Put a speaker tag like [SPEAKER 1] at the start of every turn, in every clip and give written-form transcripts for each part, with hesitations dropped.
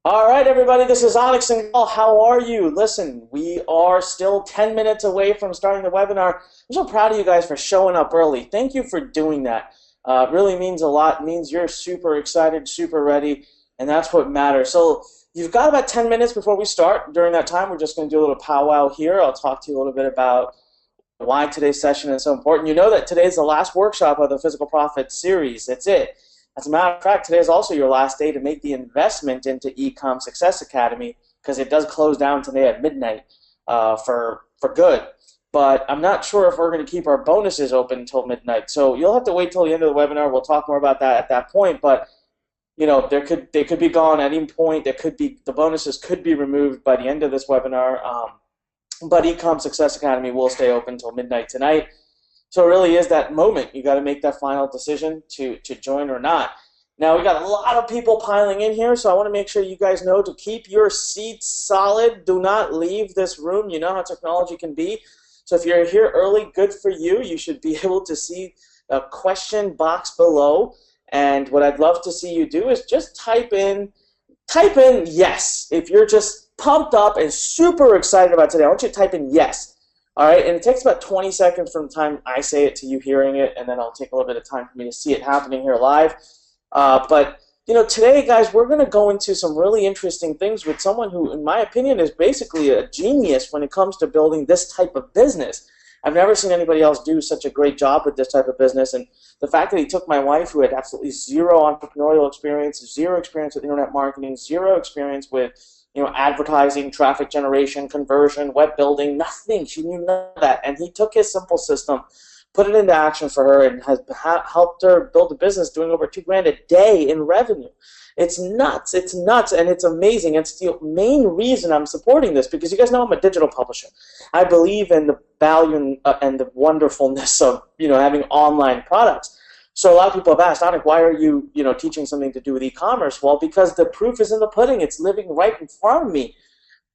[SPEAKER 1] All right, everybody, this is Onyx and Paul. How are you? Listen, we are still 10 minutes away from starting the webinar. I'm so proud of you guys for showing up early. Thank you for doing that. It really means a lot. It means you're super excited, super ready, and that's what matters. So you've got about 10 minutes before we start. During that time, we're just going to do a little powwow here. I'll talk to you a little bit about why today's session is so important. You know that today's the last workshop of the Physical Profit series. That's it. As a matter of fact, today is also your last day to make the investment into eCom Success Academy because it does close down today at midnight for good. But I'm not sure if we're going to keep our bonuses open until midnight. So you'll have to wait till the end of the webinar. We'll talk more about that at that point. But you know, they could be gone at any point. The bonuses could be removed by the end of this webinar. But eCom Success Academy will stay open until midnight tonight. So it really is that moment. You got to make that final decision to join or not. Now, we got a lot of people piling in here, so I want to make sure you guys know to keep your seats solid. Do not leave this room. You know how technology can be. So if you're here early, good for you. You should be able to see a question box below. And what I'd love to see you do is just type in yes. If you're just pumped up and super excited about today, I want you to type in yes. All right, and it takes about 20 seconds from the time I say it to you hearing it, and then I'll take a little bit of time for me to see it happening here live. But you know, today, guys, we're going to go into some really interesting things with someone who, in my opinion, is basically a genius when it comes to building this type of business. I've never seen anybody else do such a great job with this type of business, and the fact that he took my wife, who had absolutely zero entrepreneurial experience, zero experience with internet marketing, zero experience with advertising, traffic generation, conversion, web building, nothing. She knew none of that. And he took his simple system, put it into action for her, and has helped her build a business doing over $2,000 a day in revenue. It's nuts, and it's amazing. It's the main reason I'm supporting this, because you guys know I'm a digital publisher. I believe in the value and the wonderfulness of having online products. So a lot of people have asked, Anik, why are you teaching something to do with e-commerce? Well, because the proof is in the pudding. It's living right in front of me.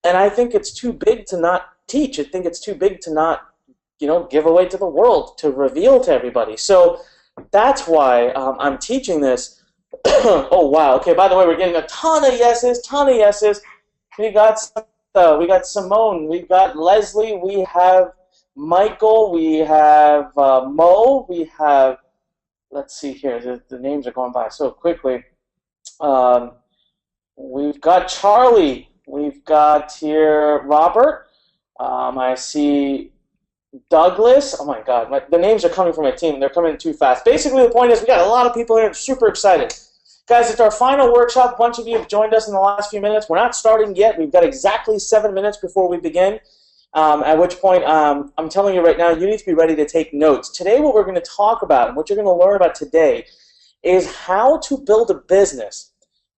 [SPEAKER 1] And I think it's too big to not teach. I think it's too big to not give away to the world, to reveal to everybody. So that's why I'm teaching this. Oh, wow. Okay, by the way, we're getting a ton of yeses, We got Simone, we got Leslie, we have Michael, we have Mo, we have... Let's see here. The names are going by so quickly. We've got Charlie. We've got here Robert. I see Douglas. Oh my God, the names are coming from my team. They're coming too fast. Basically, the point is we got a lot of people here. I'm super excited. Guys, it's our final workshop. A bunch of you have joined us in the last few minutes. We're not starting yet. We've got exactly 7 minutes before we begin. At which point, I'm telling you right now, you need to be ready to take notes. Today, what we're going to talk about, and what you're going to learn about today, is how to build a business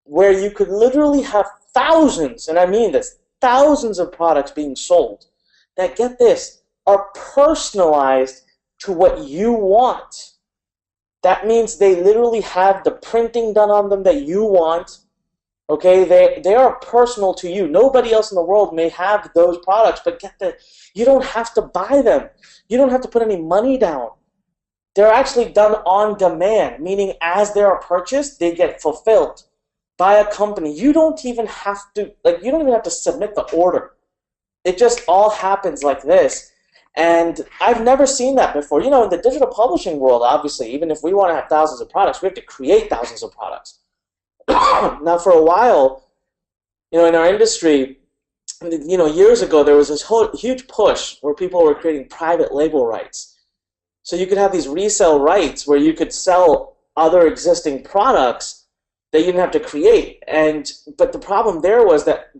[SPEAKER 1] where you could literally have thousands, and I mean this, thousands of products being sold that, get this, are personalized to what you want. That means they literally have the printing done on them that you want. Okay, they are personal to you. Nobody else in the world may have those products, but you don't have to buy them. You don't have to put any money down. They're actually done on demand, meaning as they are purchased, they get fulfilled by a company. You don't even have to submit the order. It just all happens like this. And I've never seen that before. In the digital publishing world, obviously, even if we want to have thousands of products, we have to create thousands of products. Now, for a while, in our industry, years ago, there was this huge push where people were creating private label rights. So you could have these resale rights where you could sell other existing products that you didn't have to create. But the problem there was that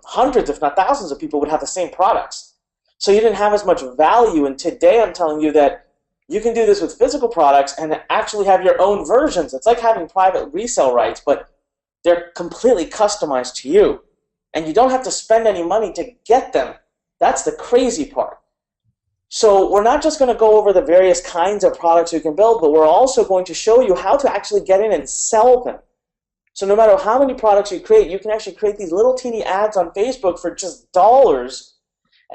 [SPEAKER 1] hundreds, if not thousands, of people would have the same products. So you didn't have as much value. And today, I'm telling you that you can do this with physical products and actually have your own versions. It's like having private resale rights, but they're completely customized to you. And you don't have to spend any money to get them. That's the crazy part. So we're not just going to go over the various kinds of products you can build, but we're also going to show you how to actually get in and sell them. So no matter how many products you create, you can actually create these little teeny ads on Facebook for just dollars,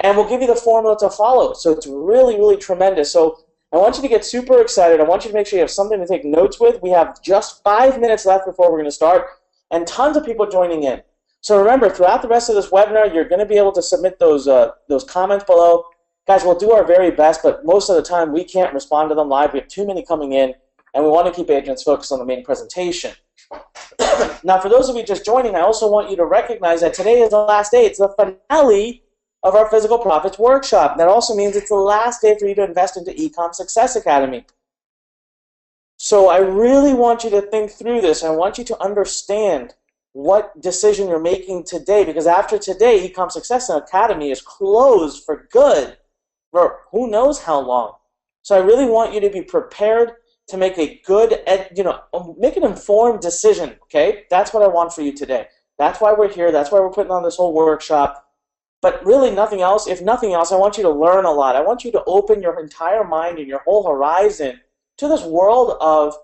[SPEAKER 1] and we'll give you the formula to follow. So it's really, really tremendous. So I want you to get super excited. I want you to make sure you have something to take notes with. We have just 5 minutes left before we're going to start, and tons of people joining in. So remember, throughout the rest of this webinar, you're going to be able to submit those comments below. Guys, we'll do our very best, but most of the time we can't respond to them live. We have too many coming in, and we want to keep agents focused on the main presentation. Now, for those of you just joining, I also want you to recognize that today is the last day. It's the finale of our Physical Profits Workshop. That also means it's the last day for you to invest into eCom Success Academy. So I really want you to think through this. I want you to understand what decision you're making today, because after today, eCom Success Academy is closed for good for who knows how long. So I really want you to be prepared to make a good, make an informed decision, okay? That's what I want for you today. That's why we're here. That's why we're putting on this whole workshop. But really nothing else. If nothing else, I want you to learn a lot. I want you to open your entire mind and your whole horizon to this world of,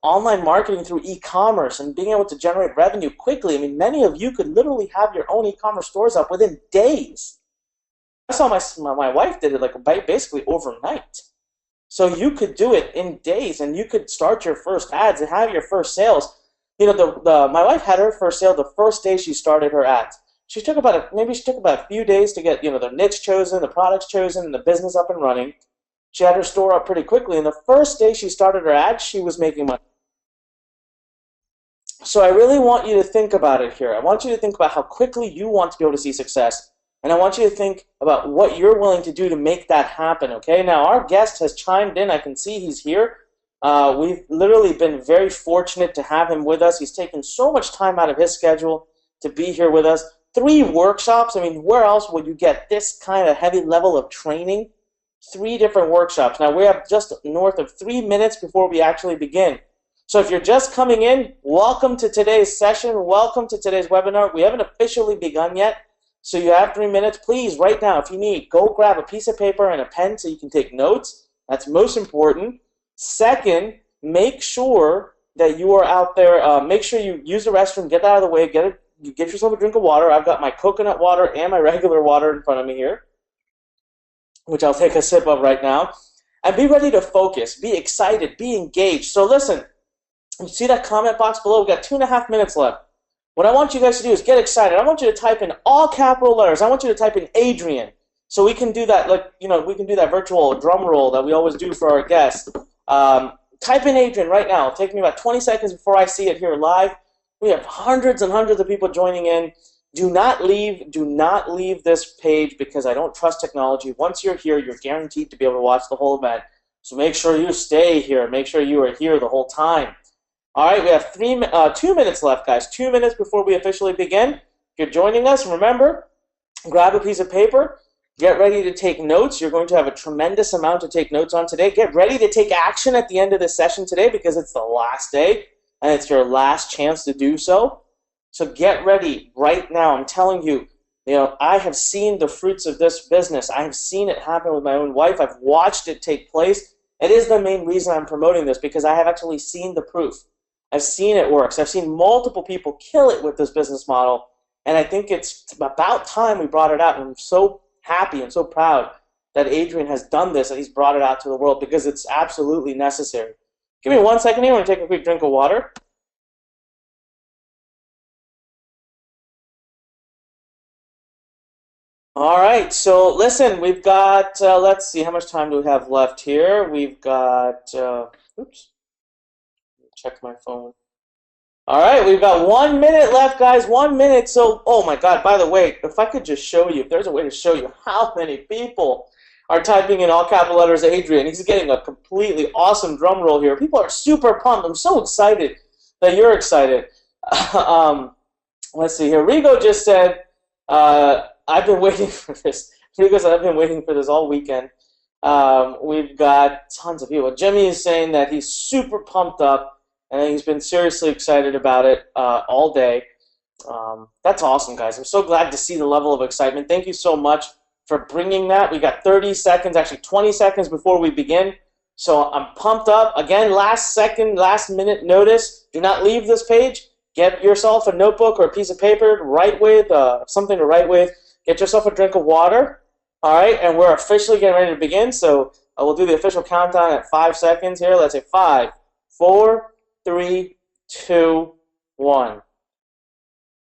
[SPEAKER 1] online marketing through e-commerce and being able to generate revenue quickly. I mean, many of you could literally have your own e-commerce stores up within days. I saw my wife did it like basically overnight. So you could do it in days, and you could start your first ads and have your first sales. My wife had her first sale the first day she started her ads. She took about a few days to get the niche chosen, the products chosen, and the business up and running. She had her store up pretty quickly, and the first day she started her ads, she was making money. So I really want you to think about it here. I want you to think about how quickly you want to be able to see success. And I want you to think about what you're willing to do to make that happen, okay? Now, our guest has chimed in. I can see he's here. We've literally been very fortunate to have him with us. He's taken so much time out of his schedule to be here with us. 3 workshops. I mean, where else would you get this kind of heavy level of training? 3 different workshops. Now, we have just north of 3 minutes before we actually begin. So if you're just coming in, welcome to today's session. Welcome to today's webinar. We haven't officially begun yet, so you have 3 minutes. Please, right now, if you need, go grab a piece of paper and a pen so you can take notes. That's most important. Second, make sure that you are out there. Make sure you use the restroom, get out of the way, get yourself a drink of water. I've got my coconut water and my regular water in front of me here, which I'll take a sip of right now. And be ready to focus, be excited, be engaged. So listen, you see that comment box below? We've got 2.5 minutes left. What I want you guys to do is get excited. I want you to type in all capital letters. I want you to type in Adrian. So we can do that, we can do that virtual drum roll that we always do for our guests. Type in Adrian right now. It'll take me about 20 seconds before I see it here live. We have hundreds and hundreds of people joining in. Do not leave this page because I don't trust technology. Once you're here, you're guaranteed to be able to watch the whole event. So make sure you stay here. Make sure you are here the whole time. All right, we have 2 minutes left, guys. 2 minutes before we officially begin. If you're joining us, remember, grab a piece of paper. Get ready to take notes. You're going to have a tremendous amount to take notes on today. Get ready to take action at the end of this session today because it's the last day and it's your last chance to do so. So get ready right now. I'm telling you, I have seen the fruits of this business. I have seen it happen with my own wife. I've watched it take place. It is the main reason I'm promoting this because I have actually seen the proof. I've seen it works. I've seen multiple people kill it with this business model, and I think it's about time we brought it out. And I'm so happy and so proud that Adrian has done this and he's brought it out to the world because it's absolutely necessary. Give me 1 second here. I'm going to take a quick drink of water. All right, so listen, we've got, let's see, how much time do we have left here? We've got, oops, check my phone. All right, we've got 1 minute left, guys, 1 minute. So, oh my God, by the way, if I could just show you, if there's a way to show you how many people are typing in all capital letters Adrian. He's getting a completely awesome drum roll here. People are super pumped. I'm so excited that you're excited. Let's see here. Rigo just said, I've been waiting for this. Rigo said, I've been waiting for this all weekend. We've got tons of people. Jimmy is saying that he's super pumped up and he's been seriously excited about it all day. That's awesome, guys. I'm so glad to see the level of excitement. Thank you so much for bringing that. We got 30 seconds, actually 20 seconds before we begin. So I'm pumped up. Again, last minute notice. Do not leave this page. Get yourself a notebook or a piece of paper to write with, something to write with. Get yourself a drink of water. All right, and we're officially getting ready to begin. So we'll do the official countdown at 5 seconds here. Let's say 5, 4, 3, 2, 1.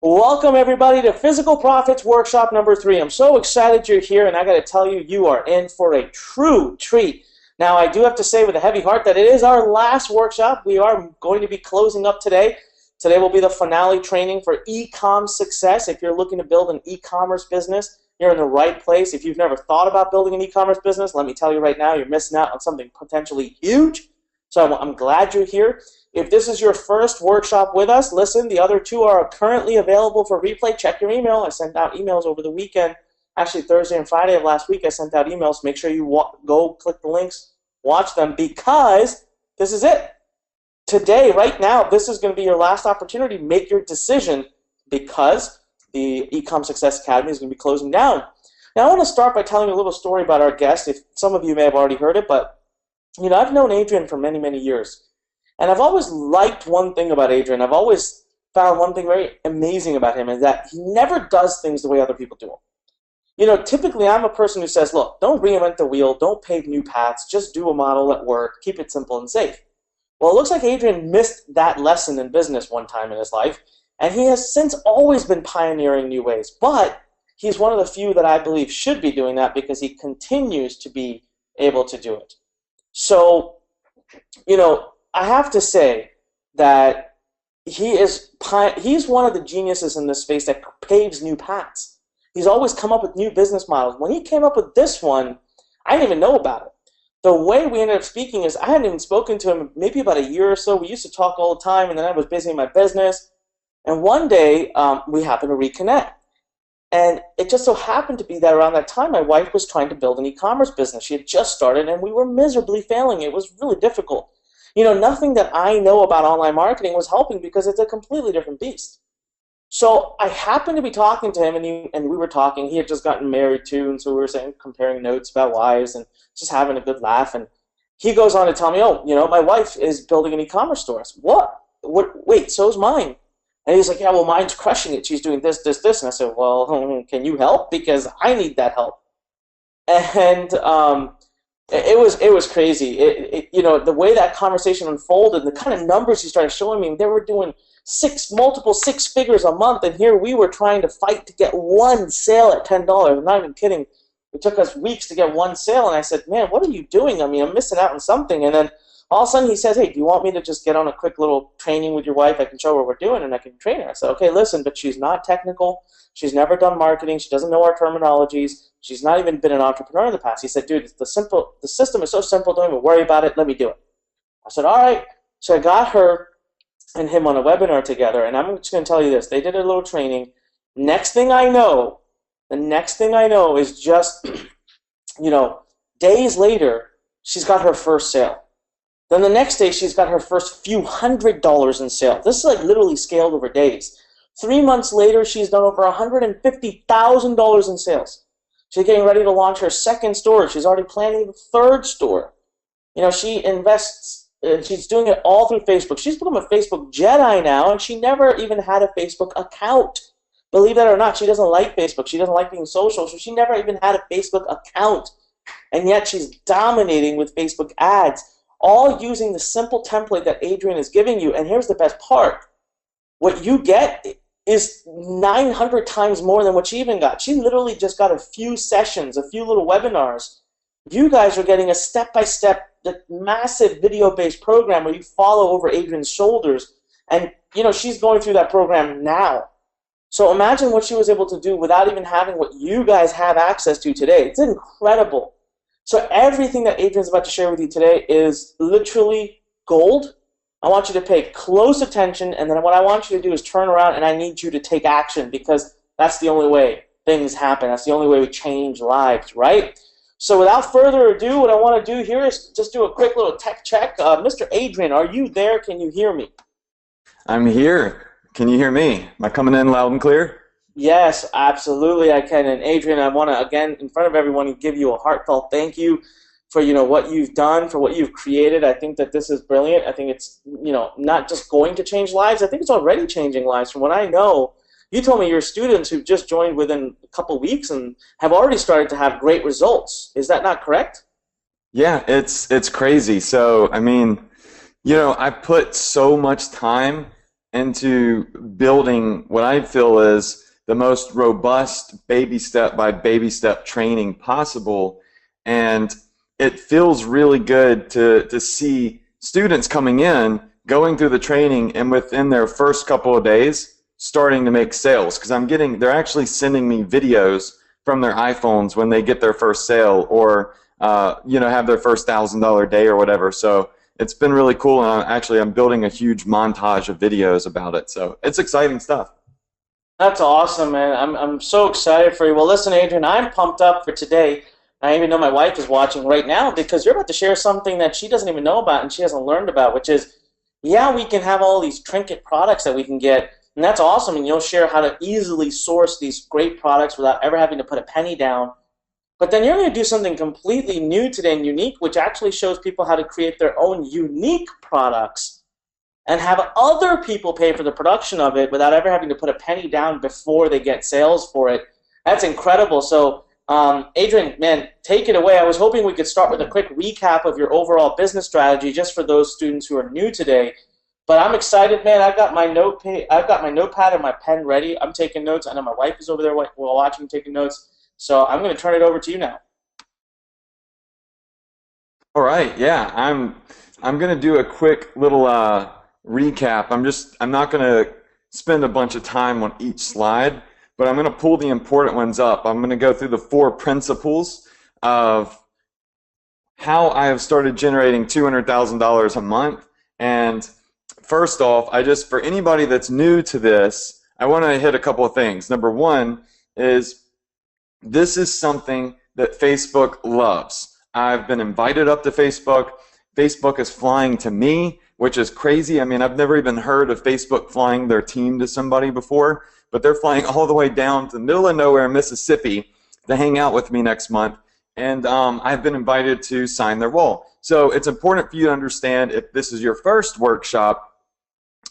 [SPEAKER 1] Welcome everybody to Physical Profits Workshop number 3. I'm so excited you're here, and I got to tell you, you are in for a true treat. Now, I do have to say with a heavy heart that it is our last workshop. We are going to be closing up today. Today will be the finale training for e-com success. If you're looking to build an e-commerce business, you're in the right place. If you've never thought about building an e-commerce business, let me tell you right now, you're missing out on something potentially huge. So I'm glad you're here. If this is your first workshop with us, listen, the other 2 are currently available for replay. Check your email. I sent out emails over the weekend. Actually, Thursday and Friday of last week, I sent out emails. Make sure you go click the links, watch them, because this is it. Today, right now, this is going to be your last opportunity. Make your decision, because the eCom Success Academy is going to be closing down. Now, I want to start by telling you a little story about our guest. If some of you may have already heard it, but I've known Adrian for many, many years. And I've always liked one thing about Adrian. I've always found one thing very amazing about him, is that he never does things the way other people do them. Typically I'm a person who says, look, don't reinvent the wheel, don't pave new paths, just do a model that works, keep it simple and safe. Well, it looks like Adrian missed that lesson in business one time in his life, and he has since always been pioneering new ways. But he's one of the few that I believe should be doing that, because he continues to be able to do it. So, I have to say that he's one of the geniuses in this space that paves new paths. He's always come up with new business models. When he came up with this one, I didn't even know about it. The way we ended up speaking is I hadn't even spoken to him maybe about a year or so. We used to talk all the time, and then I was busy in my business. And one day, we happened to reconnect. And it just so happened to be that around that time, my wife was trying to build an e-commerce business. She had just started, and we were miserably failing. It was really difficult. Nothing that I know about online marketing was helping, because it's a completely different beast. So I happened to be talking to him, and we were talking. He had just gotten married too, and so we were comparing notes about wives and just having a good laugh. And he goes on to tell me, my wife is building an e-commerce store. I said, what? Wait, so's mine. And he's like, yeah, well, mine's crushing it. She's doing this, this, this. And I said, well, can you help? Because I need that help. And it was crazy. The way that conversation unfolded, the kind of numbers he started showing me, they were doing multiple six figures a month, and here we were trying to fight to get one sale at $10. I'm not even kidding. It took us weeks to get one sale, and I said, man, what are you doing? I'm missing out on something. And then all of a sudden he says, hey, do you want me to just get on a quick little training with your wife? I can show her what we're doing, and I can train her. I said, okay, listen, but she's not technical. She's never done marketing. She doesn't know our terminologies. She's not even been an entrepreneur in the past. He said, dude, the system is so simple. Don't even worry about it. Let me do it. I said, all right. So I got her and him on a webinar together, and I'm just going to tell you this. They did a little training. The next thing I know is just, days later, she's got her first sale. Then the next day, she's got her first few $100s in sale. This is like literally scaled over days. 3 months later, she's done over $150,000 in sales. She's getting ready to launch her second store. She's already planning the third store. She invests, and she's doing it all through Facebook. She's become a Facebook Jedi now, and she never even had a Facebook account. Believe that or not, she doesn't like Facebook. She doesn't like being social, so she never even had a Facebook account. And yet she's dominating with Facebook ads, all using the simple template that Adrian is giving you. And here's the best part. What you get is 900 times more than what she even got. She literally just got a few sessions, a few little webinars. You guys are getting a step-by-step, massive video-based program where you follow over Adrian's shoulders. And, she's going through that program now. So imagine what she was able to do without even having what you guys have access to today. It's incredible. So everything that Adrian's about to share with you today is literally gold. I want you to pay close attention, and then what I want you to do is turn around, and I need you to take action, because that's the only way things happen. That's the only way we change lives, right? So without further ado, what I want to do here is just do a quick little tech check. Mr. Adrian, are you there? Can you hear me?
[SPEAKER 2] I'm here. Can you hear me? Am I coming in loud and clear?
[SPEAKER 1] Yes, absolutely I can. And Adrian, I want to, again, in front of everyone, give you a heartfelt thank you for, what you've done, for what you've created. I think that this is brilliant. I think it's, not just going to change lives. I think it's already changing lives. From what I know, you told me your students who've just joined within a couple weeks and have already started to have great results. Is that not correct?
[SPEAKER 2] Yeah, it's crazy. So, I put so much time into building what I feel is the most robust baby step by baby step training possible. And it feels really good to see students coming in, going through the training, and within their first couple of days, starting to make sales. Because they're actually sending me videos from their iPhones when they get their first sale, or have their first $1,000 day or whatever. So it's been really cool, and I'm building a huge montage of videos about it. So it's exciting stuff.
[SPEAKER 1] That's awesome, man. I'm so excited for you. Well, listen, Adrian, I'm pumped up for today. I even know my wife is watching right now because you're about to share something that she doesn't even know about and she hasn't learned about, which is, yeah, we can have all these trinket products that we can get, and that's awesome, and you'll share how to easily source these great products without ever having to put a penny down. But then you're going to do something completely new today and unique, which actually shows people how to create their own unique products and have other people pay for the production of it without ever having to put a penny down before they get sales for it. That's incredible. So, Adrian, man, take it away. I was hoping we could start with a quick recap of your overall business strategy just for those students who are new today. But I'm excited, man. I've got my notepad and my pen ready. I'm taking notes. I know my wife is over there while watching, taking notes. So I'm going to turn it over to you now.
[SPEAKER 2] All right, yeah, I'm going to do a quick little recap. I'm not going to spend a bunch of time on each slide, but I'm going to pull the important ones up. I'm going to go through the 4 principles of how I have started generating $200,000 a month. And first off, for anybody that's new to this, I want to hit a couple of things. Number one is, this is something that Facebook loves. I've been invited up to Facebook. Facebook is flying to me, which is crazy. I mean, I've never even heard of Facebook flying their team to somebody before, but they're flying all the way down to the middle of nowhere, Mississippi, to hang out with me next month. And I've been invited to sign their wall. So it's important for you to understand, if this is your first workshop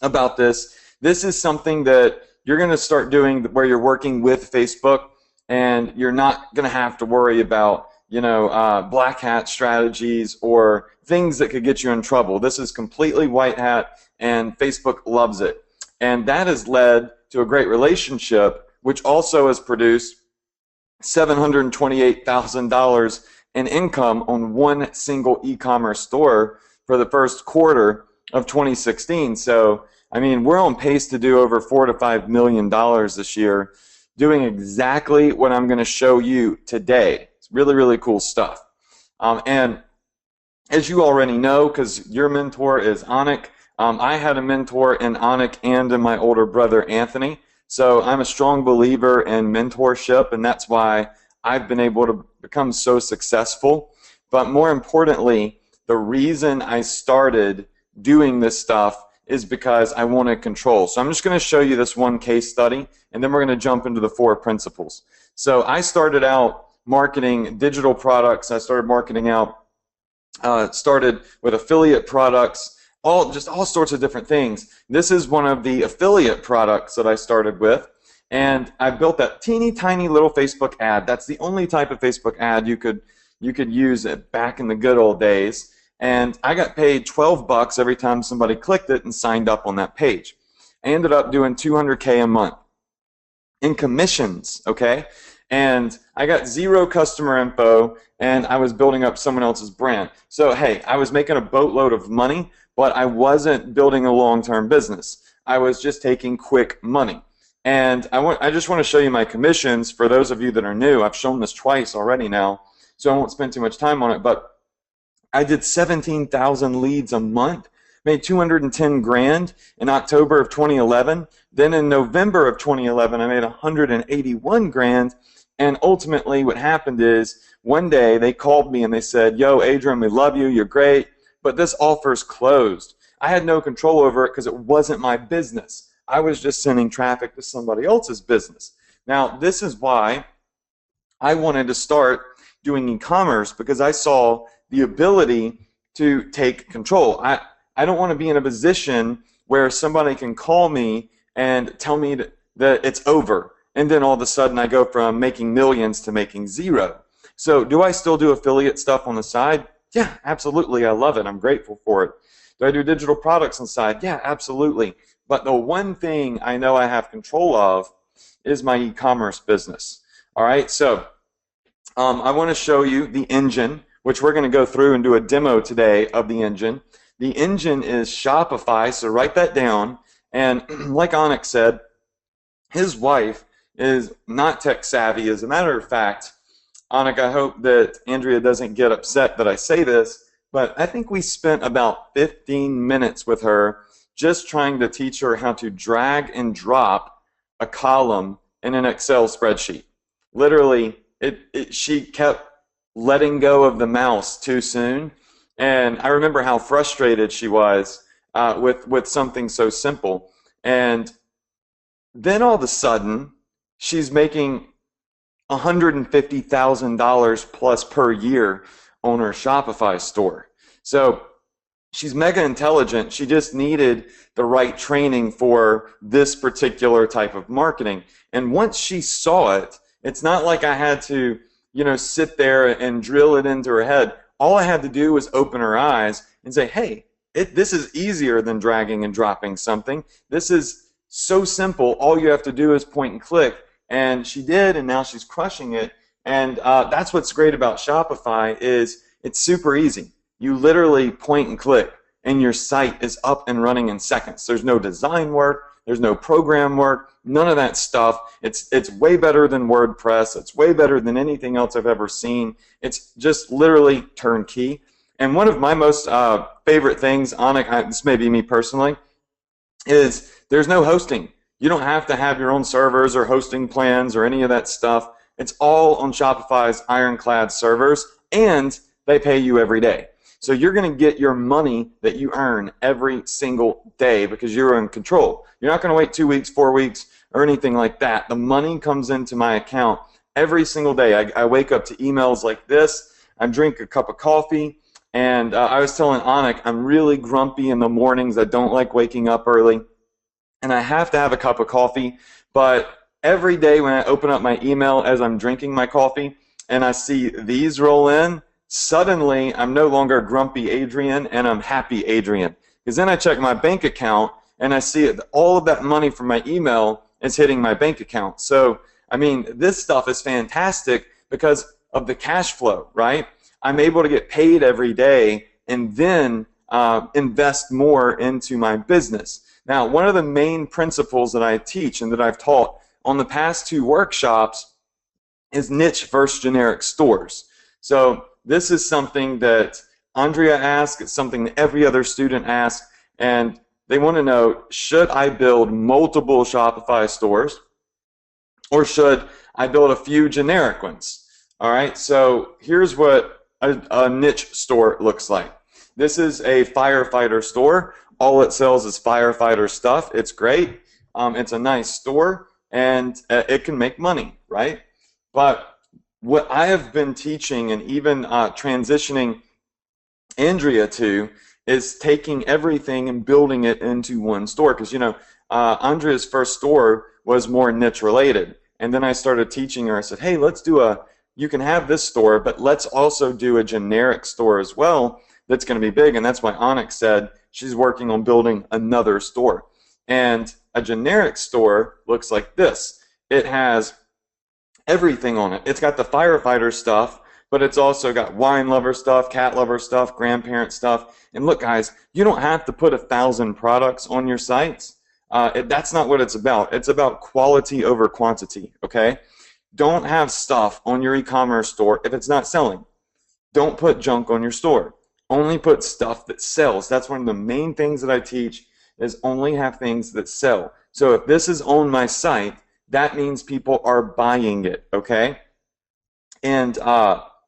[SPEAKER 2] about this, this is something that you're going to start doing where you're working with Facebook, and you're not going to have to worry about, black hat strategies or things that could get you in trouble. This is completely white hat, and Facebook loves it. And that has led to a great relationship, which also has produced $728,000 in income on one single e-commerce store for the first quarter of 2016. So, I mean, we're on pace to do over $4 to $5 million this year, doing exactly what I'm going to show you today. It's really, really cool stuff. And as you already know, because your mentor is Anik, I had a mentor in Anik and in my older brother Anthony. So I'm a strong believer in mentorship, and that's why I've been able to become so successful. But more importantly, the reason I started doing this stuff is because I wanted control. So I'm just going to show you this one case study, and then we're going to jump into the 4 principles. So I started out marketing digital products. I started started with affiliate products, all sorts of different things. This is one of the affiliate products that I started with, and I built that teeny tiny little Facebook ad. That's the only type of Facebook ad you could use it back in the good old days. And I got paid $12 every time somebody clicked it and signed up on that page. I ended up doing $200K a month in commissions, okay? And I got 0 customer info, and I was building up someone else's brand. So, hey, I was making a boatload of money, but I wasn't building a long-term business. I was just taking quick money. And I just want to show you my commissions for those of you that are new. I've shown this twice already now, so I won't spend too much time on it, but I did 17,000 leads a month, made 210 grand in October of 2011. Then in November of 2011, I made 181 grand. And ultimately what happened is, one day they called me and they said, "Yo, Adrian, we love you, you're great, but this offer's closed." I had no control over it because it wasn't my business. I was just sending traffic to somebody else's business. Now, this is why I wanted to start doing e-commerce, because I saw the ability to take control. I don't want to be in a position where somebody can call me and tell me that it's over, and then all of a sudden I go from making millions to making 0. So do I still do affiliate stuff on the side? Yeah, absolutely. I love it. I'm grateful for it. Do I do digital products on the side? Yeah, absolutely. but the one thing I know I have control of is my e-commerce business. All right, so I want to show you the engine, which we're going to go through and do a demo today of the engine. The engine is Shopify, so write that down. And like Onyx said, his wife is not tech savvy. As a matter of fact, Onyx, I hope that Andrea doesn't get upset that I say this, but I think we spent about 15 minutes with her just trying to teach her how to drag and drop a column in an Excel spreadsheet. Literally, she kept letting go of the mouse too soon, and I remember how frustrated she was with something so simple. And then all of a sudden, she's making $150,000 plus per year on her Shopify store. So she's mega intelligent. She just needed the right training for this particular type of marketing. And once she saw it, it's not like I had to, sit there and drill it into her head. All I had to do was open her eyes and say, hey, this is easier than dragging and dropping something. This is so simple. All you have to do is point and click. And she did, and now she's crushing it. And that's what's great about Shopify is it's super easy. You literally point and click, and your site is up and running in seconds. There's no design work. There's no program work. None of that stuff. It's way better than WordPress. It's way better than anything else I've ever seen. It's just literally turnkey. And one of my most favorite things on it, this may be me personally, is there's no hosting. You don't have to have your own servers or hosting plans or any of that stuff. It's all on Shopify's ironclad servers, and they pay you every day. So you're going to get your money that you earn every single day because you're in control. You're not going to wait 2 weeks, 4 weeks, or anything like that. The money comes into my account every single day. I wake up to emails like this. I drink a cup of coffee. And I was telling Anik, I'm really grumpy in the mornings. I don't like waking up early. And I have to have a cup of coffee. But every day when I open up my email as I'm drinking my coffee and I see these roll in, suddenly I'm no longer grumpy Adrian and I'm happy Adrian. Because then I check my bank account and I see all of that money from my email is hitting my bank account. So, I mean, this stuff is fantastic because of the cash flow, right? I'm able to get paid every day and then invest more into my business. Now, one of the main principles that I teach and that I've taught on the past 2 workshops is niche versus generic stores. So this is something that Andrea asked, it's something that every other student asks, and they want to know, should I build multiple Shopify stores or should I build a few generic ones? All right, so here's what a niche store looks like. This is a firefighter store. All it sells is firefighter stuff. It's great. It's a nice store, and it can make money, right? But what I have been teaching and even transitioning Andrea to is taking everything and building it into one store. Because, Andrea's first store was more niche related. And then I started teaching her. I said, hey, you can have this store, but let's also do a generic store as well that's going to be big. And that's why Onyx said she's working on building another store. And a generic store looks like this. It has everything on it. It's got the firefighter stuff, but it's also got wine lover stuff, cat lover stuff, grandparent stuff. And look, guys, you don't have to put 1,000 products on your sites. That's not what it's about. It's about quality over quantity, okay? Don't have stuff on your e-commerce store if it's not selling. Don't put junk on your store. Only put stuff that sells. That's one of the main things that I teach is only have things that sell. So if this is on my site, that means people are buying it, okay? And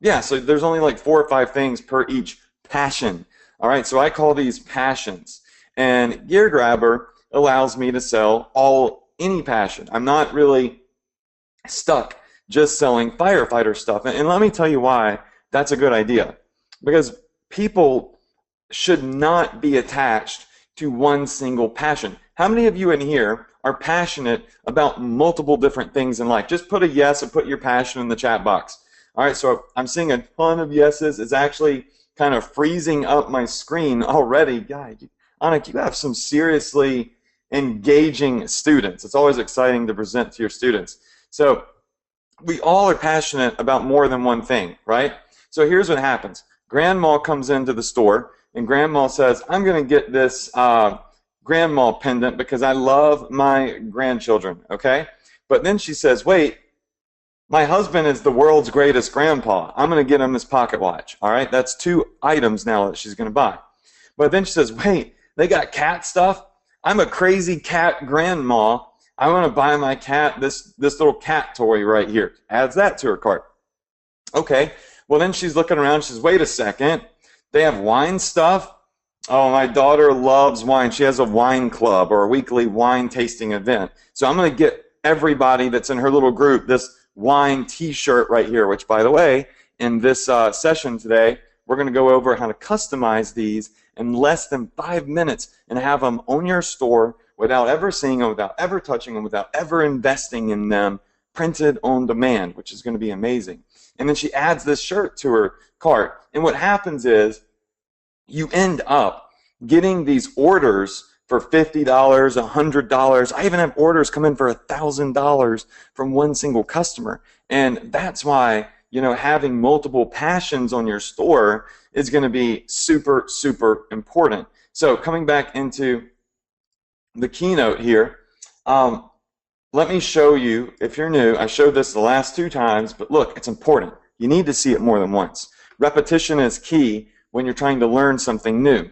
[SPEAKER 2] yeah, so there's only like 4 or 5 things per each passion. All right, so I call these passions. And Gear Grabber allows me to sell any passion. I'm not really stuck just selling firefighter stuff. And let me tell you why that's a good idea. Because people should not be attached to one single passion. How many of you in here are passionate about multiple different things in life? Just put a yes and put your passion in the chat box. All right, so I'm seeing a ton of yeses. It's actually kind of freezing up my screen already. Guy, Anik, you have some seriously engaging students. It's always exciting to present to your students. So we all are passionate about more than one thing, right? So here's what happens. Grandma comes into the store, and Grandma says, I'm going to get this Grandma pendant because I love my grandchildren, okay? But then she says, wait, my husband is the world's greatest grandpa. I'm going to get him this pocket watch, all right? That's 2 items now that she's going to buy. But then she says, wait, they got cat stuff? I'm a crazy cat grandma. I want to buy my cat this little cat toy right here. Adds that to her cart. Okay, well then she's looking around. She says, wait a second. They have wine stuff? Oh, my daughter loves wine. She has a wine club or a weekly wine tasting event. So I'm going to get everybody that's in her little group this wine t-shirt right here, which, by the way, in this session today, we're going to go over how to customize these in less than 5 minutes and have them on your store without ever seeing them, without ever touching them, without ever investing in them, printed on demand, which is going to be amazing. And then she adds this shirt to her cart. And what happens is you end up getting these orders for $50, $100. I even have orders come in for $1,000 from one single customer. And that's why, you know, having multiple passions on your store is going to be super, super important. So coming back into the keynote here, let me show you, if you're new, I showed this the last 2 times, but look, it's important. You need to see it more than once. Repetition is key when you're trying to learn something new.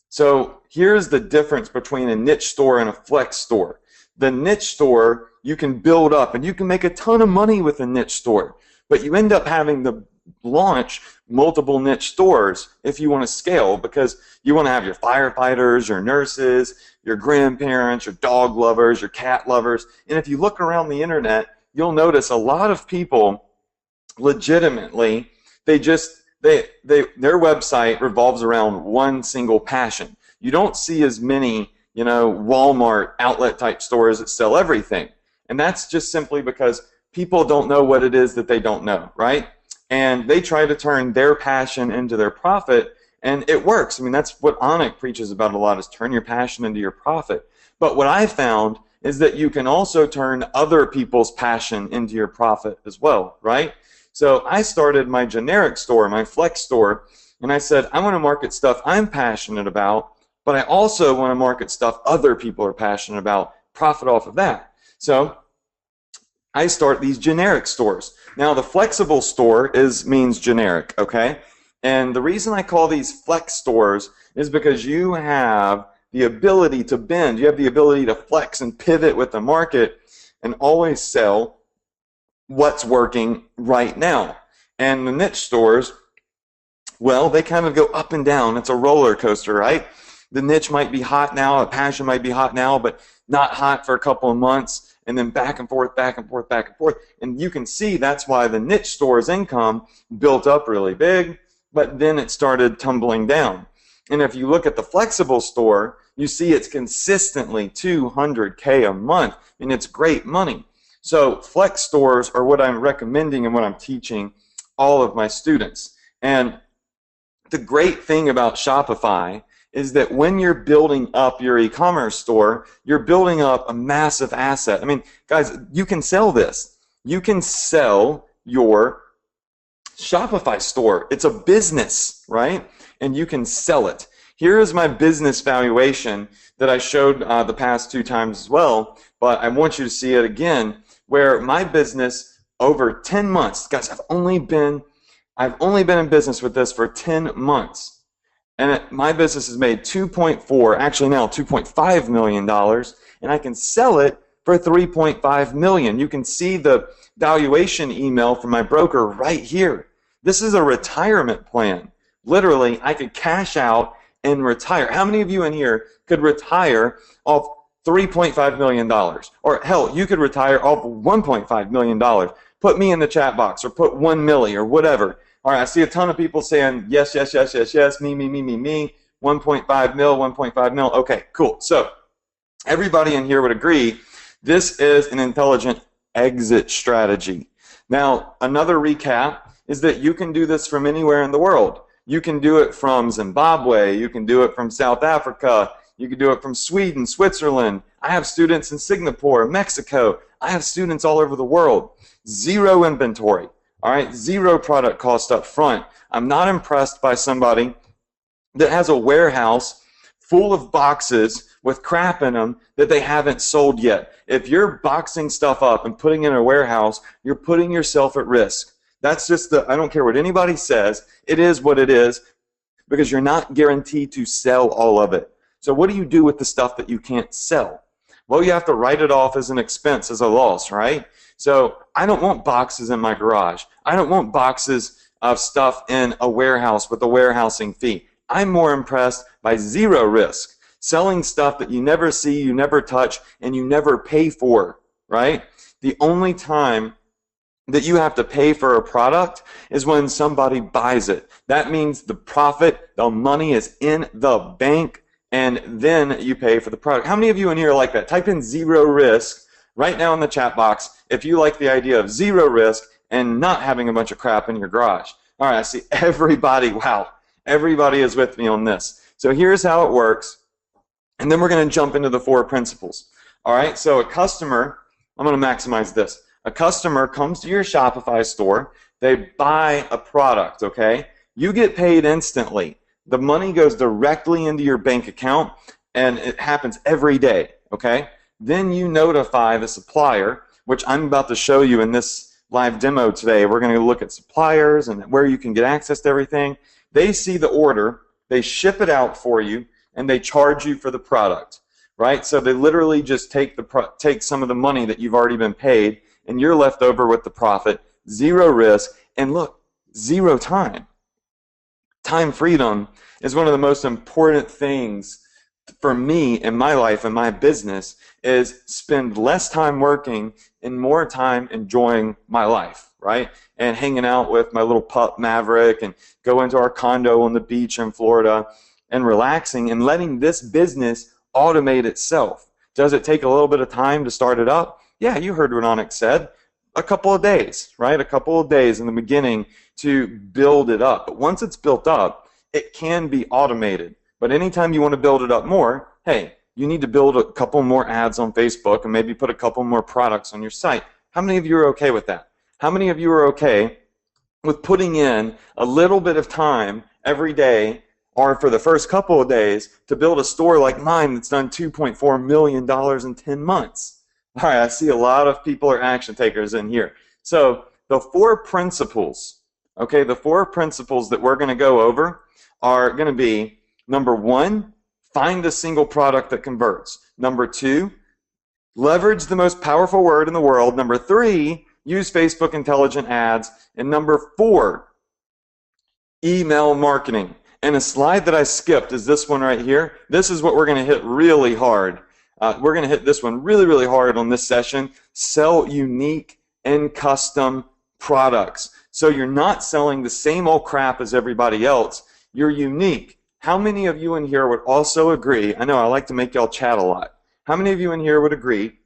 [SPEAKER 2] So here's the difference between a niche store and a flex store. The niche store, you can build up and you can make a ton of money with a niche store, but you end up having to launch multiple niche stores if you want to scale, because you want to have your firefighters, your nurses, your grandparents, your dog lovers, your cat lovers. And if you look around the internet, you'll notice a lot of people legitimately, their website revolves around one single passion. You don't see as many, you know, Walmart outlet type stores that sell everything. And that's just simply because people don't know what it is that they don't know, right? And they try to turn their passion into their profit, and it works. I mean, that's what Anik preaches about a lot, is turn your passion into your profit. But what I found is that you can also turn other people's passion into your profit as well, right? So I started my generic store, my flex store, and I said, I want to market stuff I'm passionate about, but I also want to market stuff other people are passionate about, profit off of that. So I start these generic stores. Now the flexible store means generic, okay? And the reason I call these flex stores is because you have the ability to bend, you have the ability to flex and pivot with the market and always sell what's working right now. And the niche stores, well, they kind of go up and down. It's a roller coaster, right? The niche might be hot now, a passion might be hot now, but not hot for a couple of months, and then back and forth, back and forth, back and forth. And you can see that's why the niche store's income built up really big, but then it started tumbling down. And if you look at the flexible store, you see it's consistently $200K a month, and it's great money. So flex stores are what I'm recommending and what I'm teaching all of my students. And the great thing about Shopify is that when you're building up your e-commerce store, you're building up a massive asset. I mean, guys, you can sell this. You can sell your Shopify store. It's a business, right? And you can sell it. Here is my business valuation that I showed the past 2 times as well, but I want you to see it again, where my business over 10 months, guys, I've only been in business with this for 10 months. And my business has made actually now $2.5 million, and I can sell it for $3.5 million. You can see the valuation email from my broker right here. This is a retirement plan. Literally, I could cash out and retire. How many of you in here could retire off $3.5 million? Or hell, you could retire off $1.5 million. Put me in the chat box, or put 1 milli, or whatever. All right, I see a ton of people saying yes, yes, yes, yes, yes, me, 1.5 mil, 1.5 mil. Okay, cool. So everybody in here would agree this is an intelligent exit strategy. Now, another recap is that you can do this from anywhere in the world. You can do it from Zimbabwe, you can do it from South Africa, you can do it from Sweden, Switzerland. I have students in Singapore, Mexico. I have students all over the world. Zero inventory. All right, zero product cost up front. I'm not impressed by somebody that has a warehouse full of boxes with crap in them that they haven't sold yet. If you're boxing stuff up and putting it in a warehouse, you're putting yourself at risk. That's just I don't care what anybody says, it is what it is, because you're not guaranteed to sell all of it. So what do you do with the stuff that you can't sell? Well, you have to write it off as an expense, as a loss, right? So I don't want boxes in my garage. I don't want boxes of stuff in a warehouse with a warehousing fee. I'm more impressed by zero risk, selling stuff that you never see, you never touch, and you never pay for, right? The only time that you have to pay for a product is when somebody buys it. That means the profit, the money is in the bank, and then you pay for the product. How many of you in here are like that? Type in zero risk right now in the chat box if you like the idea of zero risk and not having a bunch of crap in your garage. All right, I see everybody. Wow, everybody is with me on this. So here's how it works, and then we're going to jump into the 4 principles. All right, so a customer, I'm going to maximize this. A customer comes to your Shopify store, they buy a product, okay? You get paid instantly. The money goes directly into your bank account, and it happens every day, okay? Then you notify the supplier, which I'm about to show you in this live demo today. We're going to look at suppliers and where you can get access to everything. They see the order, they ship it out for you, and they charge you for the product, right? So they literally just take some of the money that you've already been paid, and you're left over with the profit, zero risk, and look, zero time. Time freedom is one of the most important things for me in my life and my business, is spend less time working and more time enjoying my life, right? And hanging out with my little pup Maverick, and go into our condo on the beach in Florida and relaxing and letting this business automate itself. Does it take a little bit of time to start it up? Yeah, you heard what Onyx said. A couple of days, right? A couple of days in the beginning to build it up. But once it's built up, it can be automated. But anytime you want to build it up more, hey, you need to build a couple more ads on Facebook and maybe put a couple more products on your site. How many of you are okay with that? How many of you are okay with putting in a little bit of time every day, or for the first couple of days, to build a store like mine that's done $2.4 million in 10 months? All right, I see a lot of people are action takers in here. So the 4 principles, okay, the 4 principles that we're going to go over are going to be, number 1, find a single product that converts. Number 2, leverage the most powerful word in the world. Number 3, use Facebook intelligent ads. And number 4, email marketing. And a slide that I skipped is this one right here. This is what we're going to hit really hard. We're going to hit this one really, really hard on this session. Sell unique and custom products. So you're not selling the same old crap as everybody else. You're unique. How many of you in here would also agree? I know I like to make y'all chat a lot. How many of you in here would agree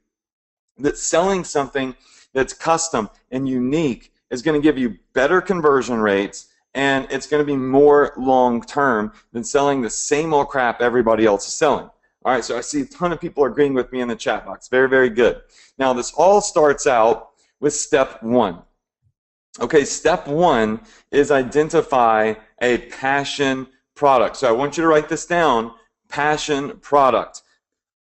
[SPEAKER 2] that selling something that's custom and unique is going to give you better conversion rates, and it's going to be more long-term than selling the same old crap everybody else is selling? All right, so I see a ton of people agreeing with me in the chat box. Very, very good. Now, this all starts out with step 1. Okay, step 1 is identify a passion product. So I want you to write this down, passion product.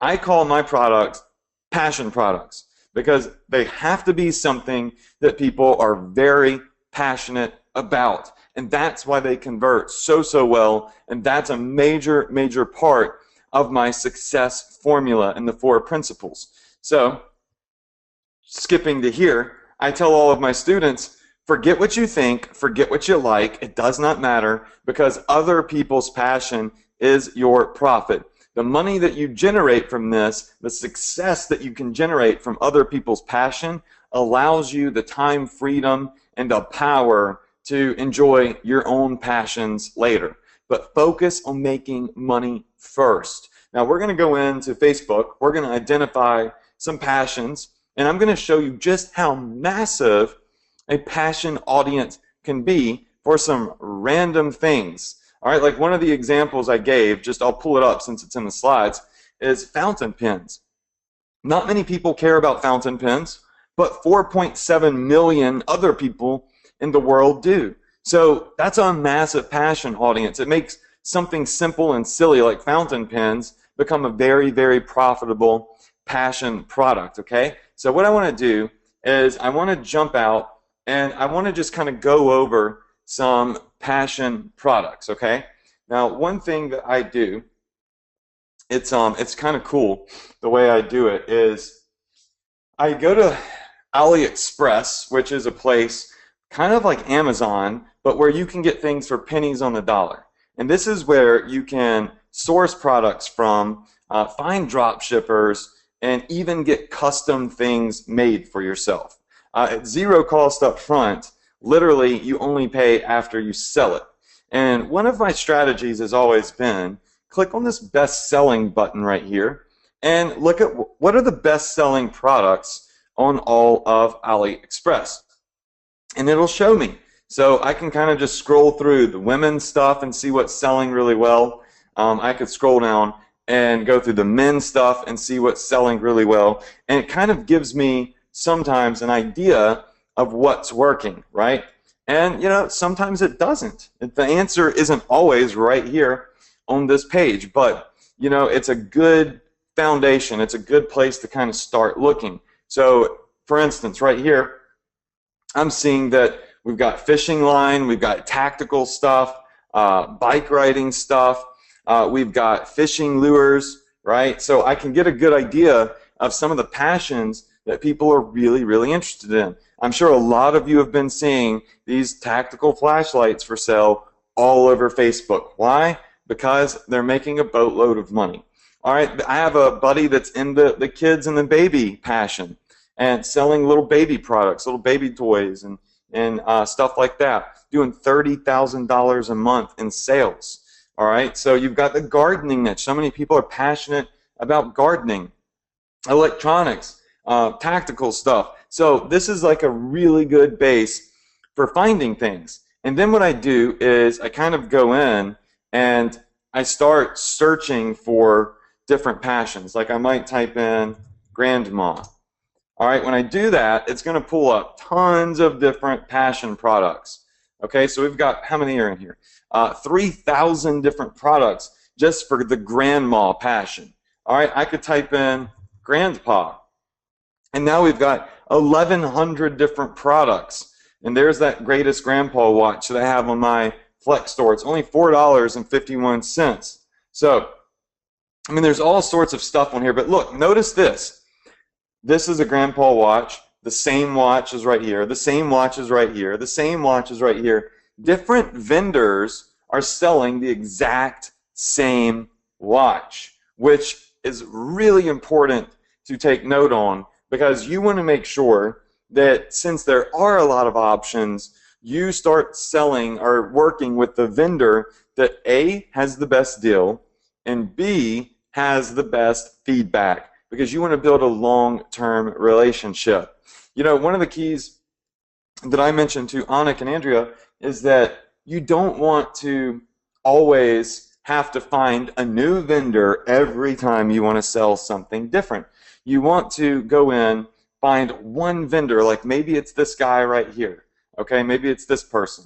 [SPEAKER 2] I call my products passion products because they have to be something that people are very passionate about. And that's why they convert so well, and that's a major, major part of my success formula and the 4 principles. So, skipping to here, I tell all of my students, forget what you think, forget what you like, it does not matter, because other people's passion is your profit. The money that you generate from this, the success that you can generate from other people's passion, allows you the time freedom and the power to enjoy your own passions later. But focus on making money first. Now we're going to go into Facebook, we're going to identify some passions, and I'm going to show you just how massive a passion audience can be for some random things. All right, like one of the examples I gave, just I'll pull it up since it's in the slides, is fountain pens. Not many people care about fountain pens, but 4.7 million other people in the world do. So that's a massive passion audience. It makes something simple and silly like fountain pens become a very, very profitable passion product, okay? So what I want to do is I want to jump out and I want to just kind of go over some passion products, okay? Now, one thing that I do, it's kind of cool. The way I do it is I go to AliExpress, which is a place kind of like Amazon, but where you can get things for pennies on the dollar. And this is where you can source products from, find drop shippers, and even get custom things made for yourself. At zero cost up front, literally you only pay after you sell it. And one of my strategies has always been, click on this best selling button right here and look at what are the best selling products on all of AliExpress. And it'll show me. So I can kind of just scroll through the women's stuff and see what's selling really well. I could scroll down and go through the men's stuff and see what's selling really well. And it kind of gives me sometimes an idea of what's working, right? And you know, sometimes it doesn't. The answer isn't always right here on this page, but you know, it's a good foundation. It's a good place to kind of start looking. So for instance, right here, I'm seeing that we've got fishing line, we've got tactical stuff, bike riding stuff, we've got fishing lures, right? So I can get a good idea of some of the passions that people are really, really interested in. I'm sure a lot of you have been seeing these tactical flashlights for sale all over Facebook. Why? Because they're making a boatload of money. All right, I have a buddy that's in the kids and the baby passion and selling little baby products, little baby toys and stuff like that, doing $30,000 a month in sales. All right, so you've got the gardening niche. So many people are passionate about gardening, electronics, tactical stuff. So this is like a really good base for finding things. And then what I do is I kind of go in and I start searching for different passions. Like I might type in grandma. All right, when I do that, it's going to pull up tons of different passion products. Okay, so we've got, how many are in here? 3,000 different products just for the grandma passion. All right, I could type in grandpa. And now we've got 1,100 different products. And there's that greatest grandpa watch that I have on my Flex store. It's only $4.51. So, I mean, there's all sorts of stuff on here. But look, notice this. This is a grandpa watch. The same watch is right here. The same watch is right here. The same watch is right here. Different vendors are selling the exact same watch, which is really important to take note on, because you want to make sure that since there are a lot of options, you start selling or working with the vendor that A, has the best deal, and B, has the best feedback, because you want to build a long-term relationship. You know, one of the keys that I mentioned to Anik and Andrea is that you don't want to always have to find a new vendor every time you want to sell something different. You want to go in, find one vendor, like maybe it's this guy right here, okay, maybe it's this person.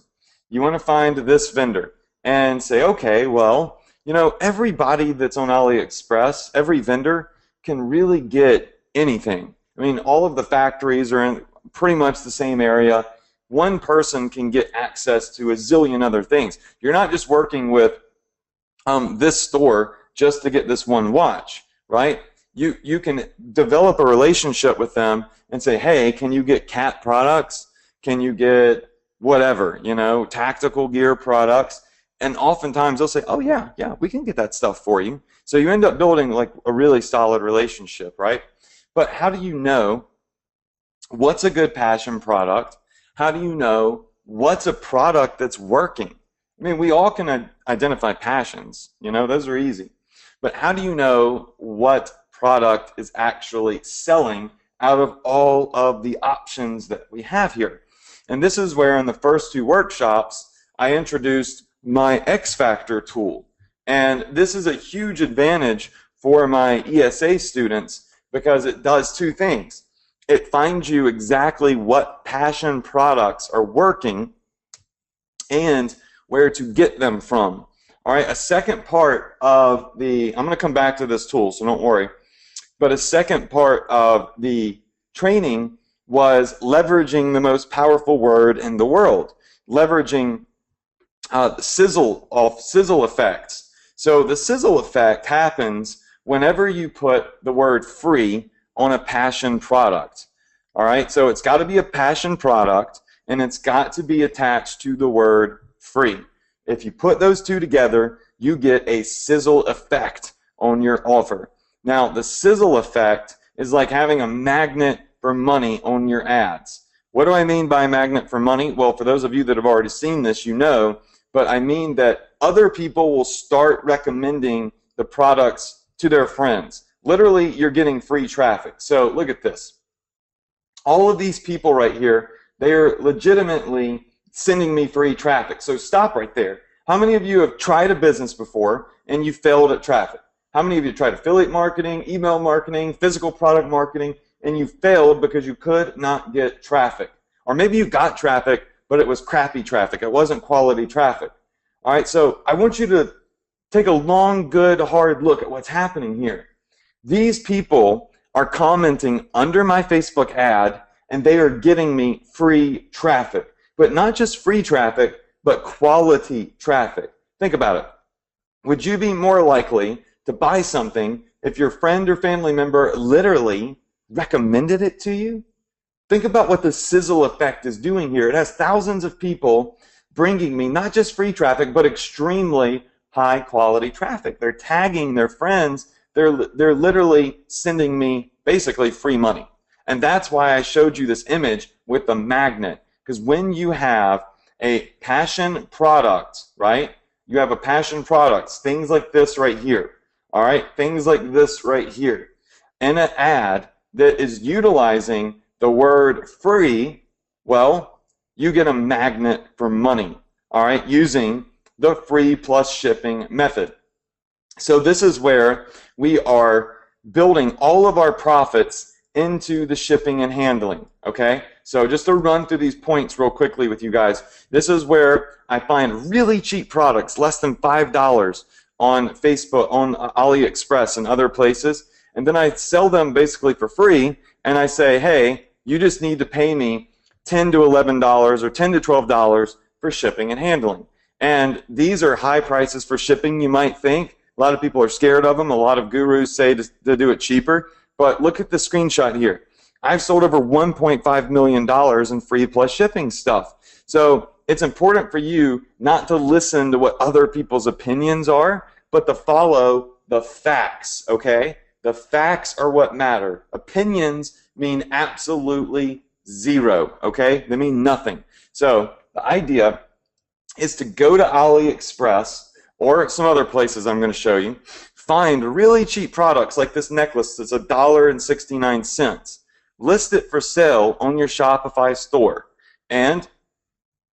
[SPEAKER 2] You want to find this vendor and say, okay, well, you know, everybody that's on AliExpress, every vendor can really get anything. I mean, all of the factories are in pretty much the same area. One person can get access to a zillion other things. You're not just working with this store just to get this one watch, right? You can develop a relationship with them and say, hey, can you get cat products? Can you get whatever, you know, tactical gear products? And oftentimes they'll say, oh yeah, we can get that stuff for you. So you end up building like a really solid relationship, right? But how do you know what's a good passion product? How do you know what's a product that's working? I mean, we all can identify passions, you know, those are easy. But how do you know what product is actually selling out of all of the options that we have here? And this is where in the first two workshops, I introduced my X Factor tool. And this is a huge advantage for my ESA students, because it does two things. It finds you exactly what passion products are working and where to get them from. All right, a second part of I'm going to come back to this tool, so don't worry. But a second part of the training was leveraging the most powerful word in the world, leveraging sizzle effects. So the sizzle effect happens whenever you put the word free on a passion product. All right, so it's got to be a passion product, and it's got to be attached to the word free. If you put those two together, you get a sizzle effect on your offer. Now, the sizzle effect is like having a magnet for money on your ads. What do I mean by a magnet for money? Well, for those of you that have already seen this, you know, but I mean that other people will start recommending the products to their friends. Literally, you're getting free traffic. So look at this. All of these people right here, they're legitimately sending me free traffic. So stop right there. How many of you have tried a business before and you failed at traffic? How many of you tried affiliate marketing, email marketing, physical product marketing, and you failed because you could not get traffic? Or maybe you got traffic, but it was crappy traffic. It wasn't quality traffic. All right, so I want you to take a long, good, hard look at what's happening here. These people are commenting under my Facebook ad, and they are getting me free traffic. But not just free traffic, but quality traffic. Think about it. Would you be more likely to buy something if your friend or family member literally recommended it to you? Think about what the sizzle effect is doing here. It has thousands of people bringing me not just free traffic, but extremely high quality traffic. They're tagging their friends. They're literally sending me basically free money. And that's why I showed you this image with the magnet. Because when you have a passion product, right? You have a passion product, things like this right here. All right, things like this right here. In an ad that is utilizing the word free, well, you get a magnet for money, all right, using the free plus shipping method. So this is where we are building all of our profits into the shipping and handling, okay? So just to run through these points real quickly with you guys, this is where I find really cheap products, less than $5 on Facebook, on AliExpress and other places, and then I sell them basically for free, and I say, hey, you just need to pay me $10 to $11 or $10 to $12 for shipping and handling. And these are high prices for shipping, you might think. A lot of people are scared of them. A lot of gurus say to do it cheaper. But look at the screenshot here. I've sold over $1.5 million in free plus shipping stuff. So it's important for you not to listen to what other people's opinions are, but to follow the facts, okay? The facts are what matter. Opinions mean absolutely zero, okay? They mean nothing. So the idea is to go to AliExpress or some other places I'm going to show you, find really cheap products like this necklace that's $1.69. List it for sale on your Shopify store, and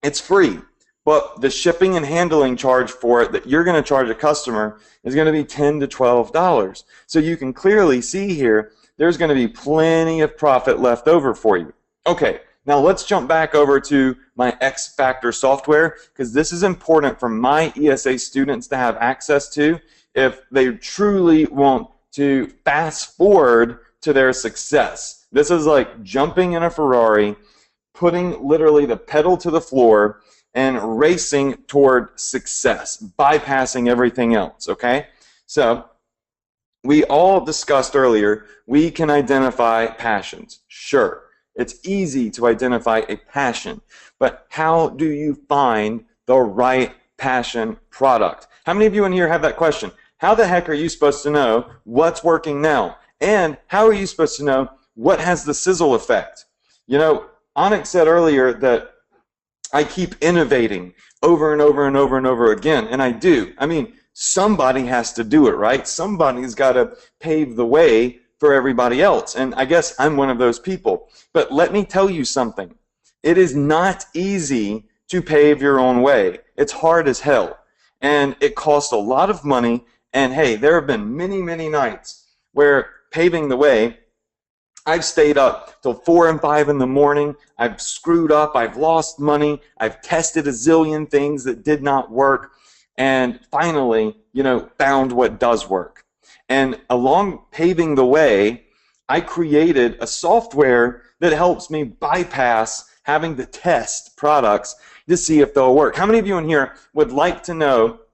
[SPEAKER 2] it's free. But the shipping and handling charge for it that you're going to charge a customer is going to be $10 to $12. So you can clearly see here there's going to be plenty of profit left over for you. Okay, now let's jump back over to my X Factor software, because this is important for my ESA students to have access to if they truly want to fast forward to their success. This is like jumping in a Ferrari, putting literally the pedal to the floor and racing toward success, bypassing everything else, okay? So we all discussed earlier, we can identify passions. Sure, it's easy to identify a passion, but how do you find the right passion product? How many of you in here have that question? How the heck are you supposed to know what's working now? And how are you supposed to know what has the sizzle effect? You know, Onyx said earlier that I keep innovating over and over and over and over again, and I do. I mean, somebody has to do it, right? Somebody's got to pave the way for everybody else, and I guess I'm one of those people. But let me tell you something. It is not easy to pave your own way. It's hard as hell, and it costs a lot of money, and hey, there have been many, many nights where paving the way I've stayed up till 4 and 5 in the morning. I've screwed up. I've lost money. I've tested a zillion things that did not work. And finally, found what does work. And along paving the way, I created a software that helps me bypass having to test products to see if they'll work. How many of you in here would like to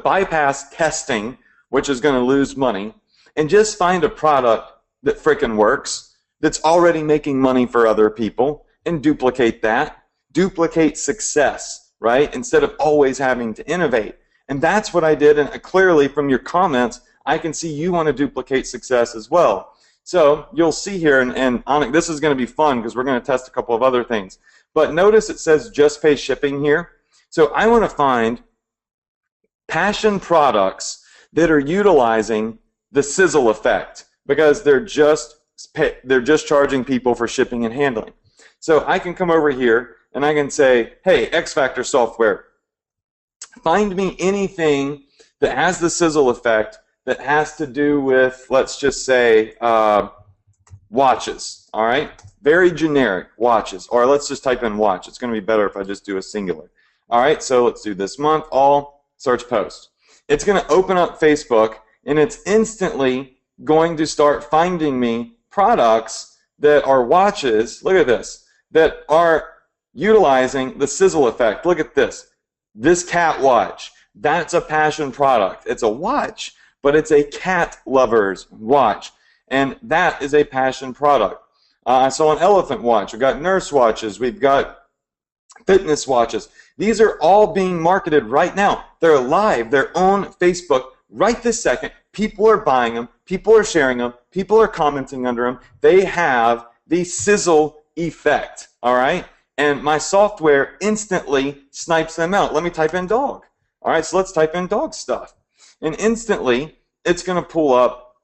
[SPEAKER 2] bypass testing, which is going to lose money, and just find a product that frickin' works, that's already making money for other people, and duplicate that? Duplicate success, right? Instead of always having to innovate. And that's what I did, and clearly from your comments, I can see you want to duplicate success as well. So you'll see here, and this is going to be fun because we're going to test a couple of other things. But notice it says just pay shipping here. So I want to find passion products that are utilizing the sizzle effect, because they're just charging people for shipping and handling. So I can come over here and I can say, hey, X Factor software, find me anything that has the sizzle effect that has to do with, let's just say, watches. All right, very generic, watches. Or let's just type in watch. It's going to be better if I just do a singular. All right, so let's do this month, all, search post. It's going to open up Facebook, and it's instantly going to start finding me products that are watches, look at this, that are utilizing the sizzle effect. Look at this. This cat watch, that's a passion product. It's a watch, but it's a cat lover's watch, and that is a passion product. I saw an elephant watch. We've got nurse watches. We've got fitness watches. These are all being marketed right now. They're live. They're on Facebook right this second. People are buying them. People are sharing them. People are commenting under them. They have the sizzle effect, all right? And my software instantly snipes them out. Let me type in dog. All right, so let's type in dog stuff. And instantly, it's going to pull up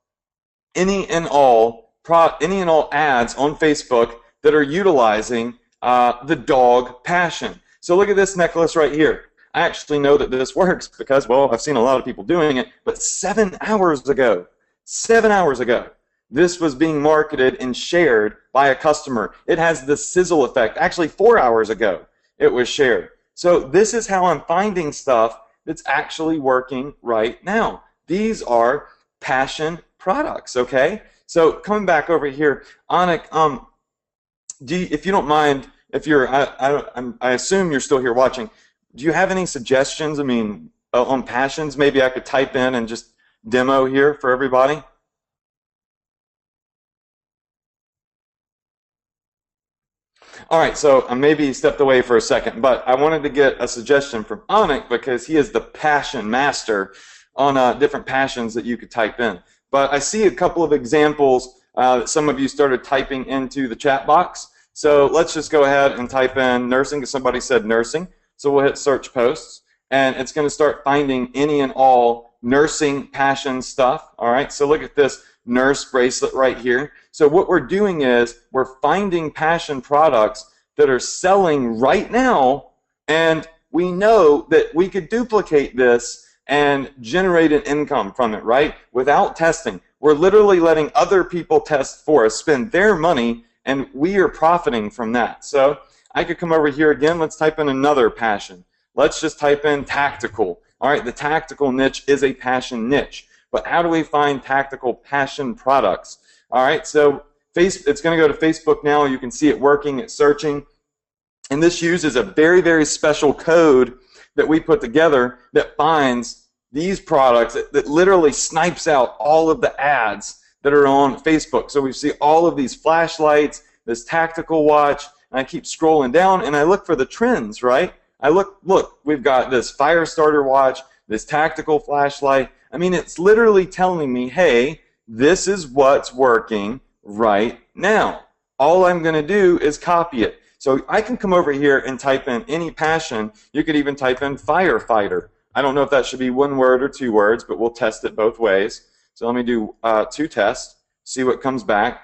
[SPEAKER 2] any and all ads on Facebook that are utilizing the dog passion. So look at this necklace right here. I actually know that this works because, well, I've seen a lot of people doing it, but 7 hours ago, this was being marketed and shared by a customer. It has the sizzle effect. Actually, 4 hours ago, it was shared. So this is how I'm finding stuff that's actually working right now. These are passion products, okay? So coming back over here, Anik, if you don't mind, if you're, I assume you're still here watching, do you have any suggestions? I mean, on passions, maybe I could type in and just demo here for everybody. All right, so I maybe stepped away for a second, but I wanted to get a suggestion from Anik because he is the passion master on different passions that you could type in. But I see a couple of examples that some of you started typing into the chat box. So let's just go ahead and type in nursing because somebody said nursing. So we'll hit search posts, and it's going to start finding any and all nursing passion stuff. All right, so look at this nurse bracelet right here. So what we're doing is we're finding passion products that are selling right now, and we know that we could duplicate this and generate an income from it, right? Without testing. We're literally letting other people test for us, spend their money, and we are profiting from that. So I could come over here again. Let's type in another passion. Let's just type in tactical. All right, the tactical niche is a passion niche. But how do we find tactical passion products? All right, so it's going to go to Facebook now. You can see it working. It's searching. And this uses a very, very special code that we put together that finds these products, that literally snipes out all of the ads that are on Facebook. So we see all of these flashlights, this tactical watch, and I keep scrolling down and I look for the trends, right? I look, we've got this fire starter watch, this tactical flashlight. I mean, it's literally telling me, hey, this is what's working right now. All I'm going to do is copy it. So I can come over here and type in any passion. You could even type in firefighter. I don't know if that should be one word or 2 words, but we'll test it both ways. So let me do 2 tests, see what comes back.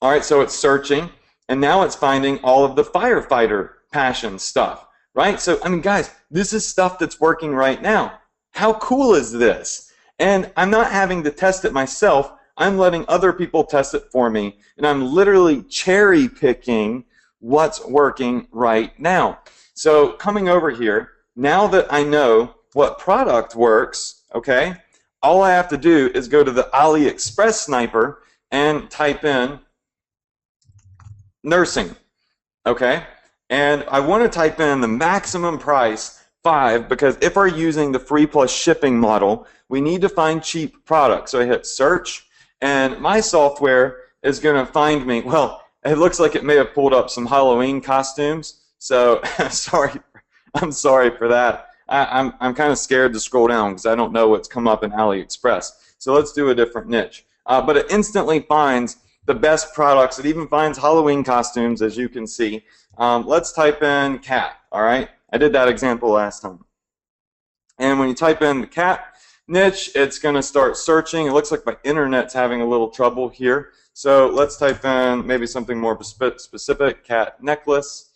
[SPEAKER 2] All right, so it's searching, and now it's finding all of the firefighter passion stuff, right? So, I mean, guys, this is stuff that's working right now. How cool is this? And I'm not having to test it myself. I'm letting other people test it for me, and I'm literally cherry picking what's working right now. So coming over here, now that I know what product works, okay, all I have to do is go to the AliExpress sniper and type in nursing, okay? And I want to type in the maximum price 5 because if we're using the free plus shipping model, we need to find cheap products. So I hit search, and my software is going to find me, well, it looks like it may have pulled up some Halloween costumes. So I'm sorry for that. I'm kind of scared to scroll down because I don't know what's come up in AliExpress. So let's do a different niche. But it instantly finds the best products. It even finds Halloween costumes, as you can see. Let's type in cat, all right? I did that example last time. And when you type in the cat niche, it's going to start searching. It looks like my internet's having a little trouble here. So let's type in maybe something more specific, cat necklace.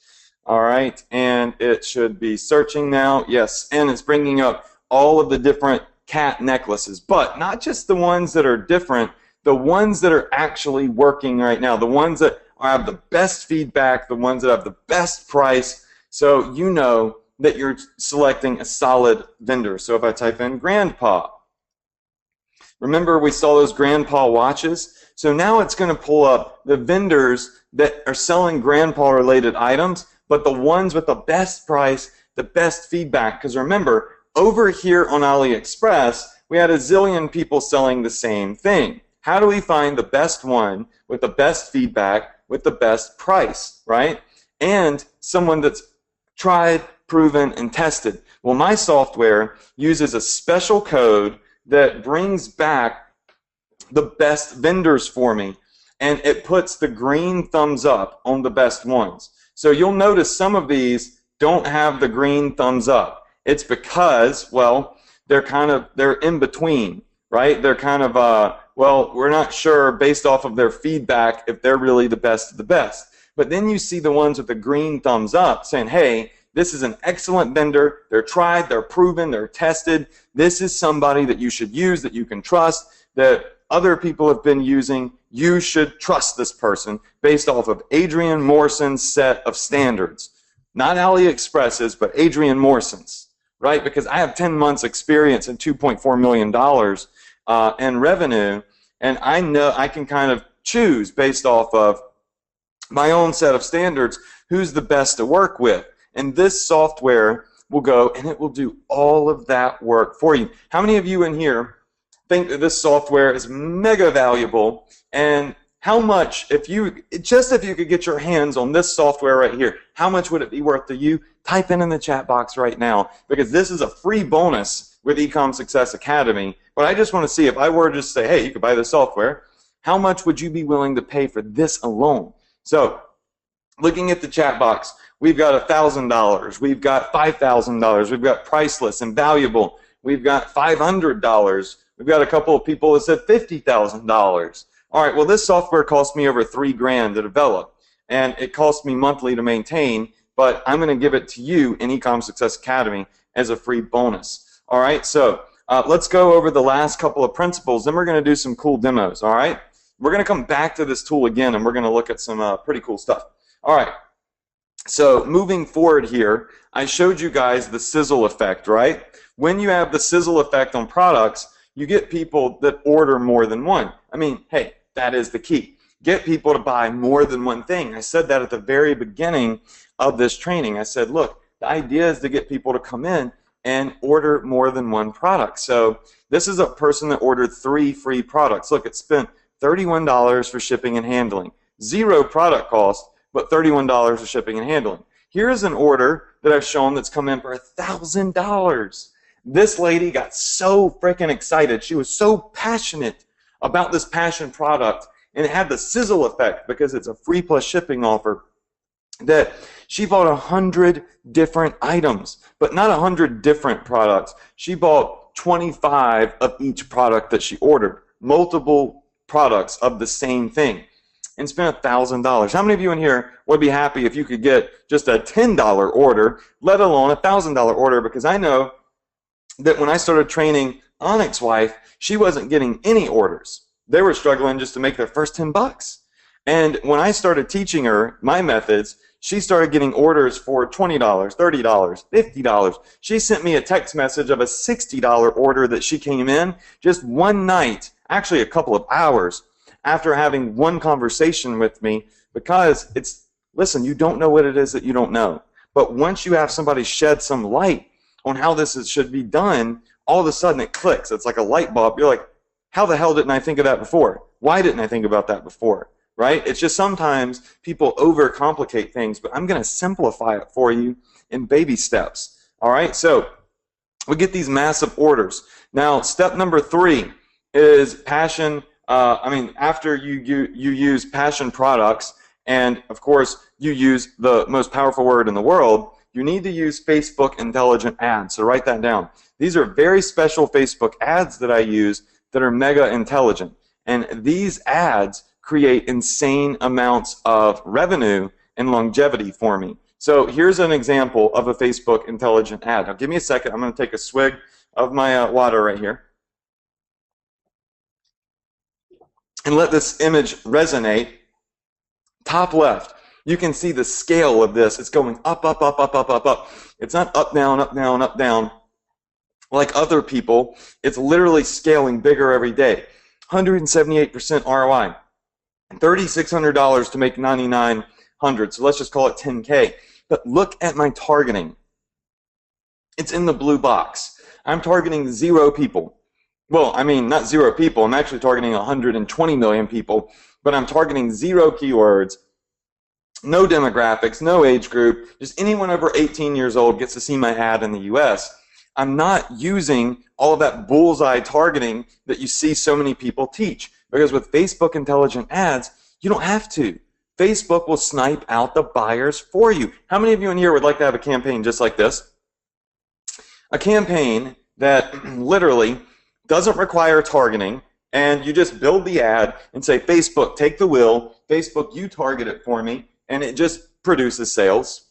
[SPEAKER 2] All right, and it should be searching now. Yes, and it's bringing up all of the different cat necklaces, but not just the ones that are different, the ones that are actually working right now, the ones that have the best feedback, the ones that have the best price, so you know that you're selecting a solid vendor. So if I type in grandpa, remember we saw those grandpa watches? So now it's going to pull up the vendors that are selling grandpa related items, but the ones with the best price, the best feedback. Because remember, over here on AliExpress, we had a zillion people selling the same thing. How do we find the best one with the best feedback, with the best price, right? And someone that's tried, proven, and tested. Well, my software uses a special code that brings back the best vendors for me, and it puts the green thumbs up on the best ones. So you'll notice some of these don't have the green thumbs up. It's because, well, they're in between, right? They're kind of, well, we're not sure based off of their feedback if they're really the best of the best. But then you see the ones with the green thumbs up saying, hey, this is an excellent vendor. They're tried, they're proven, they're tested. This is somebody that you should use, that you can trust, that other people have been using. You should trust this person based off of Adrian Morrison's set of standards. Not AliExpress's, but Adrian Morrison's, right? Because I have 10 months experience and $2.4 million in revenue, and I know I can kind of choose based off of my own set of standards who's the best to work with. And this software will go and it will do all of that work for you. How many of you in here think that this software is mega valuable? And how much, if you could get your hands on this software right here, how much would it be worth to you? Type in the chat box right now, because this is a free bonus with eCom Success Academy. But I just want to see, if I were to just say, hey, you could buy this software, how much would you be willing to pay for this alone? So, looking at the chat box, we've got $1,000, we've got $5,000, we've got priceless and valuable, we've got $500, we've got a couple of people that said $50,000. All right, well, this software cost me over $3,000 to develop, and it costs me monthly to maintain, but I'm going to give it to you in eCom Success Academy as a free bonus. All right, so let's go over the last couple of principles, then we're going to do some cool demos, all right? We're going to come back to this tool again, and we're going to look at some pretty cool stuff. All right, so moving forward here, I showed you guys the sizzle effect, right? When you have the sizzle effect on products, you get people that order more than one. I mean, hey, that is the key. Get people to buy more than one thing. I said that at the very beginning of this training. I said, look, the idea is to get people to come in and order more than one product. So this is a person that ordered 3 free products. Look, it spent $31 for shipping and handling. 0 product cost, but $31 for shipping and handling. Here's an order that I've shown that's come in for $1,000. This lady got so freaking excited. She was so passionate about this passion product, and it had the sizzle effect because it's a free plus shipping offer, that she bought 100 different items, but not 100 different products. She bought 25 of each product that she ordered, multiple products of the same thing, and spent $1,000. How many of you in here would be happy if you could get just a $10 order, let alone a $1,000 order? Because I know that when I started training Onyx Wife, she wasn't getting any orders. they were struggling just to make their first 10 bucks. And when I started teaching her my methods, she started getting orders for $20, $30, $50. She sent me a text message of a $60 order that she came in just one night, actually a couple of hours, after having one conversation with me, because listen, you don't know what it is that you don't know. But once you have somebody shed some light on how should be done, all of a sudden it clicks. It's like a light bulb. You're like, how the hell didn't I think of that before? Why didn't I think about that before? Right? It's just sometimes people overcomplicate things, but I'm going to simplify it for you in baby steps. All right? So we get these massive orders. Now, step number 3 is passion. After you use passion products, and of course you use the most powerful word in the world, you need to use Facebook intelligent ads. So write that down. These are very special Facebook ads that I use that are mega intelligent. And these ads create insane amounts of revenue and longevity for me. So here's an example of a Facebook intelligent ad. Now give me a second. I'm going to take a swig of my water right here. And let this image resonate. Top left, you can see the scale of this. It's going up, up, up, up, up, up, up. It's not up, down, up, down, up, down like other people. It's literally scaling bigger every day. 178% ROI. $3,600 to make $9,900. So let's just call it 10K. But look at my targeting. It's in the blue box. I'm targeting 0 people. Well, I mean, not 0 people. I'm actually targeting 120 million people. But I'm targeting 0 keywords, no demographics, no age group. Just anyone over 18 years old gets to see my ad in the US. I'm not using all of that bullseye targeting that you see so many people teach. Because with Facebook intelligent ads, you don't have to. Facebook will snipe out the buyers for you. How many of you in here would like to have a campaign just like this? A campaign that literally doesn't require targeting, and you just build the ad and say, Facebook, take the wheel. Facebook, you target it for me, and it just produces sales.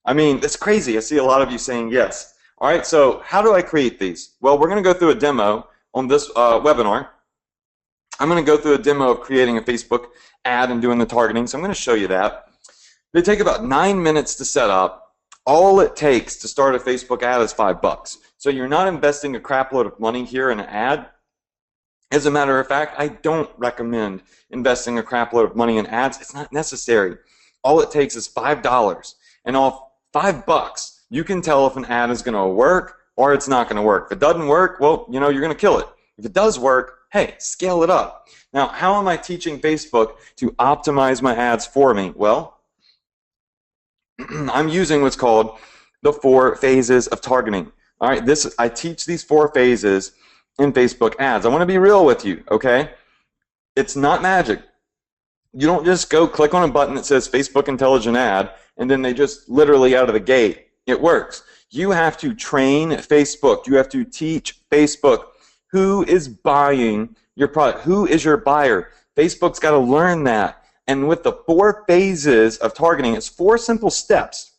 [SPEAKER 2] I mean, it's crazy. I see a lot of you saying yes. All right, so how do I create these? Well, we're going to go through a demo on this webinar. I'm going to go through a demo of creating a Facebook ad and doing the targeting, so I'm going to show you that. They take about 9 minutes to set up. All it takes to start a Facebook ad is $5. So you're not investing a crap load of money here in an ad. As a matter of fact, I don't recommend investing a crap load of money in ads. It's not necessary. All it takes is $5. And off $5, you can tell if an ad is going to work or it's not going to work. If it doesn't work, well, you're going to kill it. If it does work, hey, scale it up. Now, how am I teaching Facebook to optimize my ads for me? Well, I'm using what's called the 4 phases of targeting. All right, I teach these 4 phases in Facebook ads. I want to be real with you, okay? It's not magic. You don't just go click on a button that says Facebook intelligent ad, and then they just literally out of the gate, it works. You have to train Facebook. You have to teach Facebook who is buying your product. Who is your buyer? Facebook's got to learn that. And with the 4 phases of targeting, it's 4 simple steps.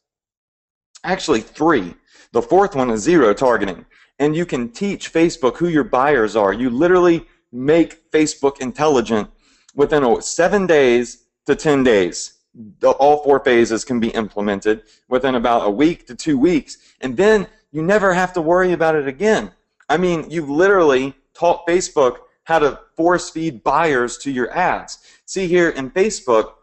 [SPEAKER 2] Actually 3. The 4th one is 0 targeting. And you can teach Facebook who your buyers are. You literally make Facebook intelligent within 7 days to 10 days. All 4 phases can be implemented within about a week to 2 weeks. And then you never have to worry about it again. I mean, you've literally taught Facebook how to force feed buyers to your ads. See here in Facebook,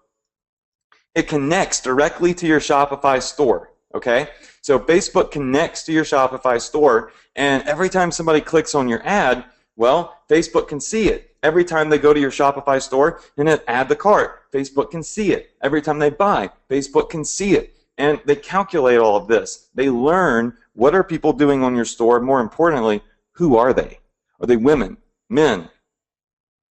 [SPEAKER 2] it connects directly to your Shopify store. Okay? So Facebook connects to your Shopify store, and every time somebody clicks on your ad, well, Facebook can see it. Every time they go to your Shopify store and then add the cart, Facebook can see it. Every time they buy, Facebook can see it. And they calculate all of this. They learn what are people doing on your store. More importantly, who are they? Are they women, men?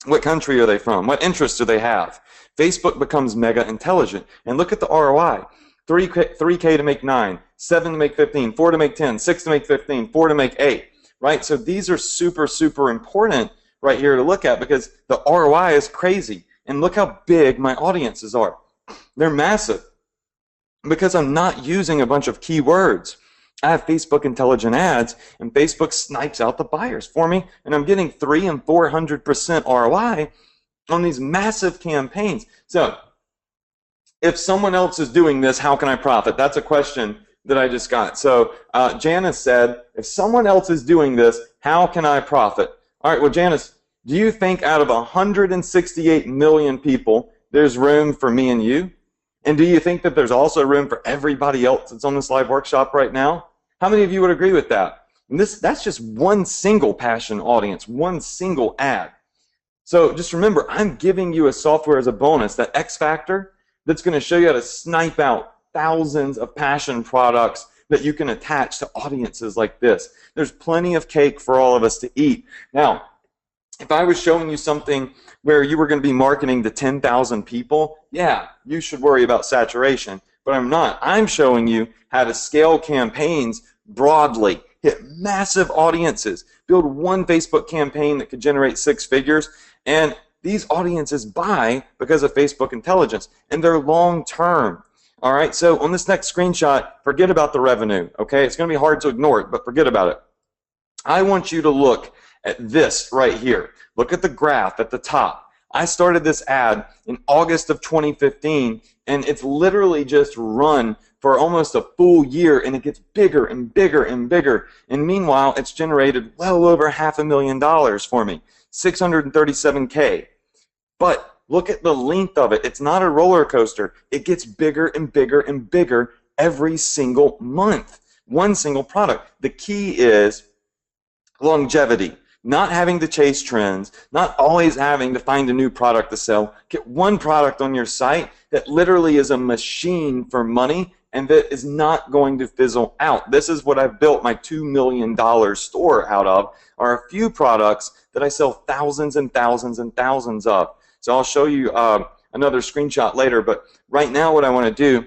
[SPEAKER 2] What country are they from? What interests do they have? Facebook becomes mega intelligent. And look at the ROI. 3K to make 9, 7 to make 15, 4 to make 10, 6 to make 15, 4 to make 8, right? So these are super, super important right here to look at because the ROI is crazy. And look how big my audiences are. They're massive because I'm not using a bunch of keywords. I have Facebook intelligent ads, and Facebook snipes out the buyers for me, and I'm getting 300% and 400% ROI on these massive campaigns. So if someone else is doing this, how can I profit? That's a question that I just got. So Janice said, if someone else is doing this, how can I profit? All right, well, Janice, do you think out of 168 million people, there's room for me and you? And do you think that there's also room for everybody else that's on this live workshop right now? How many of you would agree with that? And that's just one single passion audience, one single ad. So just remember, I'm giving you a software as a bonus, that X factor, that's going to show you how to snipe out thousands of passion products that you can attach to audiences like this. There's plenty of cake for all of us to eat. Now, if I was showing you something where you were going to be marketing to 10,000 people, yeah, you should worry about saturation. But I'm not. I'm showing you how to scale campaigns broadly, hit massive audiences, build one Facebook campaign that could generate 6 figures, and these audiences buy because of Facebook intelligence, and they're long-term. All right, so on this next screenshot, forget about the revenue, okay? It's going to be hard to ignore it, but forget about it. I want you to look at this right here. Look at the graph at the top. I started this ad in August of 2015, and it's literally just run for almost a full year, and it gets bigger and bigger and bigger. And meanwhile, it's generated well over $500,000 for me, $637K. But look at the length of it. It's not a roller coaster. It gets bigger and bigger and bigger every single month. One single product. The key is longevity. Not having to chase trends, not always having to find a new product to sell. Get one product on your site that literally is a machine for money and that is not going to fizzle out. This is what I've built my $2 million store out of, are a few products that I sell thousands and thousands and thousands of. So I'll show you another screenshot later, but right now what I want to do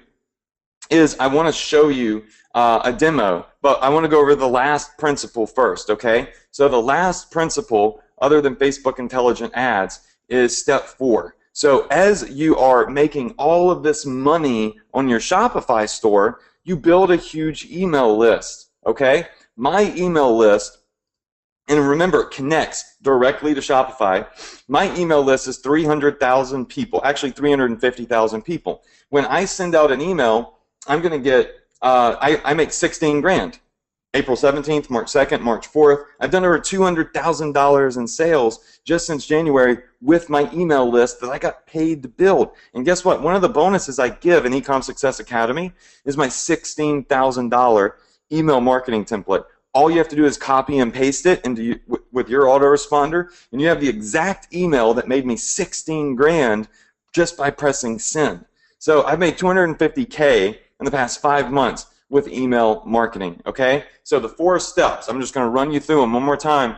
[SPEAKER 2] is I want to show you a demo, but I want to go over the last principle first, okay? So the last principle, other than Facebook intelligent ads, is step 4. So as you are making all of this money on your Shopify store, you build a huge email list, okay? My email list, and remember, it connects directly to Shopify. My email list is 300,000 people, actually 350,000 people. When I send out an email, I'm going to get, I make 16 grand. April 17th, March 2nd, March 4th. I've done over $200,000 in sales just since January with my email list that I got paid to build. And guess what? One of the bonuses I give in eCom Success Academy is my $16,000 email marketing template. All you have to do is copy and paste it into with your autoresponder, and you have the exact email that made me 16 grand just by pressing send. So I've made $250K in the past 5 months with email marketing, okay? So the 4 steps, I'm just going to run you through them one more time.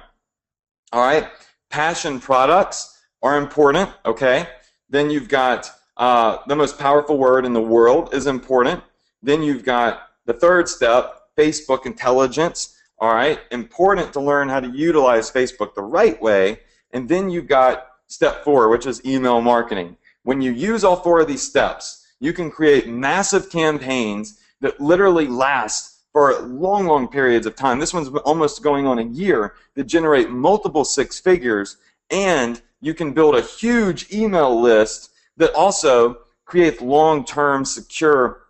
[SPEAKER 2] All right, passion products are important, okay? Then you've got the most powerful word in the world is important. Then you've got the 3rd step, Facebook intelligence, all right? Important to learn how to utilize Facebook the right way. And then you've got step 4, which is email marketing. When you use all 4 of these steps, you can create massive campaigns that literally last for long, long periods of time. This one's almost going on a year, that generate multiple 6 figures, and you can build a huge email list that also creates long-term secure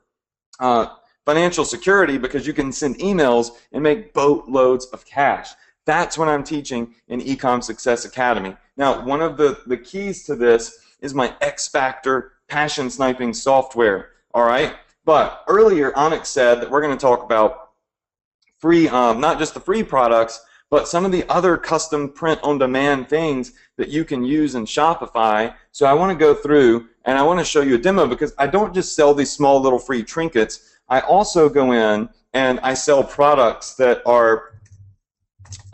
[SPEAKER 2] financial security, because you can send emails and make boatloads of cash. That's what I'm teaching in eCom Success Academy. Now, one of the keys to this is my X Factor passion sniping software, all right? But earlier, Onyx said that we're going to talk about free, not just the free products, but some of the other custom print-on-demand things that you can use in Shopify. So I want to go through and I want to show you a demo, because I don't just sell these small little free trinkets. I also go in and I sell products that are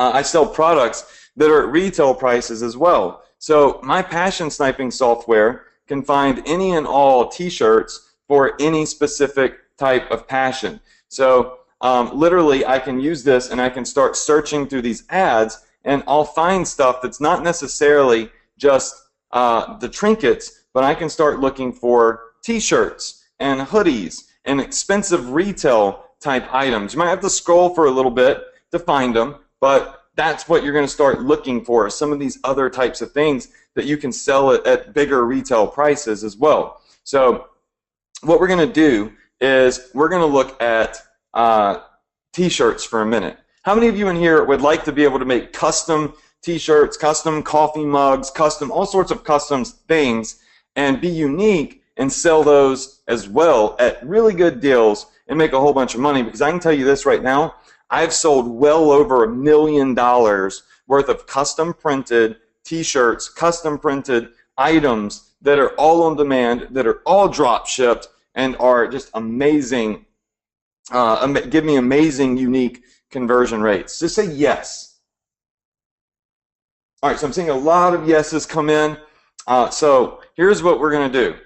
[SPEAKER 2] at retail prices as well. So my passion sniping software can find any and all t-shirts for any specific type of passion. So literally I can use this and I can start searching through these ads, and I'll find stuff that's not necessarily just the trinkets, but I can start looking for t-shirts and hoodies and expensive retail type items. You might have to scroll for a little bit to find them, but that's what you're going to start looking for, some of these other types of things that you can sell at bigger retail prices as well. So what we're going to do is we're going to look at t-shirts for a minute. How many of you in here would like to be able to make custom t-shirts, custom coffee mugs, custom, all sorts of custom things, and be unique and sell those as well at really good deals and make a whole bunch of money? Because I can tell you this right now, I've sold well over $1 million worth of custom printed t-shirts, custom printed items that are all on demand, that are all drop shipped, and are just amazing, give me amazing, unique conversion rates. Just say yes. All right, so I'm seeing a lot of yeses come in. So here's what we're going to do.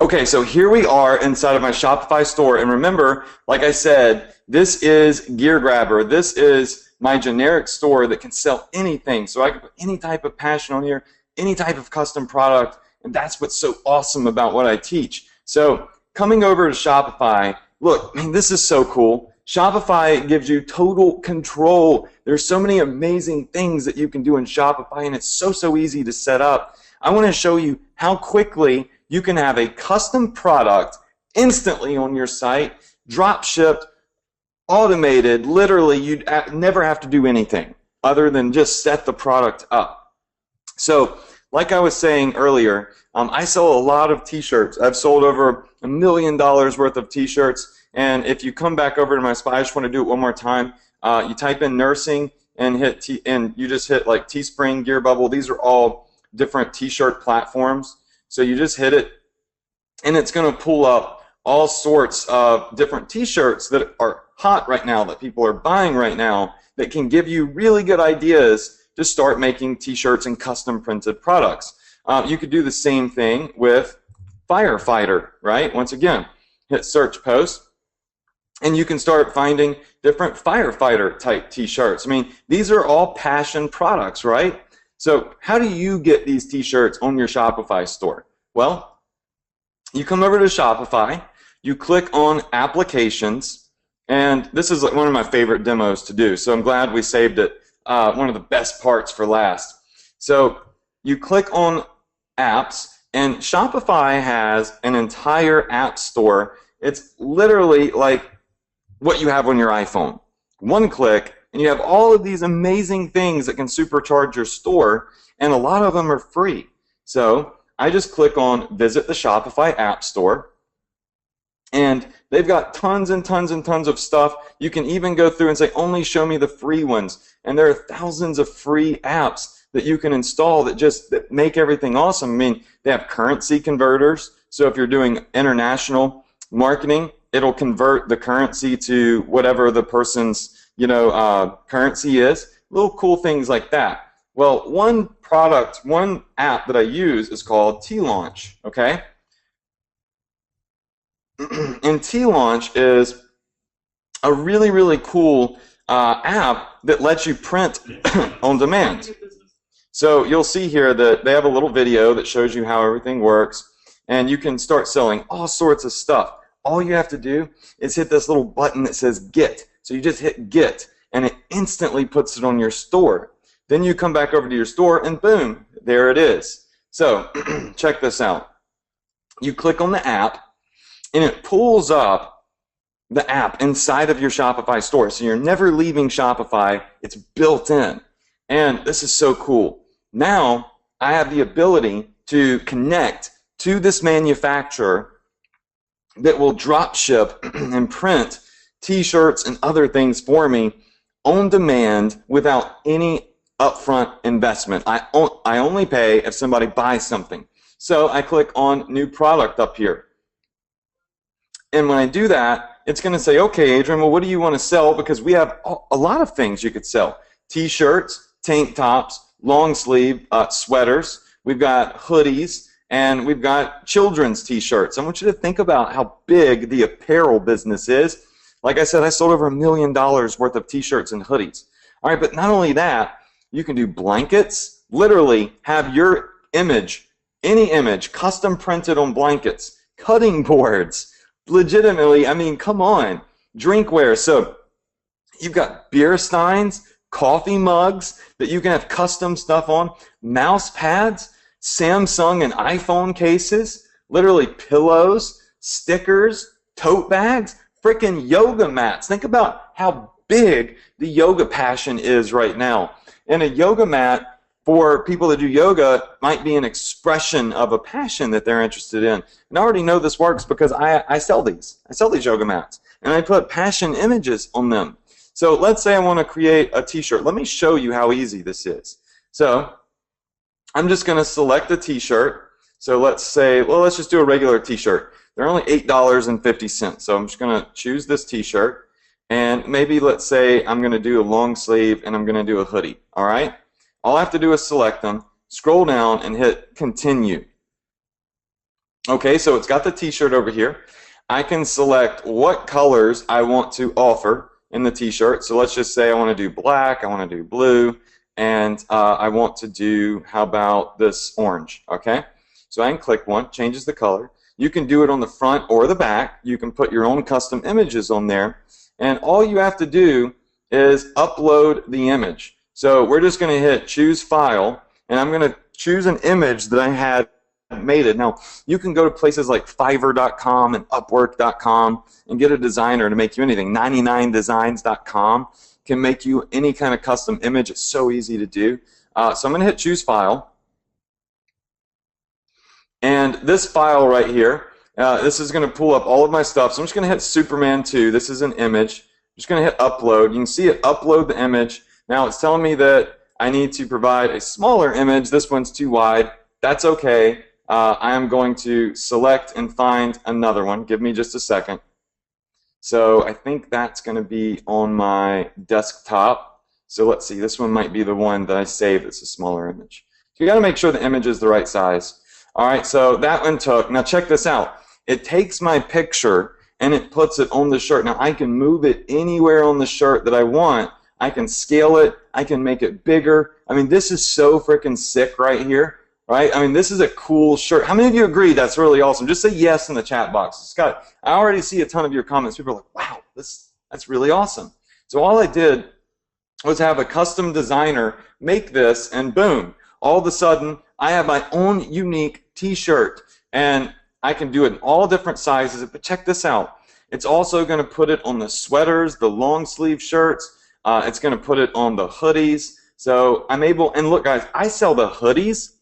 [SPEAKER 2] Okay, so here we are inside of my Shopify store, and remember, like I said, this is Gear Grabber. This is my generic store that can sell anything. So I can put any type of passion on here, any type of custom product, and that's what's so awesome about what I teach. So coming over to Shopify, look, man, this is so cool. Shopify gives you total control. There's so many amazing things that you can do in Shopify, and it's so easy to set up. I want to show you how quickly you can have a custom product instantly on your site, drop shipped, automated. Literally, you'd never have to do anything other than just set the product up. So, like I was saying earlier, I sell a lot of t-shirts. I've sold over $1 million worth of t-shirts. And if you come back over to my spot, I just want to do it one more time. You type in nursing and you just hit like Teespring, Gear Bubble. These are all different t-shirt platforms. So you just hit it, and it's going to pull up all sorts of different t-shirts that are hot right now, that people are buying right now, that can give you really good ideas to start making t-shirts and custom printed products. You could do the same thing with firefighter, right? Once again, hit search post, and you can start finding different firefighter type t-shirts. I mean, these are all passion products, right? So how do you get these t-shirts on your Shopify store? Well, you come over to Shopify, you click on applications, and this is like one of my favorite demos to do, so I'm glad we saved it, one of the best parts for last. So you click on apps, and Shopify has an entire app store. It's literally like what you have on your iPhone. One click, and you have all of these amazing things that can supercharge your store, and a lot of them are free. So I just click on Visit the Shopify App Store, and they've got tons and tons and tons of stuff. You can even go through and say, only show me the free ones. And there are thousands of free apps that you can install that make everything awesome. I mean, they have currency converters. So if you're doing international marketing, it'll convert the currency to whatever the person's currency is. Little cool things like that. Well, one app that I use is called T-Launch, okay? And T-Launch is a really cool app that lets you print on demand. So you'll see here that they have a little video that shows you how everything works, and you can start selling all sorts of stuff. All you have to do is hit this little button that says Get. So you just hit Get, and it instantly puts it on your store. Then you come back over to your store, and boom, there it is. So check this out. You click on the app, and it pulls up the app inside of your Shopify store. So you're never leaving Shopify. It's built in. And this is so cool. Now I have the ability to connect to this manufacturer that will drop ship and print t-shirts and other things for me on demand without any upfront investment. I only pay if somebody buys something. So I click on New Product up here. And when I do that, it's going to say, okay, Adrian, well, what do you want to sell? Because we have a lot of things you could sell. T-shirts, tank tops, long sleeve sweaters. We've got hoodies, and we've got children's t-shirts. I want you to think about how big the apparel business is. Like I said, I sold over $1 million worth of t-shirts and hoodies. All right, but not only that, you can do blankets, literally have your image, any image, custom printed on blankets, cutting boards, legitimately, I mean, come on, drinkware. So you've got beer steins, coffee mugs that you can have custom stuff on, mouse pads, Samsung and iPhone cases, literally pillows, stickers, tote bags, freaking yoga mats. Think about how big the yoga passion is right now. And a yoga mat for people that do yoga might be an expression of a passion that they're interested in. And I already know this works because I sell these. I sell these yoga mats. And I put passion images on them. So let's say I want to create a t-shirt. Let me show you how easy this is. So I'm just going to select a t-shirt. So let's say, well, let's just do a regular t-shirt. They're only $8.50. So I'm just going to choose this t-shirt. And maybe let's say I'm going to do a long sleeve and I'm going to do a hoodie. All right? All I have to do is select them, scroll down, and hit continue. Okay, so it's got the t-shirt over here. I can select what colors I want to offer in the t-shirt. So let's just say I want to do black, I want to do blue, and I want to do, how about this orange, okay? So I can click one, changes the color. You can do it on the front or the back. You can put your own custom images on there, and all you have to do is upload the image. So we're just going to hit choose file, and I'm going to choose an image that I had made it. Now, you can go to places like Fiverr.com and Upwork.com and get a designer to make you anything. 99designs.com can make you any kind of custom image. It's so easy to do. So I'm going to hit choose file. And this file right here, this is going to pull up all of my stuff. So I'm just going to hit Superman 2. This is an image. I'm just going to hit upload. You can see it upload the image. Now it's telling me that I need to provide a smaller image. This one's too wide. That's okay. I am going to select and find another one. Give me just a second. So I think that's going to be on my desktop. So let's see. This one might be the one that I saved. It's a smaller image. So you got to make sure the image is the right size. All right. So that one took. Now check this out. It takes my picture and it puts it on the shirt. Now I can move it anywhere on the shirt that I want. I can scale it. I can make it bigger. I mean, this is so freaking sick right here, right? I mean, this is a cool shirt. How many of you agree that's really awesome? Just say yes in the chat box. Scott, I already see a ton of your comments. People are like, wow, that's really awesome. So all I did was have a custom designer make this, and boom, all of a sudden, I have my own unique t-shirt, and I can do it in all different sizes. But check this out. It's also going to put it on the sweaters, the long sleeve shirts. It's going to put it on the hoodies. So I'm able, and look guys, I sell the hoodies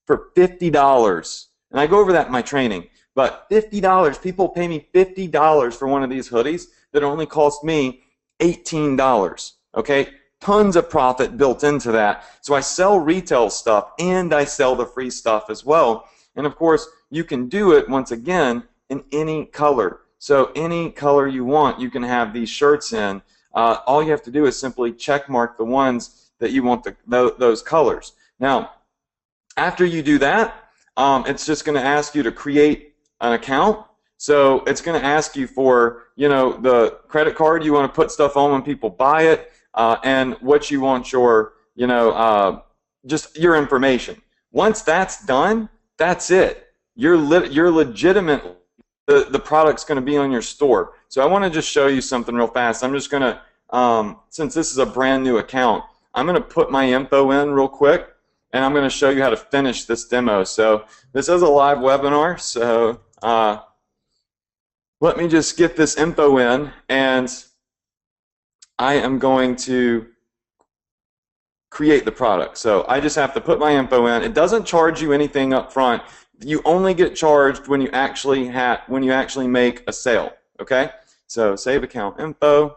[SPEAKER 2] for $50. And I go over that in my training. But $50, people pay me $50 for one of these hoodies that only cost me $18. Okay? Tons of profit built into that. So I sell retail stuff and I sell the free stuff as well. And of course, you can do it once again in any color. So any color you want, you can have these shirts in. All you have to do is simply check mark the ones that you want those colors. Now, after you do that, it's just going to ask you to create an account. So it's going to ask you for, you know, the credit card you want to put stuff on when people buy it, and what you want your, you know, just your information. Once that's done, that's it. You're legitimate. The product's going to be on your store. So I want to just show you something real fast. I'm just going to, since this is a brand new account, I'm going to put my info in real quick, and I'm going to show you how to finish this demo. So this is a live webinar, so let me just get this info in, and I am going to create the product. So I just have to put my info in. It doesn't charge you anything up front. You only get charged when you actually make a sale. Okay? So save account info.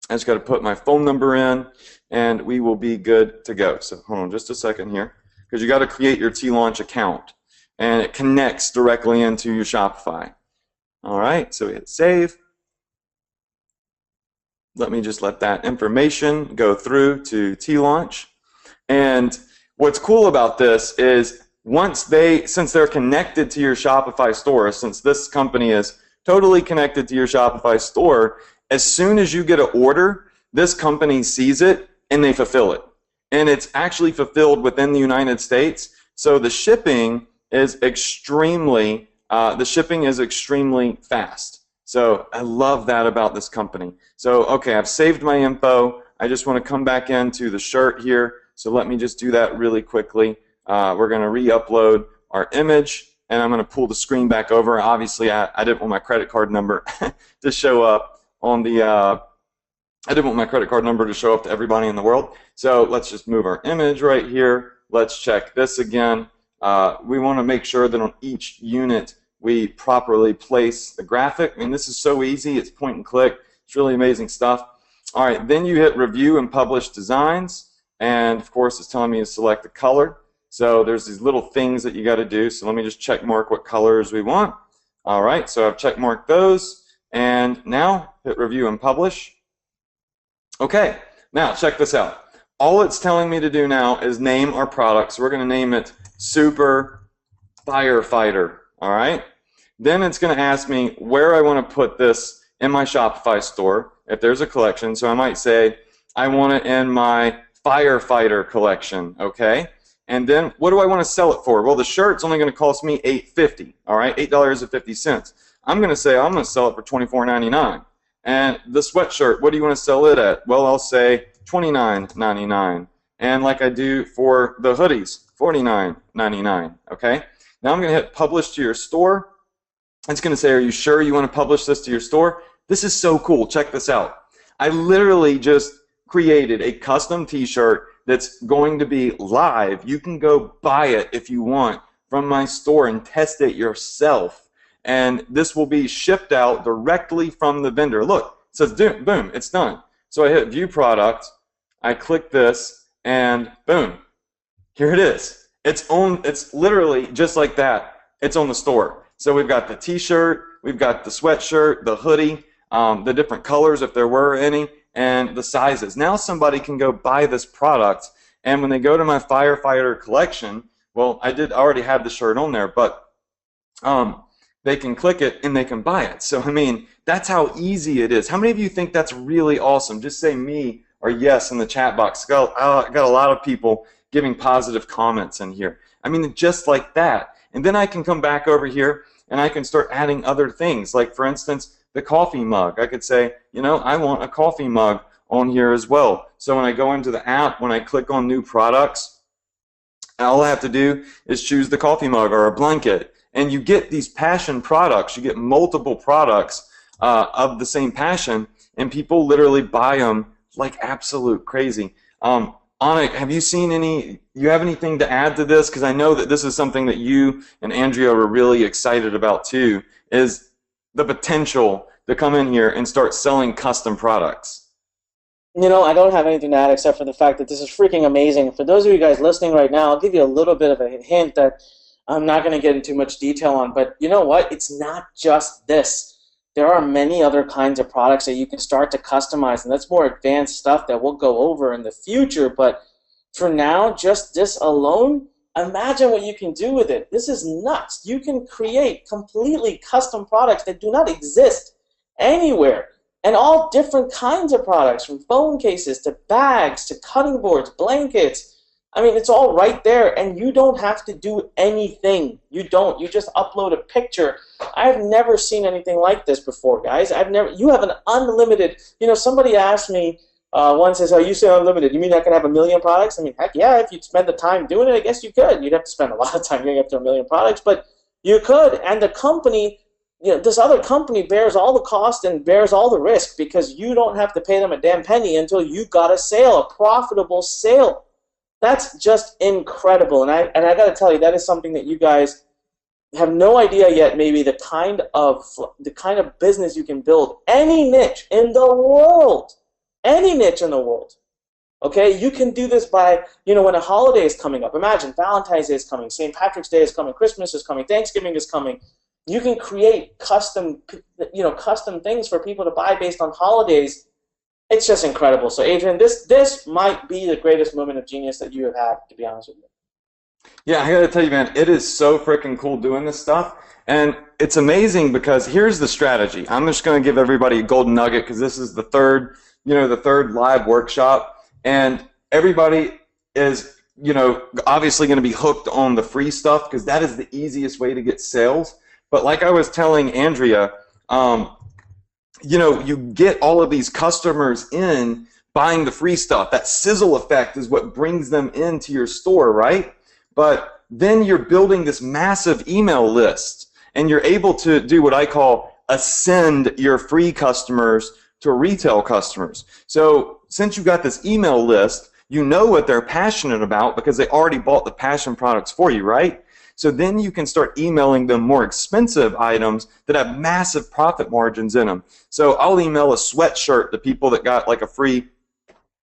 [SPEAKER 2] I just got to put my phone number in, and we will be good to go. So hold on just a second here, because you got to create your T-Launch account, and it connects directly into your Shopify. All right, so we hit save. Let me just let that information go through to T-Launch. And what's cool about this is since they're connected to your Shopify store, since this company is totally connected to your Shopify store, as soon as you get an order, this company sees it and they fulfill it. And it's actually fulfilled within the United States. So the shipping is extremely fast. So I love that about this company. So okay, I've saved my info. I just want to come back into the shirt here. So let me just do that really quickly. We're going to re-upload our image, and I'm going to pull the screen back over. Obviously, I didn't want my credit card number to show up on the. I didn't want my credit card number to show up to everybody in the world. So let's just move our image right here. Let's check this again. We want to make sure that on each unit we properly place the graphic. I mean, this is so easy. It's point and click. It's really amazing stuff. All right, then you hit review and publish designs, and of course it's telling me to select the color. So there's these little things that you got to do. So let me just check mark what colors we want. All right, so I've check marked those, and now hit review and publish. Okay, now check this out. All it's telling me to do now is name our product. So we're going to name it Super Firefighter. All right. Then it's going to ask me where I want to put this in my Shopify store, if there's a collection. So I might say I want it in my Firefighter collection. Okay. And then what do I want to sell it for? Well, the shirt's only going to cost me $8.50. All right, $8.50. I'm going to say I'm going to sell it for $24.99. And the sweatshirt, what do you want to sell it at? Well, I'll say $29.99. And like I do for the hoodies, $49.99. Okay. Now I'm going to hit publish to your store. It's going to say, are you sure you want to publish this to your store? This is so cool. Check this out. I literally just created a custom t-shirt that's going to be live. You can go buy it if you want from my store and test it yourself. And this will be shipped out directly from the vendor. Look, it says boom, it's done. So I hit view product, I click this, and boom, here it is. It's literally just like that. It's on the store. So we've got the t-shirt, we've got the sweatshirt, the hoodie, the different colors if there were any, and the sizes. Now somebody can go buy this product, and when they go to my Firefighter collection, well, I already have the shirt on there, but they can click it and they can buy it. So I mean, that's how easy it is. How many of you think that's really awesome? Just say me or yes in the chat box. I got a lot of people giving positive comments in here. I mean, just like that. And then I can come back over here and I can start adding other things. Like for instance, the coffee mug. I could say, you know, I want a coffee mug on here as well. So when I go into the app, when I click on new products, all I have to do is choose the coffee mug or a blanket. And you get these passion products. You get multiple products of the same passion, and people literally buy them like absolute crazy. Anik, have you seen you have anything to add to this? Because I know that this is something that you and Andrea were really excited about too, is the potential to come in here and start selling custom products.
[SPEAKER 1] You know, I don't have anything to add except for the fact that this is freaking amazing. For those of you guys listening right now, I'll give you a little bit of a hint that I'm not going to get into much detail on, but you know what? It's not just this. There are many other kinds of products that you can start to customize, and that's more advanced stuff that we'll go over in the future. But for now, just this alone, imagine what you can do with it. This is nuts. You can create completely custom products that do not exist anywhere, and all different kinds of products, from phone cases to bags to cutting boards, blankets. I mean, it's all right there, and you don't have to do anything. You don't. You just upload a picture. I've never seen anything like this before, guys. You have an unlimited, you know, somebody asked me once, says, oh, you say unlimited, you mean I can have 1 million products? I mean, heck yeah, if you'd spend the time doing it, I guess you could. You'd have to spend a lot of time getting up to 1 million products, but you could. And the company, you know, this other company bears all the cost and bears all the risk, because you don't have to pay them a damn penny until you got a sale, a profitable sale. That's just incredible, and I got to tell you, that is something that you guys have no idea yet. Maybe the kind of business you can build, any niche in the world, any niche in the world. Okay, you can do this by, you know, when a holiday is coming up. Imagine Valentine's Day is coming, St. Patrick's Day is coming, Christmas is coming, Thanksgiving is coming. You can create custom things for people to buy based on holidays. It's just incredible. So, Adrian, this might be the greatest moment of genius that you have had, to be honest with you.
[SPEAKER 2] Yeah, I got to tell you, man, it is so freaking cool doing this stuff. And it's amazing because here's the strategy. I'm just going to give everybody a golden nugget because this is the third live workshop. And everybody is, you know, obviously going to be hooked on the free stuff because that is the easiest way to get sales. But like I was telling Andrea, you know, you get all of these customers in buying the free stuff. That sizzle effect is what brings them into your store, right? But then you're building this massive email list, and you're able to do what I call ascend your free customers to retail customers. So since you got this email list, you know what they're passionate about because they already bought the passion products for you, right? So then you can start emailing them more expensive items that have massive profit margins in them. So I'll email a sweatshirt to people that got like a free.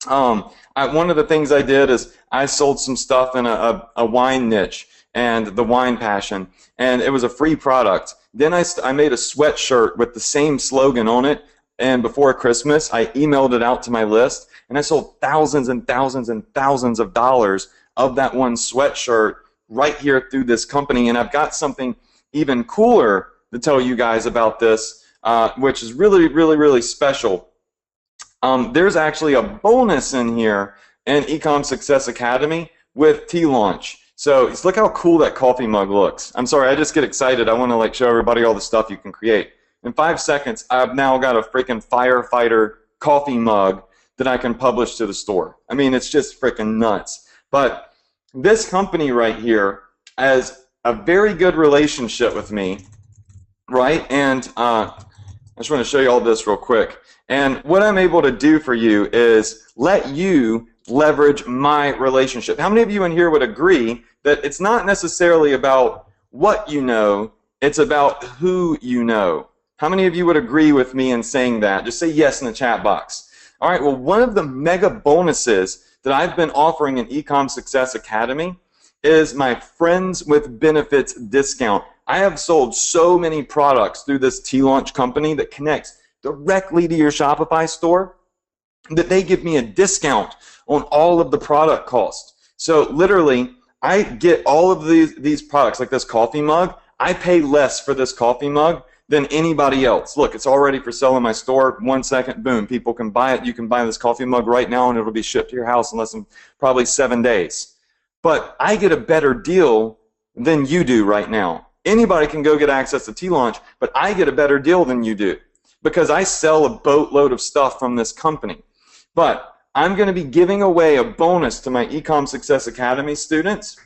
[SPEAKER 2] One of the things I did is I sold some stuff in a wine niche and the wine passion, and it was a free product. Then I made a sweatshirt with the same slogan on it, and before Christmas I emailed it out to my list, and I sold thousands and thousands and thousands of dollars of that one sweatshirt right here through this company. And I've got something even cooler to tell you guys about this, which is really, really, really special. There's actually a bonus in here in eCom Success Academy with T-Launch. So look how cool that coffee mug looks. I'm sorry, I just get excited. I want to show everybody all the stuff you can create. In 5 seconds, I've now got a freaking firefighter coffee mug that I can publish to the store. I mean, it's just freaking nuts. But this company right here has a very good relationship with me, right? And I just want to show you all this real quick. And what I'm able to do for you is let you leverage my relationship. How many of you in here would agree that it's not necessarily about what you know, it's about who you know? How many of you would agree with me in saying that? Just say yes in the chat box. All right, well, one of the mega bonuses that I've been offering in eCom Success Academy is my Friends with Benefits discount. I have sold so many products through this T-Launch company that connects directly to your Shopify store that they give me a discount on all of the product cost. So literally, I get all of these products, like this coffee mug. I pay less for this coffee mug than anybody else. Look, it's already for sale in my store. 1 second, boom, people can buy it. You can buy this coffee mug right now, and it'll be shipped to your house in less than probably 7 days. But I get a better deal than you do right now. Anybody can go get access to T-Launch, but I get a better deal than you do because I sell a boatload of stuff from this company. But I'm going to be giving away a bonus to my eCom Success Academy students,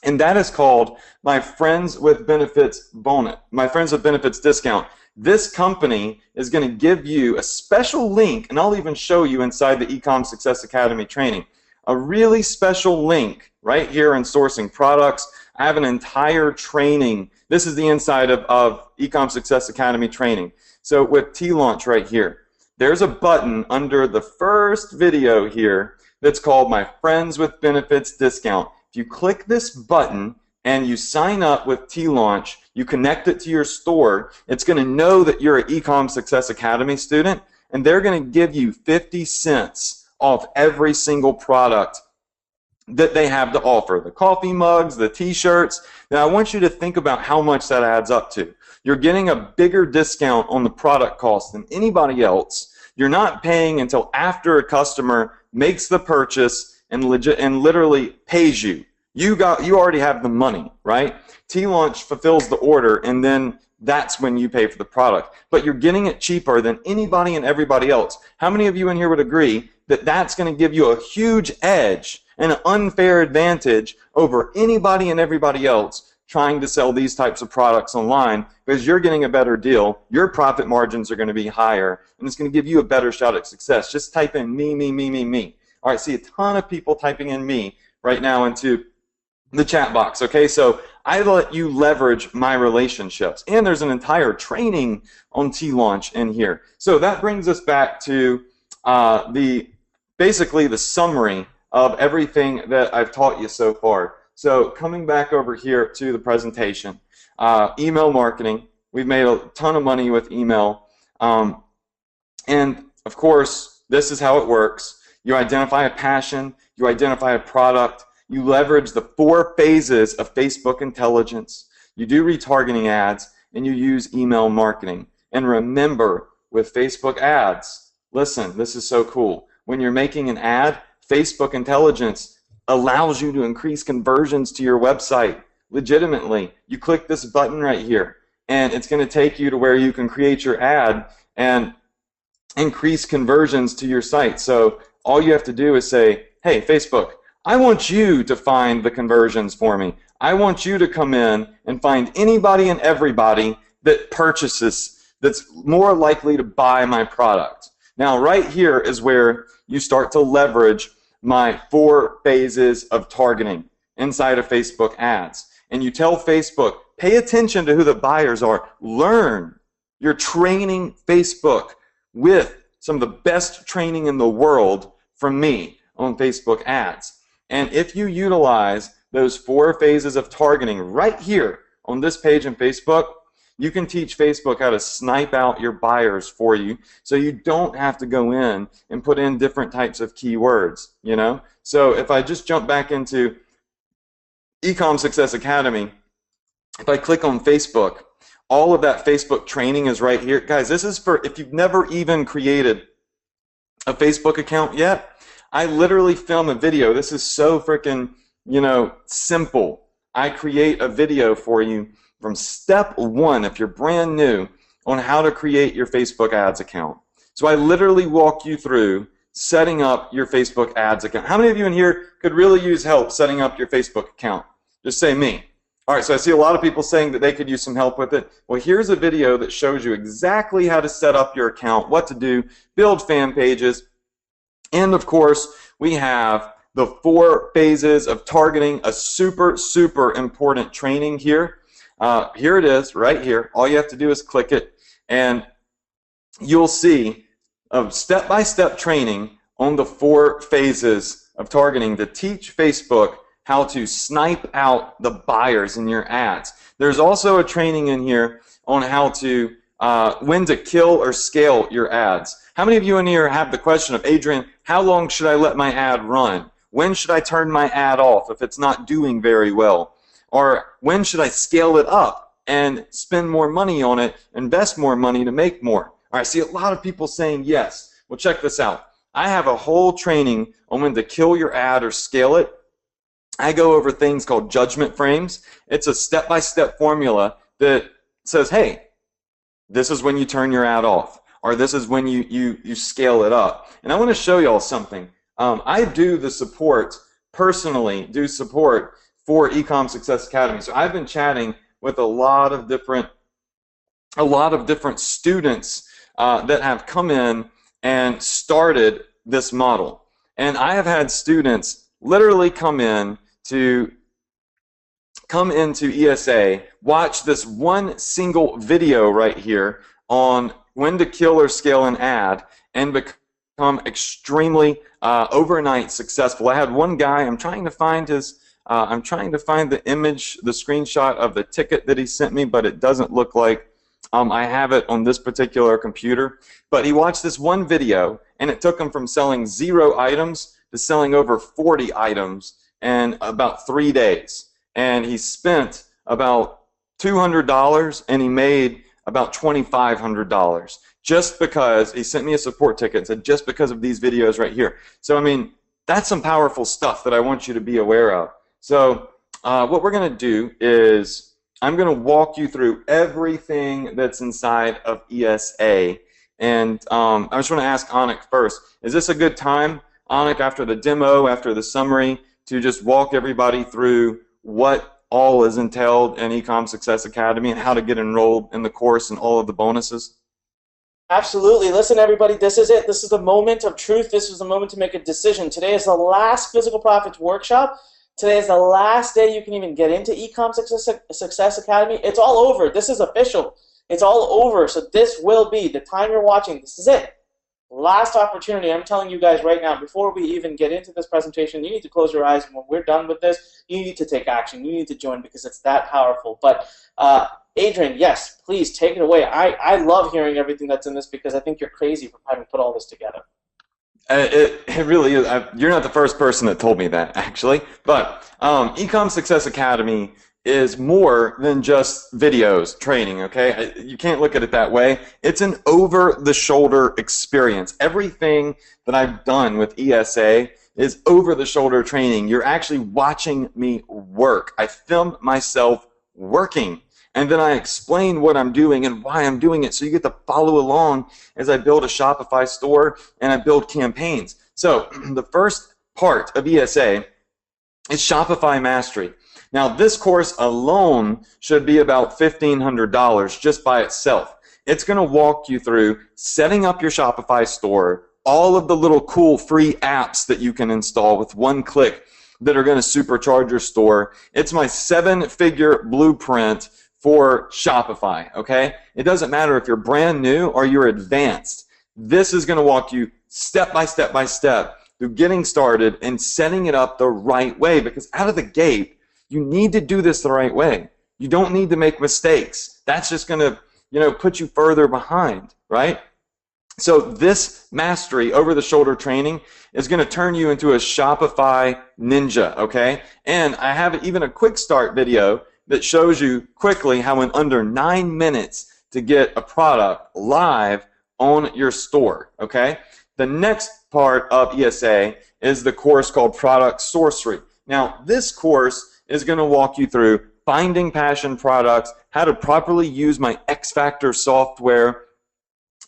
[SPEAKER 2] and that is called my Friends with Benefits bonus, my Friends with Benefits discount. This company is going to give you a special link, and I'll even show you inside the eCom Success Academy training, a really special link right here in sourcing products. I have an entire training. This is the inside of eCom Success Academy training. So with T-Launch right here, there's a button under the first video here that's called my Friends with Benefits discount. If you click this button and you sign up with T-Launch, you connect it to your store, it's going to know that you're an eCom Success Academy student, and they're going to give you 50 cents off every single product that they have to offer. The coffee mugs, the t-shirts. Now I want you to think about how much that adds up to. You're getting a bigger discount on the product cost than anybody else. You're not paying until after a customer makes the purchase and literally pays you. You already have the money, right? T-Launch fulfills the order, and then that's when you pay for the product. But you're getting it cheaper than anybody and everybody else. How many of you in here would agree that that's going to give you a huge edge and an unfair advantage over anybody and everybody else trying to sell these types of products online, because you're getting a better deal, your profit margins are going to be higher, and it's going to give you a better shot at success? Just type in me, me, me, me, me. All right, see a ton of people typing in me right now into the chat box. Okay, so I let you leverage my relationships, and there's an entire training on T-Launch in here. So that brings us back to basically the summary of everything that I've taught you so far. So coming back over here to the presentation, email marketing. We've made a ton of money with email, and of course, this is how it works. You identify a passion, you identify a product, you leverage the 4 phases of Facebook intelligence, you do retargeting ads, and you use email marketing. And remember, with Facebook ads, listen, this is so cool. When you're making an ad, Facebook intelligence allows you to increase conversions to your website legitimately. You click this button right here, and it's going to take you to where you can create your ad. And increase conversions to your site. So all you have to do is say, hey, Facebook, I want you to find the conversions for me. I want you to come in and find anybody and everybody that purchases, that's more likely to buy my product. Now, right here is where you start to leverage my 4 phases of targeting inside of Facebook ads. And you tell Facebook, pay attention to who the buyers are. Learn. You're training Facebook with some of the best training in the world from me on Facebook ads. And if you utilize those 4 phases of targeting right here on this page in Facebook, you can teach Facebook how to snipe out your buyers for you, so you don't have to go in and put in different types of keywords, you know? So if I just jump back into eCom Success Academy, if I click on Facebook, all of that Facebook training is right here. Guys, this is for if you've never even created a Facebook account yet. I literally film a video. This is so freaking, you know, simple. I create a video for you from step 1, if you're brand new, on how to create your Facebook ads account. So I literally walk you through setting up your Facebook ads account. How many of you in here could really use help setting up your Facebook account? Just say me. All right, so I see a lot of people saying that they could use some help with it. Well, here's a video that shows you exactly how to set up your account, what to do, build fan pages, and of course, we have the 4 phases of targeting, a super, super important training here. Here it is, right here. All you have to do is click it, and you'll see a step-by-step training on the 4 phases of targeting to teach Facebook how to snipe out the buyers in your ads. There's also a training in here on how to when to kill or scale your ads. How many of you in here have the question of, Adrian, how long should I let my ad run? When should I turn my ad off if it's not doing very well? Or when should I scale it up and spend more money on it, invest more money to make more? All right, I see a lot of people saying yes. Well, check this out. I have a whole training on when to kill your ad or scale it. I go over things called judgment frames. It's a step-by-step formula that says, hey, this is when you turn your ad off, or this is when you scale it up. And I want to show y'all something. I do the support, personally do support for eCom Success Academy. So I've been chatting with a lot of different students that have come in and started this model. And I have had students literally come into ESA, watch this one single video right here on when to kill or scale an ad, and become extremely overnight successful. I had one guy, I'm trying to find the image, the screenshot of the ticket that he sent me, but it doesn't look like I have it on this particular computer. But he watched this one video, and it took him from selling 0 items to selling over 40 items in about 3 days. And he spent about $200, and he made about $2,500 just because he sent me a support ticket and said, just because of these videos right here. So, I mean, that's some powerful stuff that I want you to be aware of. So what we're going to do is I'm going to walk you through everything that's inside of ESA. And I just want to ask Anik first, is this a good time, Anik, after the demo, after the summary, to just walk everybody through what all is entailed in eCom Success Academy and how to get enrolled in the course and all of the bonuses?
[SPEAKER 1] Absolutely. Listen, everybody, this is it. This is the moment of truth. This is the moment to make a decision. Today is the last Physical Profits workshop. Today is the last day you can even get into eCom Success Academy. It's all over. This is official. It's all over. So this will be the time you're watching. This is it. Last opportunity. I'm telling you guys right now, before we even get into this presentation, you need to close your eyes. And when we're done with this, you need to take action. You need to join because it's that powerful. But Adrian, yes, please take it away. I love hearing everything that's in this because I think you're crazy for having put all this together.
[SPEAKER 2] It really is. You're not the first person that told me that, actually. But eCom Success Academy is more than just videos training, okay? You can't look at it that way. It's an over-the-shoulder experience. Everything that I've done with ESA is over-the-shoulder training. You're actually watching me work. I film myself working. And then I explain what I'm doing and why I'm doing it, so you get to follow along as I build a Shopify store and I build campaigns. So the first part of ESA is Shopify Mastery. Now, this course alone should be about $1,500 just by itself. It's going to walk you through setting up your Shopify store, all of the little cool free apps that you can install with one click that are going to supercharge your store. It's my 7-figure blueprint for Shopify, okay? It doesn't matter if you're brand new or you're advanced. This is going to walk you step by step by step through getting started and setting it up the right way, because out of the gate, you need to do this the right way. You don't need to make mistakes. That's just going to, put you further behind, right? So this mastery, over-the-shoulder training, is going to turn you into a Shopify ninja, okay? And I have even a quick start video that shows you quickly how in under 9 minutes to get a product live on your store, okay? The next part of ESA is the course called Product Sorcery. Now, this course is going to walk you through finding passion products, how to properly use my X Factor software,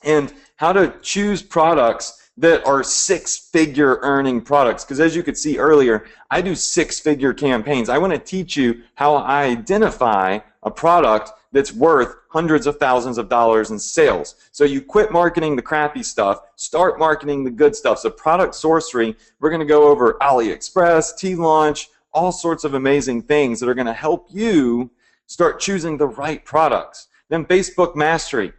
[SPEAKER 2] and how to choose products that are 6-figure earning products. Because as you could see earlier, I do 6-figure campaigns. I want to teach you how I identify a product that's worth hundreds of thousands of dollars in sales. So you quit marketing the crappy stuff, start marketing the good stuff. So Product Sorcery, we're going to go over AliExpress, T-Launch, all sorts of amazing things that are going to help you start choosing the right products. Then Facebook Mastery.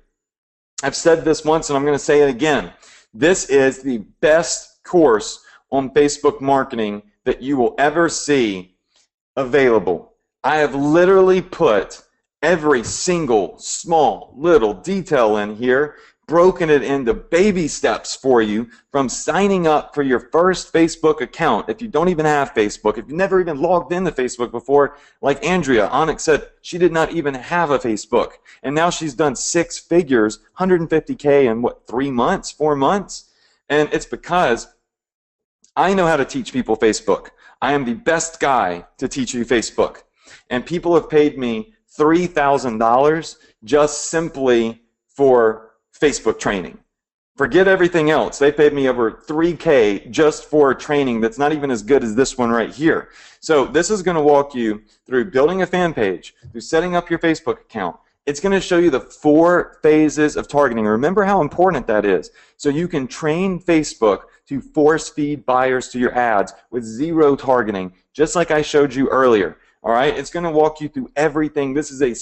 [SPEAKER 2] I've said this once and I'm going to say it again. This is the best course on Facebook marketing that you will ever see available. I have literally put every single small little detail in here, broken it into baby steps for you, from signing up for your first Facebook account. If you don't even have Facebook, if you've never even logged into Facebook before, like Andrea, Onyx said she did not even have a Facebook. And now she's done 6 figures, 150K in what, 3 months, 4 months? And it's because I know how to teach people Facebook. I am the best guy to teach you Facebook. And people have paid me $3,000 just simply for Facebook training. Forget everything else. They paid me over $3K just for training that's not even as good as this one right here. So this is going to walk you through building a fan page, through setting up your Facebook account. It's going to show you the 4 phases of targeting. Remember how important that is. So you can train Facebook to force feed buyers to your ads with 0 targeting, just like I showed you earlier. All right, it's going to walk you through everything. This is a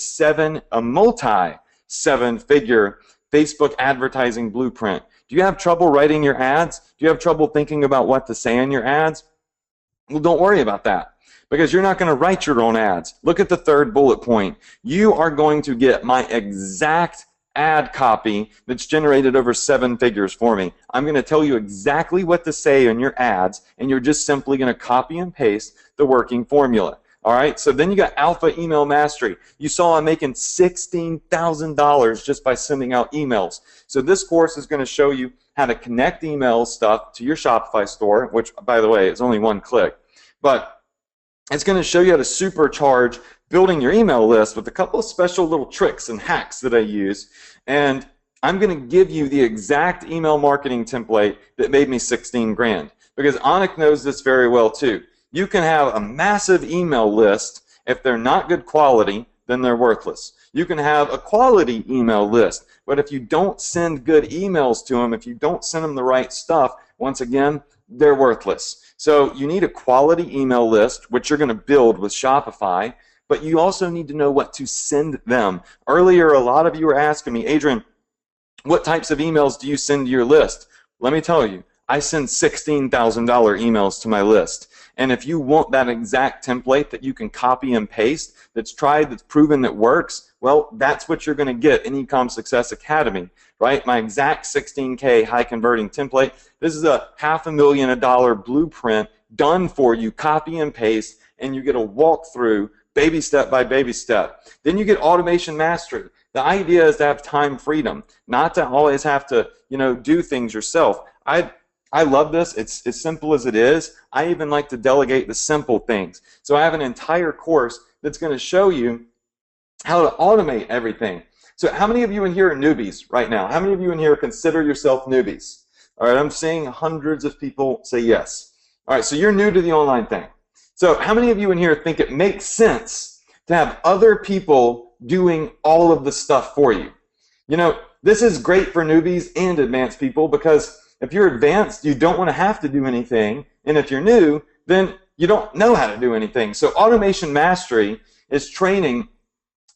[SPEAKER 2] multi-7-figure Facebook advertising blueprint. Do you have trouble writing your ads? Do you have trouble thinking about what to say in your ads? Well, don't worry about that, because you're not going to write your own ads. Look at the 3rd bullet point. You are going to get my exact ad copy that's generated over 7 figures for me. I'm going to tell you exactly what to say in your ads, and you're just simply going to copy and paste the working formula. All right, so then you got Alpha Email Mastery. You saw I'm making $16,000 just by sending out emails. So this course is going to show you how to connect email stuff to your Shopify store, which, by the way, is only 1 click. But it's going to show you how to supercharge building your email list with a couple of special little tricks and hacks that I use. And I'm going to give you the exact email marketing template that made me 16 grand. Because Onyx knows this very well too. You can have a massive email list. If they're not good quality, then they're worthless. You can have a quality email list, but if you don't send good emails to them, if you don't send them the right stuff, once again, they're worthless. So you need a quality email list, which you're going to build with Shopify, but you also need to know what to send them. Earlier, a lot of you were asking me, Adrian, what types of emails do you send to your list? Let me tell you, I send $16,000 emails to my list. And if you want that exact template that you can copy and paste, that's tried, that's proven that works, well, that's what you're going to get in eCom Success Academy, right? My exact 16K high converting template. This is a $500,000 blueprint done for you, copy and paste, and you get a walkthrough, baby step by baby step. Then you get Automation Mastery. The idea is to have time freedom, not to always have to, do things yourself. I love this. It's as simple as it is. I even like to delegate the simple things. So I have an entire course that's going to show you how to automate everything. So how many of you in here are newbies right now? How many of you in here consider yourself newbies? All right, I'm seeing hundreds of people say yes. All right, so you're new to the online thing. So how many of you in here think it makes sense to have other people doing all of the stuff for you? You know, this is great for newbies and advanced people, because if you're advanced, you don't want to have to do anything. And if you're new, then you don't know how to do anything. So automation mastery is training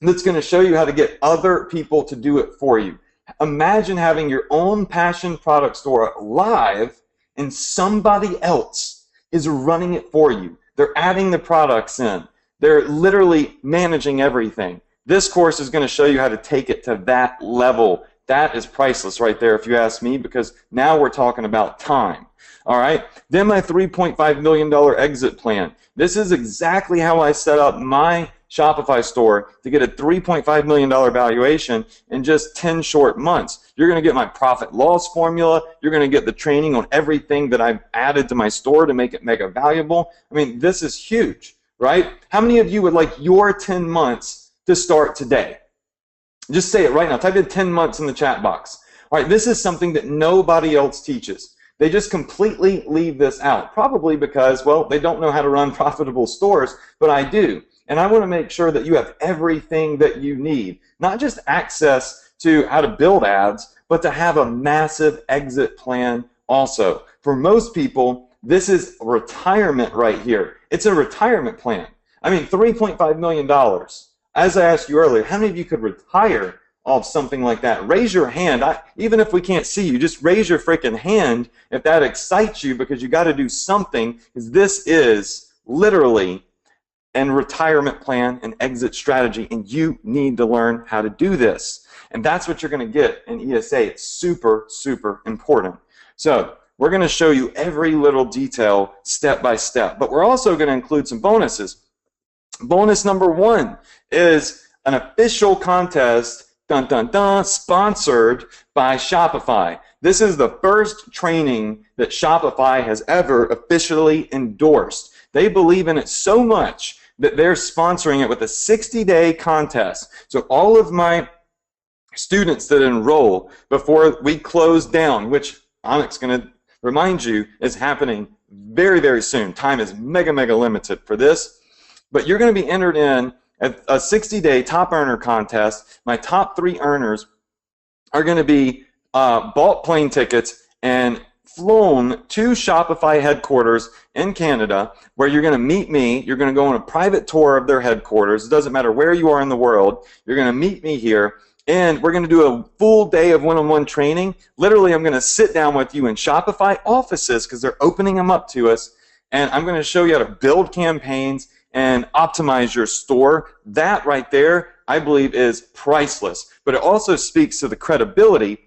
[SPEAKER 2] that's going to show you how to get other people to do it for you. Imagine having your own passion product store live and somebody else is running it for you. They're adding the products in. They're literally managing everything. This course is going to show you how to take it to that level. That is priceless right there, if you ask me, because now we're talking about time. All right. Then my $3.5 million exit plan. This is exactly how I set up my Shopify store to get a $3.5 million valuation in just 10 short months. You're going to get my profit loss formula. You're going to get the training on everything that I've added to my store to make it mega valuable. I mean, this is huge, right? How many of you would like your 10 months to start today? Just say it right now. Type in 10 months in the chat box. All right, this is something that nobody else teaches. They just completely leave this out, probably because, well, they don't know how to run profitable stores, but I do. And I want to make sure that you have everything that you need, not just access to how to build ads, but to have a massive exit plan also. For most people, this is retirement right here. It's a retirement plan. I mean, $3.5 million. As I asked you earlier, how many of you could retire off something like that? Raise your hand. Even if we can't see you, just raise your freaking hand if that excites you, because you got to do something, because this is literally an retirement plan, an exit strategy, and you need to learn how to do this. And that's what you're going to get in ESA. It's super, super important. So we're going to show you every little detail step by step, but we're also going to include some bonuses. Bonus number 1 is an official contest, dun dun dun, sponsored by Shopify. This is the first training that Shopify has ever officially endorsed. They believe in it so much that they're sponsoring it with a 60-day contest. So all of my students that enroll before we close down, which Onyx is going to remind you is happening very, very soon. Time is mega, mega limited for this. But you're going to be entered in a 60-day top earner contest. My top 3 earners are going to be bought plane tickets and flown to Shopify headquarters in Canada, where you're going to meet me. You're going to go on a private tour of their headquarters. It doesn't matter where you are in the world. You're going to meet me here, and we're going to do a full day of one-on-one training. Literally, I'm going to sit down with you in Shopify offices, because they're opening them up to us, and I'm going to show you how to build campaigns and optimize your store. That right there, I believe, is priceless. But it also speaks to the credibility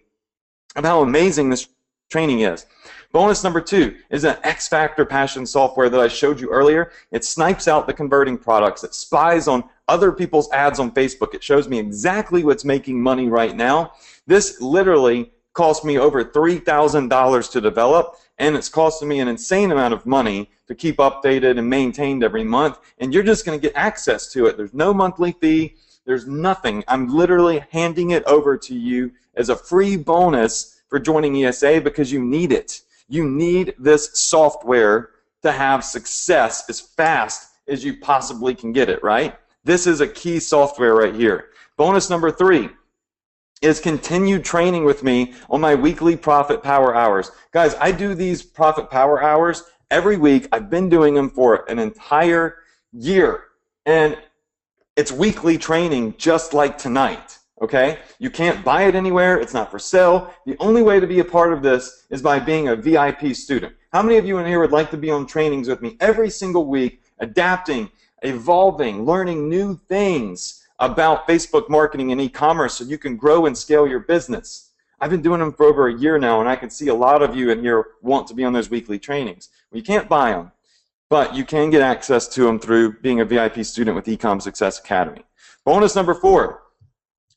[SPEAKER 2] of how amazing this training is. Bonus number 2 is an X Factor Passion software that I showed you earlier. It snipes out the converting products. It spies on other people's ads on Facebook. It shows me exactly what's making money right now. This literally cost me over $3,000 to develop, and it's costing me an insane amount of money to keep updated and maintained every month, and you're just going to get access to it. There's no monthly fee. There's nothing. I'm literally handing it over to you as a free bonus for joining ESA, because you need it. You need this software to have success as fast as you possibly can get it, right? This is a key software right here. Bonus number 3 is continued training with me on my weekly Profit Power Hours. Guys, I do these Profit Power Hours every week. I've been doing them for an entire year, and it's weekly training just like tonight, okay? You can't buy it anywhere. It's not for sale. The only way to be a part of this is by being a VIP student. How many of you in here would like to be on trainings with me every single week, adapting, evolving, learning new things about Facebook marketing and e-commerce so you can grow and scale your business? I've been doing them for over a year now, and I can see a lot of you in here want to be on those weekly trainings. Well, you can't buy them, but you can get access to them through being a VIP student with Ecom Success Academy. Bonus number 4.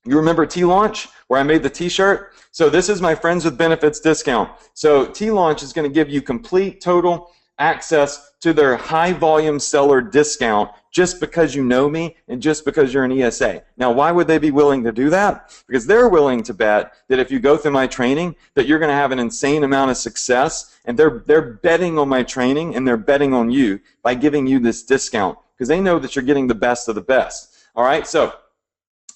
[SPEAKER 2] You remember T-Launch, where I made the t-shirt? So this is my Friends with Benefits discount. So T-Launch is going to give you complete, total access to their high volume seller discount just because you know me and just because you're an ESA. Now, why would they be willing to do that? Because they're willing to bet that if you go through my training, that you're going to have an insane amount of success, and they're betting on my training and they're betting on you by giving you this discount because they know that you're getting the best of the best. All right, so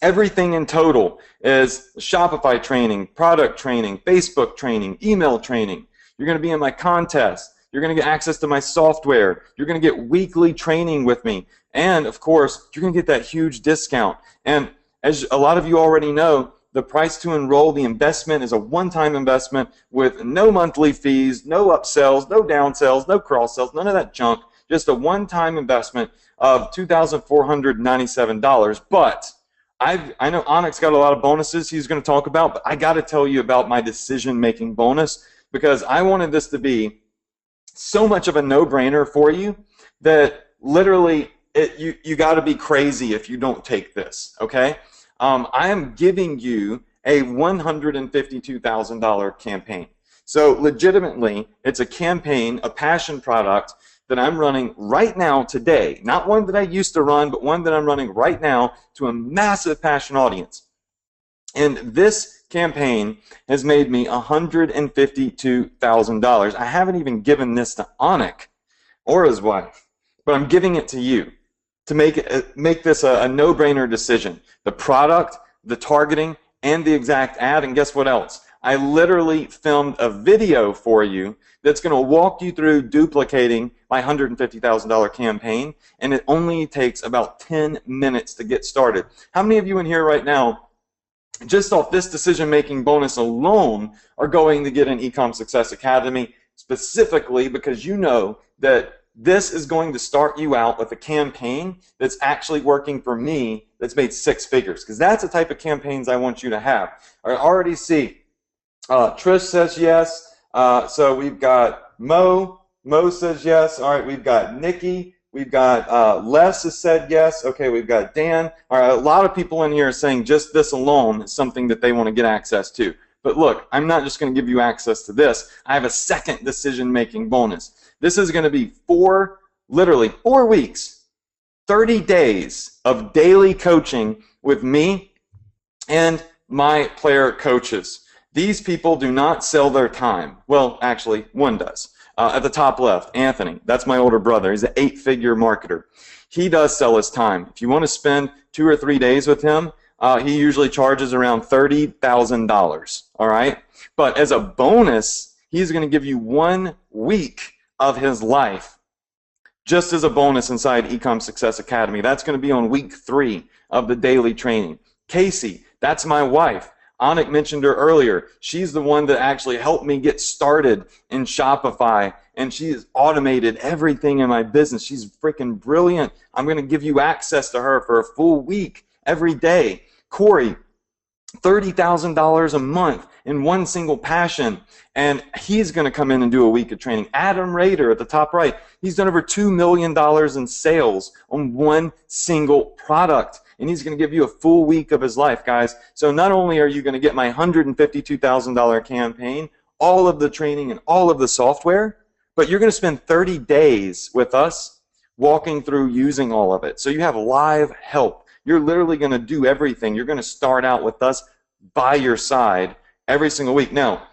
[SPEAKER 2] everything in total is Shopify training, product training, Facebook training, email training. You're going to be in my contest. You're going to get access to my software. You're going to get weekly training with me. And, of course, you're going to get that huge discount. And as a lot of you already know, the price to enroll, the investment is a one-time investment with no monthly fees, no upsells, no downsells, no cross-sells, none of that junk. Just a one-time investment of $2,497. But I know Onyx got a lot of bonuses he's going to talk about, but I got to tell you about my decision-making bonus because I wanted this to be so much of a no-brainer for you that literally you got to be crazy if you don't take this, okay? I am giving you a $152,000 campaign. So legitimately, it's a campaign, a passion product that I'm running right now today, not one that I used to run, but one that I'm running right now to a massive passion audience. And this campaign has made me $152,000. I haven't even given this to Anik or his wife, but I'm giving it to you to make this a no-brainer decision. The product, the targeting, and the exact ad, and guess what else? I literally filmed a video for you that's going to walk you through duplicating my $150,000 campaign, and it only takes about 10 minutes to get started. How many of you in here right now, just off this decision-making bonus alone, are going to get an eCommerce Success Academy specifically because you know that this is going to start you out with a campaign that's actually working for me that's made 6 figures, because that's the type of campaigns I want you to have. I already see Trish says yes. So we've got Mo. Mo says yes. All right, we've got Nikki. We've got Les has said yes. Okay, we've got Dan. All right, a lot of people in here are saying just this alone is something that they want to get access to. But look, I'm not just going to give you access to this. I have a second decision-making bonus. This is going to be literally 4 weeks, 30 days of daily coaching with me and my player coaches. These people do not sell their time. Well, actually, one does. At the top left, Anthony, that's my older brother. He's an 8-figure marketer. He does sell his time. If you want to spend 2 or 3 days with him, he usually charges around $30,000, all right? But as a bonus, he's going to give you 1 week of his life just as a bonus inside eCommerce Success Academy. That's going to be on week 3 of the daily training. Casey, that's my wife. Anik mentioned her earlier. She's the one that actually helped me get started in Shopify, and she has automated everything in my business. She's freaking brilliant. I'm going to give you access to her for a full week every day. Corey, $30,000 a month in one single passion, and he's going to come in and do a week of training. Adam Rader at the top right, he's done over $2 million in sales on one single product, and he's going to give you a full week of his life, guys. So not only are you going to get my $152,000 campaign, all of the training and all of the software, but you're going to spend 30 days with us walking through using all of it. So you have live help. You're literally going to do everything. You're going to start out with us by your side every single week. Now,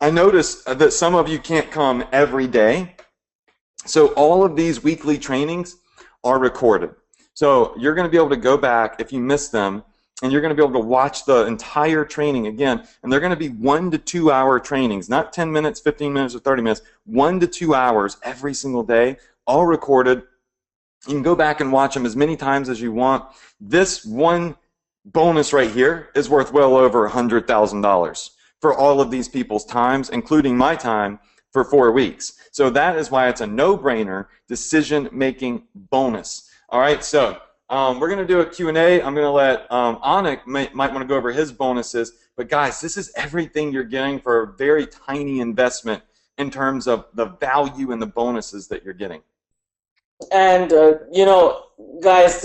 [SPEAKER 2] I noticed that some of you can't come every day. So all of these weekly trainings are recorded. So you're going to be able to go back if you missed them, and you're going to be able to watch the entire training again. And they're going to be 1 to 2 hour trainings, not 10 minutes, 15 minutes, or 30 minutes, 1 to 2 hours every single day, all recorded. You can go back and watch them as many times as you want. This one bonus right here is worth well over $100,000 for all of these people's times, including my time, for 4 weeks. So that is why it's a no-brainer decision-making bonus. All right, so we're going to do a Q&A. I'm going to let Anik might want to go over his bonuses. But guys, this is everything you're getting for a very tiny investment in terms of the value and the bonuses that you're getting.
[SPEAKER 1] And, guys,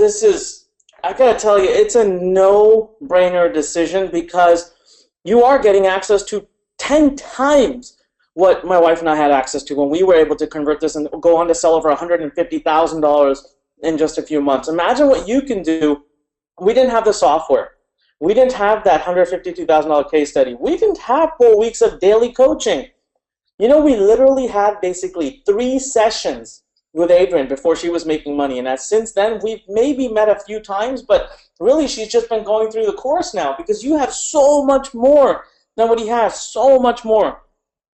[SPEAKER 1] I got to tell you, it's a no-brainer decision because you are getting access to 10 times what my wife and I had access to when we were able to convert this and go on to sell over $150,000 in just a few months. Imagine what you can do. We didn't have the software. We didn't have that $152,000 case study. We didn't have 4 weeks of daily coaching. You know, we literally had basically 3 sessions with Adrienne before she was making money. And since then, we've maybe met a few times, but really she's just been going through the course now because you have so much more than what he has, so much more.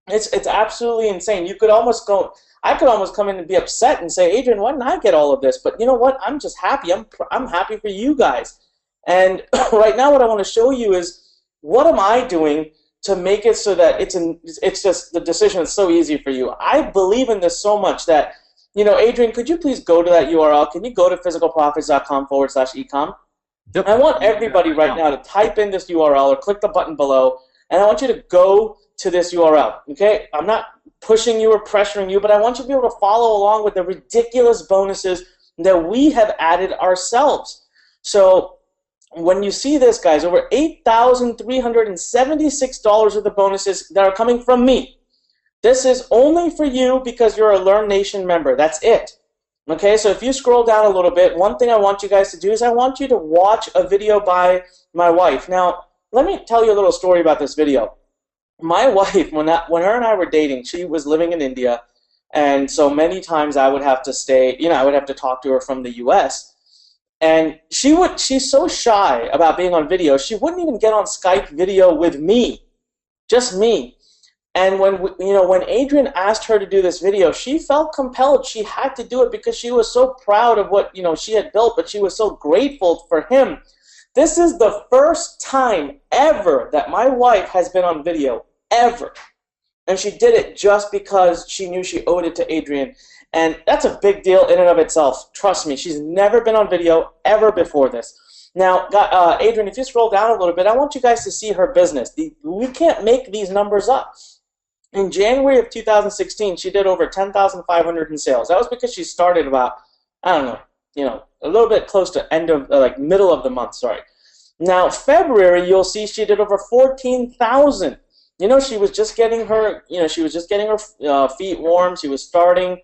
[SPEAKER 1] It's absolutely insane. You could almost go, I could almost come in and be upset and say, Adrienne, why didn't I get all of this? But you know what? I'm just happy. I'm happy for you guys. And right now what I want to show you is what am I doing to make it so that it's just the decision is so easy for you. I believe in this so much that, you know, Adrienne, could you please go to that URL? Can you go to physicalprofits.com/ecom?
[SPEAKER 2] Yep.
[SPEAKER 1] I want everybody right now to type in this URL or click the button below, and I want you to go to this URL, okay? I'm not pushing you or pressuring you, but I want you to be able to follow along with the ridiculous bonuses that we have added ourselves. So when you see this, guys, over $8,376 of the bonuses that are coming from me. This is only for you because you're a Learn Nation member. That's it. Okay, so if you scroll down a little bit, one thing I want you guys to do is I want you to watch a video by my wife. Now, let me tell you a little story about this video. My wife, when her and I were dating, she was living in India, and so many times I would have to stay, you know, I would have to talk to her from the US. And she's so shy about being on video, she wouldn't even get on Skype video with me, just me. And when Adrienne asked her to do this video, she felt compelled. She had to do it because she was so proud of what, you know, she had built, but she was so grateful for him. This is the first time ever that my wife has been on video, ever. And she did it just because she knew she owed it to Adrienne. And that's a big deal in and of itself. Trust me, she's never been on video ever before this. Now, Adrienne, if you scroll down a little bit, I want you guys to see her business. We can't make these numbers up. In January of 2016, she did over $10,500 in sales. That was because she started about, I don't know, you know, a little bit close to middle of the month, sorry. Now, February, you'll see she did over $14,000. You know, she was just getting her, feet warm. She was starting.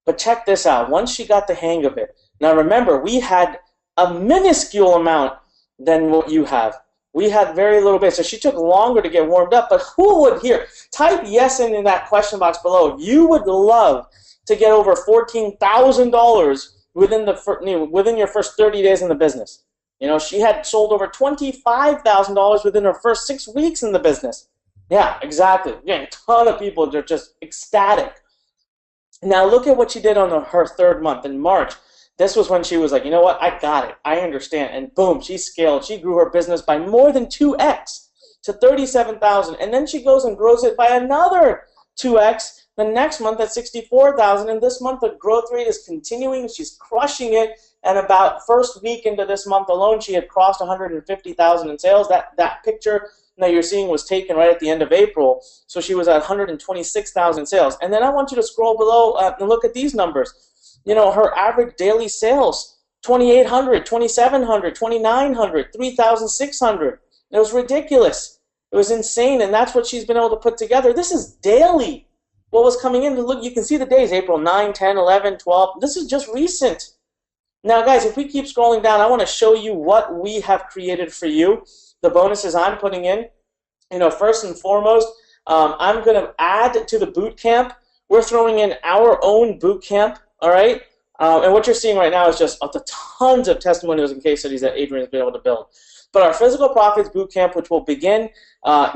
[SPEAKER 1] But check this out. Once she got the hang of it. Now, remember, we had a minuscule amount than what you have. We had very little bit, so she took longer to get warmed up. But who would here? Type yes in that question box below. You would love to get over $14,000 within your first 30 days in the business. You know, she had sold over $25,000 within her first 6 weeks in the business. Yeah, exactly. Yeah, a ton of people are just ecstatic. Now look at what she did on her 3rd month in March. This was when she was like, you know what, I got it, I understand. And boom, she scaled. She grew her business by more than 2x to $37,000. And then she goes and grows it by another 2x the next month at $64,000. And this month the growth rate is continuing. She's crushing it. And about first week into this month alone, she had crossed $150,000 in sales. That picture that you're seeing was taken right at the end of April. So she was at $126,000 in sales. And then I want you to scroll below and look at these numbers. You know, her average daily sales, $2,800, $2,700, $2,900, $3,600. It was ridiculous. It was insane, and that's what she's been able to put together. This is daily. What was coming in? Look, you can see the days, April 9, 10, 11, 12. This is just recent. Now, guys, if we keep scrolling down, I want to show you what we have created for you, the bonuses I'm putting in. You know, first and foremost, I'm going to add to the boot camp. We're throwing in our own boot camp. All right, and what you're seeing right now is just tons of testimonials and case studies that Adrienne has been able to build. But our Physical Profits Bootcamp, which will begin,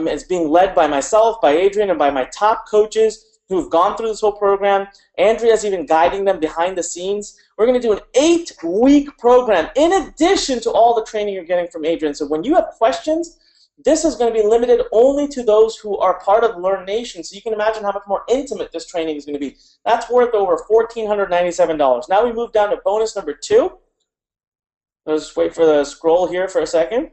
[SPEAKER 1] is being led by myself, by Adrienne, and by my top coaches who've gone through this whole program. Andrea's even guiding them behind the scenes. We're going to do an 8-week program in addition to all the training you're getting from Adrienne. So when you have questions, this is going to be limited only to those who are part of Learn Nation. So you can imagine how much more intimate this training is going to be. That's worth over $1,497. Now we move down to bonus number 2. Let's just wait for the scroll here for a second.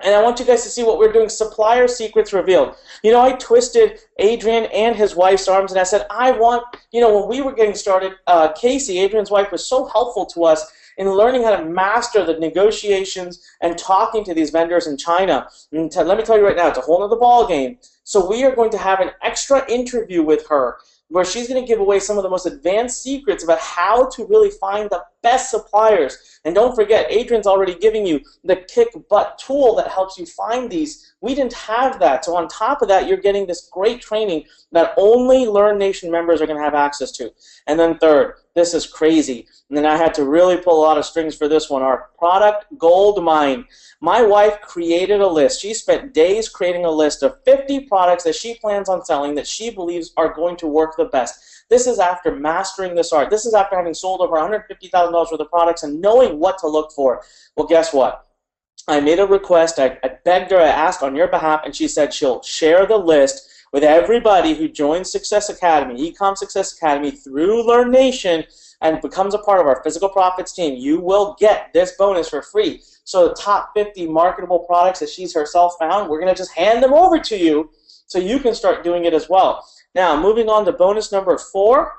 [SPEAKER 1] And I want you guys to see what we're doing. Supplier Secrets Revealed. You know, I twisted Adrienne and his wife's arms, and I said, I want, you know, when we were getting started, Casey, Adrienne's wife, was so helpful to us. in learning how to master the negotiations and talking to these vendors in China. And let me tell you right now, it's a whole other ball game. So we are going to have an extra interview with her where she's going to give away some of the most advanced secrets about how to really find the best suppliers. And don't forget, Adrian's already giving you the kick butt tool that helps you find these. We didn't have that. So on top of that, you're getting this great training that only Learn Nation members are going to have access to. And then third, this is crazy. And then I had to really pull a lot of strings for this one, our product gold mine. My wife created a list. She spent days creating a list of 50 products that she plans on selling that she believes are going to work the best. This is after mastering this art. This is after having sold over $150,000 worth of products and knowing what to look for. Well, guess what? I made a request. I begged her. I asked on your behalf, and she said she'll share the list with everybody who joins Success Academy, eCom Success Academy, through Learn Nation and becomes a part of our Physical Profits team. You will get this bonus for free. So the top 50 marketable products that she's herself found, we're going to just hand them over to you so you can start doing it as well. Now, moving on to bonus number 4.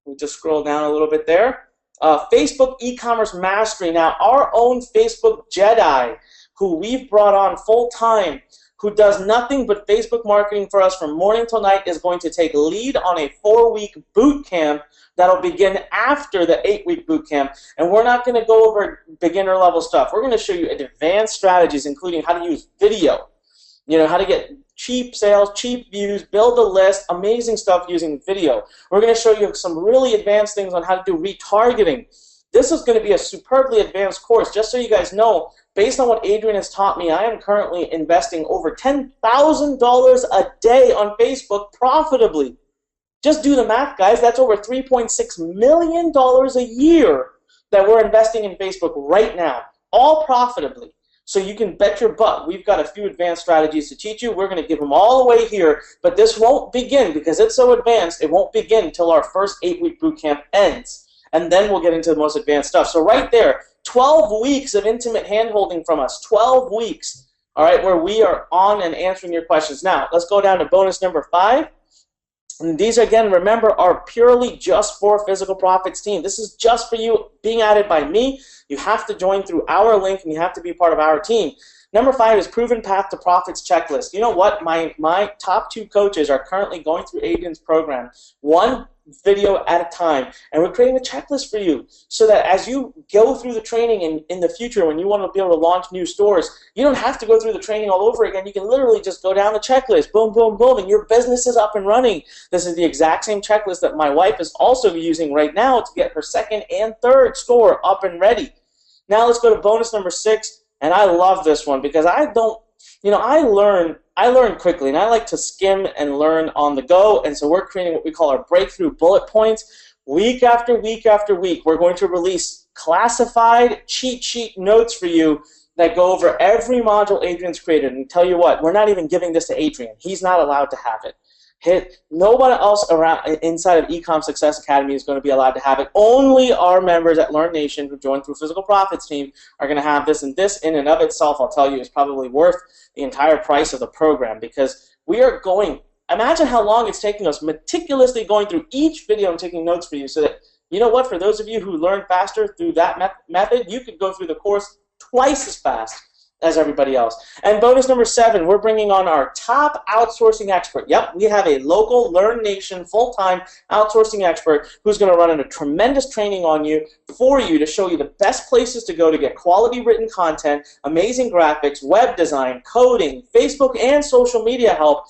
[SPEAKER 1] We just scroll down a little bit there. Facebook e-commerce mastery. Now, our own Facebook Jedi, who we've brought on full time, who does nothing but Facebook marketing for us from morning till night, is going to take lead on a 4-week boot camp that'll begin after the 8-week boot camp. And we're not going to go over beginner level stuff. We're going to show you advanced strategies, including how to use video, how to get cheap sales, cheap views, build a list, amazing stuff using video. We're going to show you some really advanced things on how to do retargeting. This is going to be a superbly advanced course. Just so you guys know, based on what Adrian has taught me, I am currently investing over $10,000 a day on Facebook profitably. Just do the math, guys. That's over $3.6 million a year that we're investing in Facebook right now, all profitably. So you can bet your butt we've got a few advanced strategies to teach you. We're going to give them all away here, but this won't begin because it's so advanced. It won't begin until our first 8-week boot camp ends, and then we'll get into the most advanced stuff. So right there, 12 weeks of intimate hand-holding from us, 12 weeks, all right, where we are on and answering your questions. Now, let's go down to bonus number 5. And these, again, remember, are purely just for Physical Profits team. This is just for you, being added by me. You have to join through our link, and you have to be part of our team. Number 5 is Proven Path to Profits Checklist. You know what? My top 2 coaches are currently going through Adrian's program, one video at a time, and we're creating a checklist for you so that as you go through the training in the future, when you want to be able to launch new stores, you don't have to go through the training all over again. You can literally just go down the checklist, boom, boom, boom, and your business is up and running. This is the exact same checklist that my wife is also using right now to get her 2nd and 3rd store up and ready. Now let's go to bonus number 6, and I love this one because I learn quickly, and I like to skim and learn on the go, and so we're creating what we call our breakthrough bullet points. Week after week after week, we're going to release classified cheat sheet notes for you that go over every module Adrian's created. And tell you what, we're not even giving this to Adrian. He's not allowed to have it. Nobody else around inside of eCom Success Academy is going to be allowed to have it. Only our members at Learn Nation who join through Physical Profits team are going to have this, and this in and of itself, I'll tell you, is probably worth the entire price of the program because we are going, imagine how long it's taking us meticulously going through each video and taking notes for you so that, you know what, for those of you who learn faster through that method, you could go through the course twice as fast as everybody else. And bonus number 7, we're bringing on our top outsourcing expert. Yep, we have a local Learn Nation full-time outsourcing expert who's going to run a tremendous training on you for you to show you the best places to go to get quality written content, amazing graphics, web design, coding, Facebook and social media help,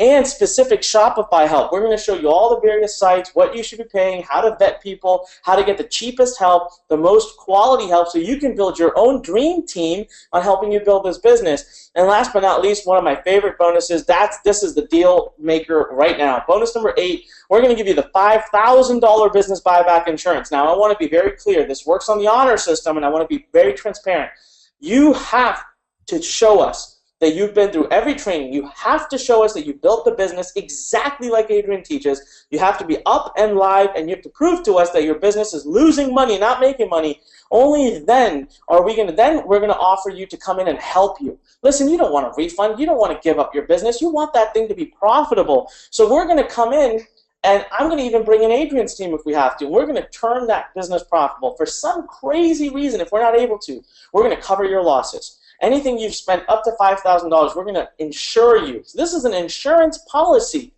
[SPEAKER 1] and specific Shopify help. We're going to show you all the various sites, what you should be paying, how to vet people, how to get the cheapest help, the most quality help, so you can build your own dream team on helping you build this business. And last but not least, one of my favorite bonuses, this is the deal maker right now. Bonus number 8, we're going to give you the $5,000 business buyback insurance. Now, I want to be very clear. This works on the honor system, and I want to be very transparent. You have to show us that you've been through every training. You have to show us that you built the business exactly like Adrian teaches. You have to be up and live, and you have to prove to us that your business is losing money, not making money. Only then are we're going to offer you to come in and help you. Listen, you don't want a refund. You don't want to give up your business. You want that thing to be profitable. So we're going to come in And I'm going to even bring in Adrian's team if we have to. We're going to turn that business profitable. For some crazy reason, if we're not able to, we're going to cover your losses. Anything you've spent up to $5,000, we're going to insure you. So this is an insurance policy.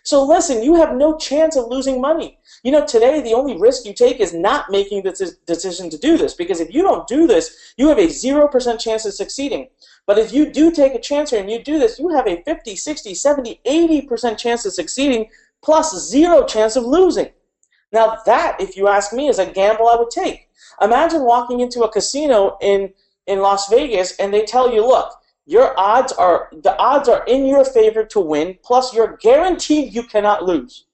[SPEAKER 1] So listen, you have no chance of losing money. You know, today the only risk you take is not making the decision to do this, because if you don't do this, you have a 0% chance of succeeding. But if you do take a chance here and you do this, you have a 50, 60, 70, 80% chance of succeeding, plus 0 chance of losing. Now that, if you ask me, is a gamble I would take. Imagine walking into a casino in Las Vegas and they tell you, look, the odds are in your favor to win, plus you're guaranteed you cannot lose.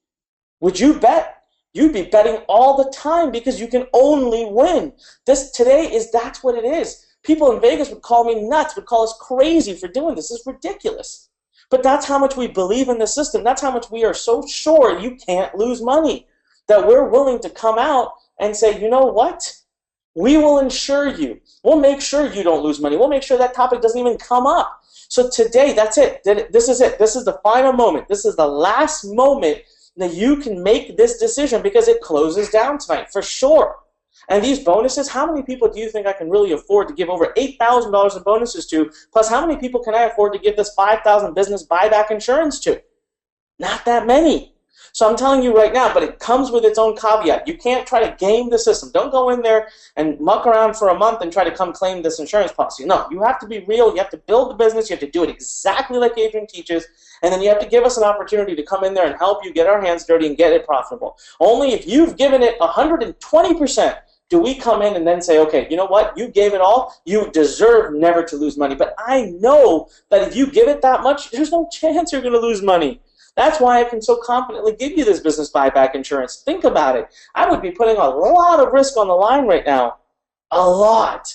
[SPEAKER 1] Would you bet? You'd be betting all the time because you can only win. That's what it is. People in Vegas would call me nuts, would call us crazy for doing this. It's ridiculous. But that's how much we believe in the system. That's how much we are so sure you can't lose money, that we're willing to come out and say, you know what? We will insure you. We'll make sure you don't lose money. We'll make sure that topic doesn't even come up. So today, that's it. This is it. This is the final moment. This is the last moment that you can make this decision, because it closes down tonight for sure. And these bonuses, how many people do you think I can really afford to give over $8,000 in bonuses to? Plus, how many people can I afford to give this $5,000 business buyback insurance to? Not that many. So I'm telling you right now, but it comes with its own caveat. You can't try to game the system. Don't go in there and muck around for a month and try to come claim this insurance policy. No, you have to be real. You have to build the business. You have to do it exactly like Adrian teaches. And then you have to give us an opportunity to come in there and help you get our hands dirty and get it profitable. Only if you've given it 120% do we come in and then say, okay, you know what? You gave it all. You deserve never to lose money. But I know that if you give it that much, there's no chance you're going to lose money. That's why I can so confidently give you this business buyback insurance. Think about it. I would be putting a lot of risk on the line right now. A lot.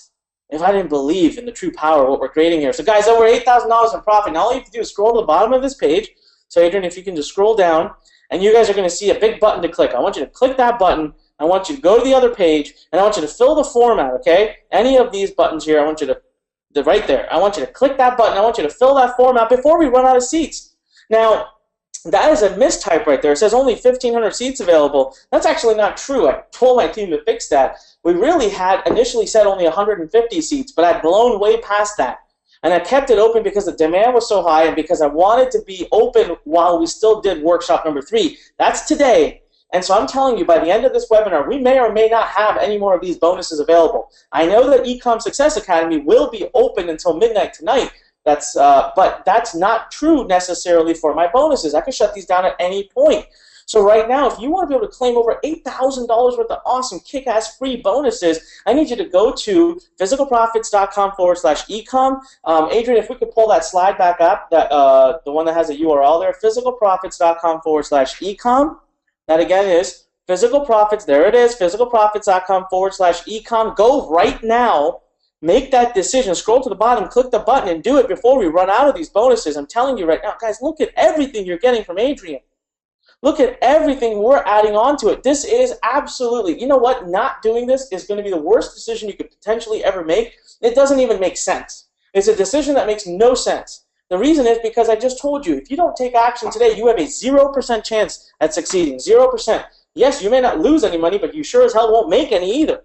[SPEAKER 1] If I didn't believe in the true power of what we're creating here. So guys, over $8,000 in profit. Now all you have to do is scroll to the bottom of this page. So Adrian, if you can just scroll down, and you guys are going to see a big button to click. I want you to click that button. I want you to go to the other page, and I want you to fill the form out, okay? Any of these buttons here, I want you to, right there, I want you to click that button. I want you to fill that form out before we run out of seats. Now, that is a mistype right there. It says only 1,500 seats available. That's actually not true. I told my team to fix that. We really had initially said only 150 seats, but I'd blown way past that. And I kept it open because the demand was so high and because I wanted to be open while we still did workshop number 3. That's today. And so I'm telling you, by the end of this webinar, we may or may not have any more of these bonuses available. I know that eCom Success Academy will be open until midnight tonight. But that's not true necessarily for my bonuses. I can shut these down at any point. So right now, if you want to be able to claim over $8,000 worth of awesome kick-ass free bonuses, I need you to go to physicalprofits.com/ecom. Adrian, if we could pull that slide back up, the one that has a URL there, physicalprofits.com/ecom. That again is Physical Profits. There it is, physicalprofits.com/ecom. Go right now. Make that decision. Scroll to the bottom, click the button, and do it before we run out of these bonuses. I'm telling you right now, guys, look at everything you're getting from Adrian. Look at everything we're adding on to it. This is absolutely, you know what? Not doing this is going to be the worst decision you could potentially ever make. It doesn't even make sense. It's a decision that makes no sense. The reason is because I just told you, if you don't take action today, you have a 0% chance at succeeding. 0%. Yes, you may not lose any money, but you sure as hell won't make any either.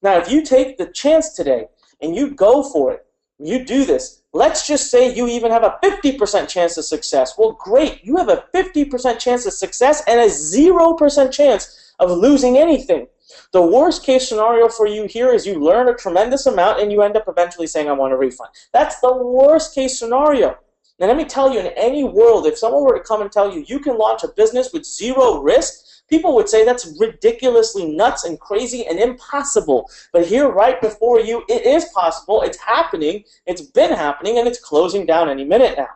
[SPEAKER 1] Now, if you take the chance today, and you go for it, you do this, let's just say you even have a 50% chance of success. Well, great, you have a 50% chance of success and a 0% chance of losing anything. The worst case scenario for you here is you learn a tremendous amount and you end up eventually saying, I want a refund. That's the worst case scenario. Now let me tell you, in any world, if someone were to come and tell you you can launch a business with 0 risk, people would say that's ridiculously nuts and crazy and impossible. But here, right before you, it is possible. It's happening. It's been happening, and it's closing down any minute now.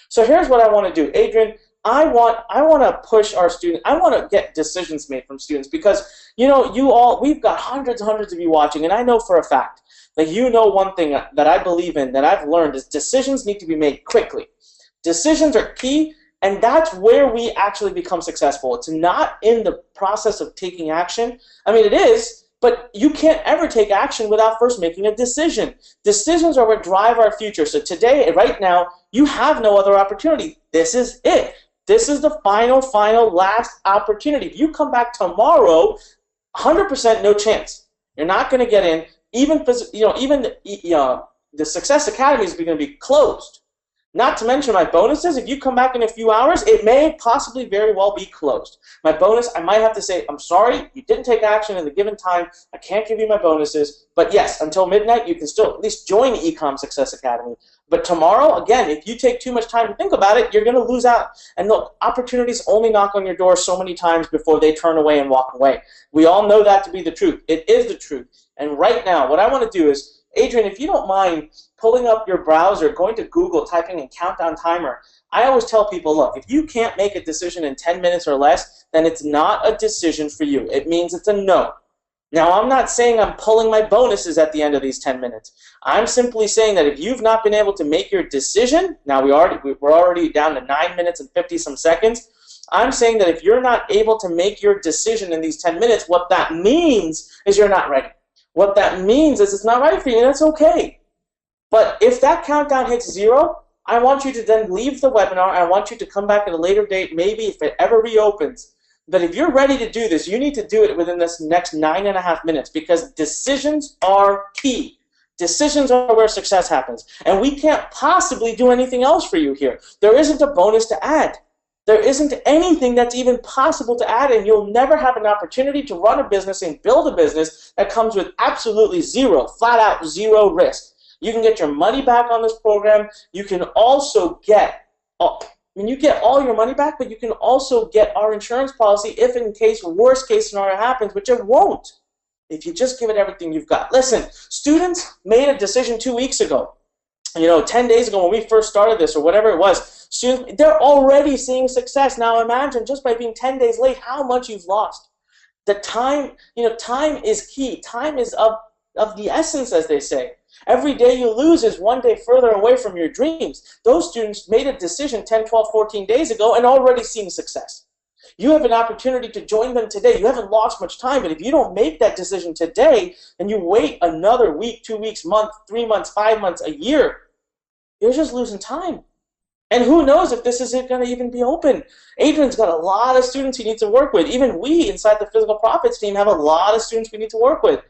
[SPEAKER 1] So here's what I want to do. Adrian, I want to push our students. I want to get decisions made from students because, you know, we've got hundreds and hundreds of you watching, and I know for a fact that you know one thing that I believe in, that I've learned, is decisions need to be made quickly. Decisions are key. And that's where we actually become successful. It's not in the process of taking action. I mean, it is, but you can't ever take action without first making a decision. Decisions are what drive our future. So today, right now, you have no other opportunity. This is it. This is the final, last opportunity. If you come back tomorrow, 100% no chance. You're not going to get in. Even the Success Academy is going to be closed. Not to mention my bonuses, if you come back in a few hours, it may possibly very well be closed. My bonus, I might have to say, I'm sorry, you didn't take action in the given time. I can't give you my bonuses. But yes, until midnight, you can still at least join the Ecom Success Academy. But tomorrow, again, if you take too much time to think about it, you're going to lose out. And look, opportunities only knock on your door so many times before they turn away and walk away. We all know that to be the truth. It is the truth. And right now, what I want to do is, Adrian, if you don't mind pulling up your browser, going to Google, typing in countdown timer, I always tell people, look, if you can't make a decision in 10 minutes or less, then it's not a decision for you. It means it's a no. Now, I'm not saying I'm pulling my bonuses at the end of these 10 minutes. I'm simply saying that if you've not been able to make your decision, now we're already down to 9 minutes and 50-some seconds. I'm saying that if you're not able to make your decision in these 10 minutes, what that means is you're not ready. What that means is it's not right for you, and that's okay. But if that countdown hits 0, I want you to then leave the webinar. I want you to come back at a later date, maybe if it ever reopens. But if you're ready to do this, you need to do it within this next 9.5 minutes, because decisions are key. Decisions are where success happens. And we can't possibly do anything else for you here. There isn't a bonus to add. There isn't anything that's even possible to add, and you'll never have an opportunity to run a business and build a business that comes with absolutely zero, flat out zero risk. You can get your money back on this program. You can also get, you get all your money back, but you can also get our insurance policy if in case worst case scenario happens, which it won't if you just give it everything you've got. Listen, students made a decision 2 weeks ago. 10 days ago when we first started this or whatever it was, students, they're already seeing success. Now imagine just by being 10 days late how much you've lost. The time, time is key. Time is of the essence, as they say. Every day you lose is one day further away from your dreams. Those students made a decision 10, 12, 14 days ago and already seeing success. You have an opportunity to join them today. You haven't lost much time, but if you don't make that decision today and you wait another week, 2 weeks, month, 3 months, 5 months, a year, you're just losing time. And who knows if this isn't going to even be open. Adrian's got a lot of students he needs to work with. Even we inside the Physical Profits team have a lot of students we need to work with.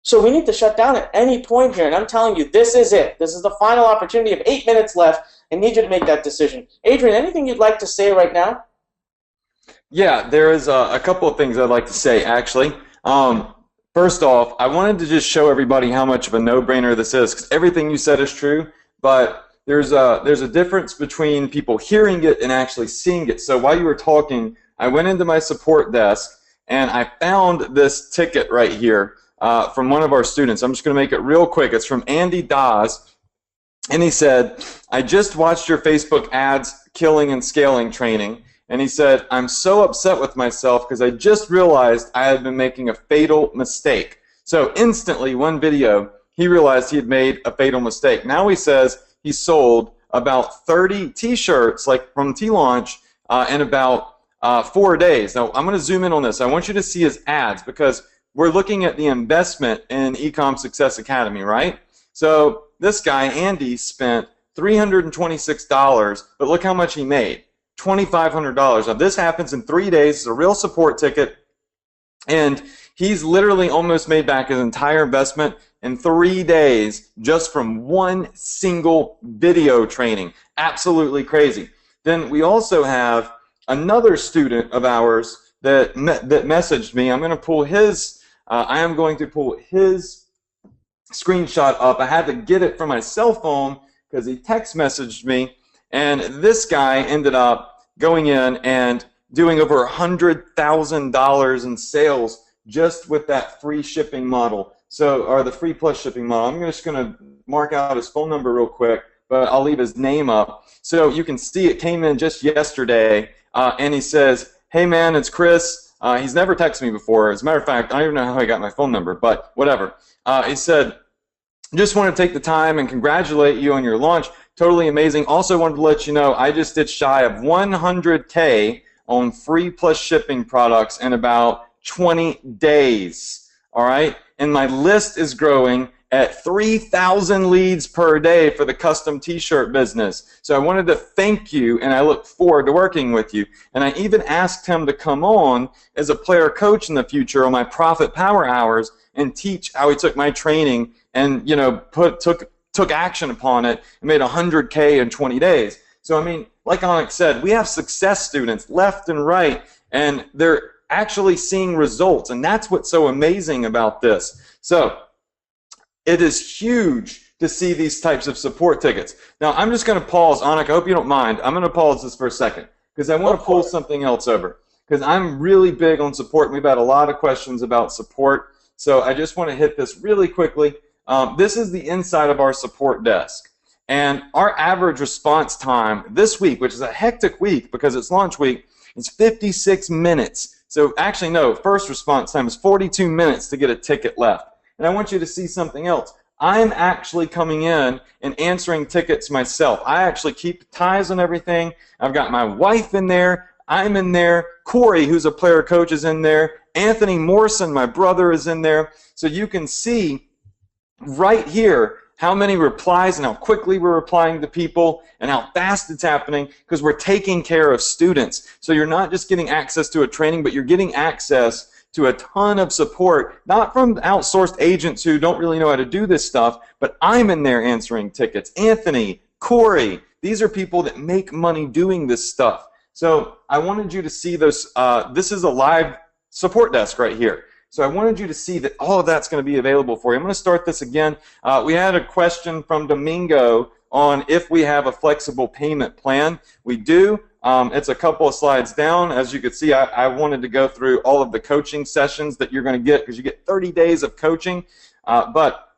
[SPEAKER 1] So we need to shut down at any point here. And I'm telling you, this is it. This is the final opportunity of 8 minutes left. I need you to make that decision. Adrian, anything you'd like to say right now?
[SPEAKER 2] Yeah, there is a couple of things I'd like to say, actually. First off, I wanted to just show everybody how much of a no-brainer this is, because everything you said is true, but there's a difference between people hearing it and actually seeing it. So while you were talking, I went into my support desk, and I found this ticket right here from one of our students. I'm just going to make it real quick. It's from Andy Dawes, and he said, I just watched your Facebook ads killing and scaling training. And he said, I'm so upset with myself because I just realized I had been making a fatal mistake. So instantly, one video, he realized he had made a fatal mistake. Now he says he sold about 30 t-shirts, like from T-Launch, in about 4 days. Now, I'm going to zoom in on this. I want you to see his ads because we're looking at the investment in Ecom Success Academy, right? So this guy, Andy, spent $326, but look how much he made. $2,500. Now this happens in 3 days. It's a real support ticket, and he's literally almost made back his entire investment in 3 days just from one single video training. Absolutely crazy. Then we also have another student of ours that messaged me. I'm going to pull his. I am going to pull his screenshot up. I had to get it from my cell phone because he text messaged me, and this guy ended up going in and doing over $100,000 in sales just with that free shipping model. So, or the free plus shipping model. I'm just going to mark out his phone number real quick, but I'll leave his name up. So you can see it came in just yesterday, and he says, hey man, it's Chris. He's never texted me before. As a matter of fact, I don't even know how he got my phone number, but whatever. He said, just want to take the time and congratulate you on your launch. Totally amazing. Also wanted to let you know I just did shy of 100K on free plus shipping products in about 20 days. All right? And my list is growing at 3,000 leads per day for the custom t-shirt business. So I wanted to thank you, and I look forward to working with you. And I even asked him to come on as a player coach in the future on my Profit Power Hours and teach how he took my training and, you know, took action upon it and made 100K in 20 days. So, I mean, like Onyx said, we have success students left and right, and they're actually seeing results, and that's what's so amazing about this. So it is huge to see these types of support tickets. Now, I'm just going to pause. Anik, I hope you don't mind. I'm going to pause this for a second because I want to pull something else over because I'm really big on support. We've had a lot of questions about support, so I just want to hit this really quickly. This is the inside of our support desk. And our average response time this week, which is a hectic week because it's launch week, is 56 minutes. So actually, no, first response time is 42 minutes to get a ticket left. And I want you to see something else. I'm actually coming in and answering tickets myself. I actually keep ties on everything. I've got my wife in there. I'm in there. Corey, who's a player coach, is in there. Anthony Morrison, my brother, is in there. So you can see right here how many replies and how quickly we're replying to people and how fast it's happening because we're taking care of students. So you're not just getting access to a training, but you're getting access to a ton of support, not from outsourced agents who don't really know how to do this stuff, but I'm in there answering tickets. Anthony, Corey, these are people that make money doing this stuff. So I wanted you to see those. This is a live support desk right here. So I wanted you to see that all of that's going to be available for you. I'm going to start this again. We had a question from Domingo on if we have a flexible payment plan. We do. It's a couple of slides down. As you can see, I wanted to go through all of the coaching sessions that you're going to get because you get 30 days of coaching. But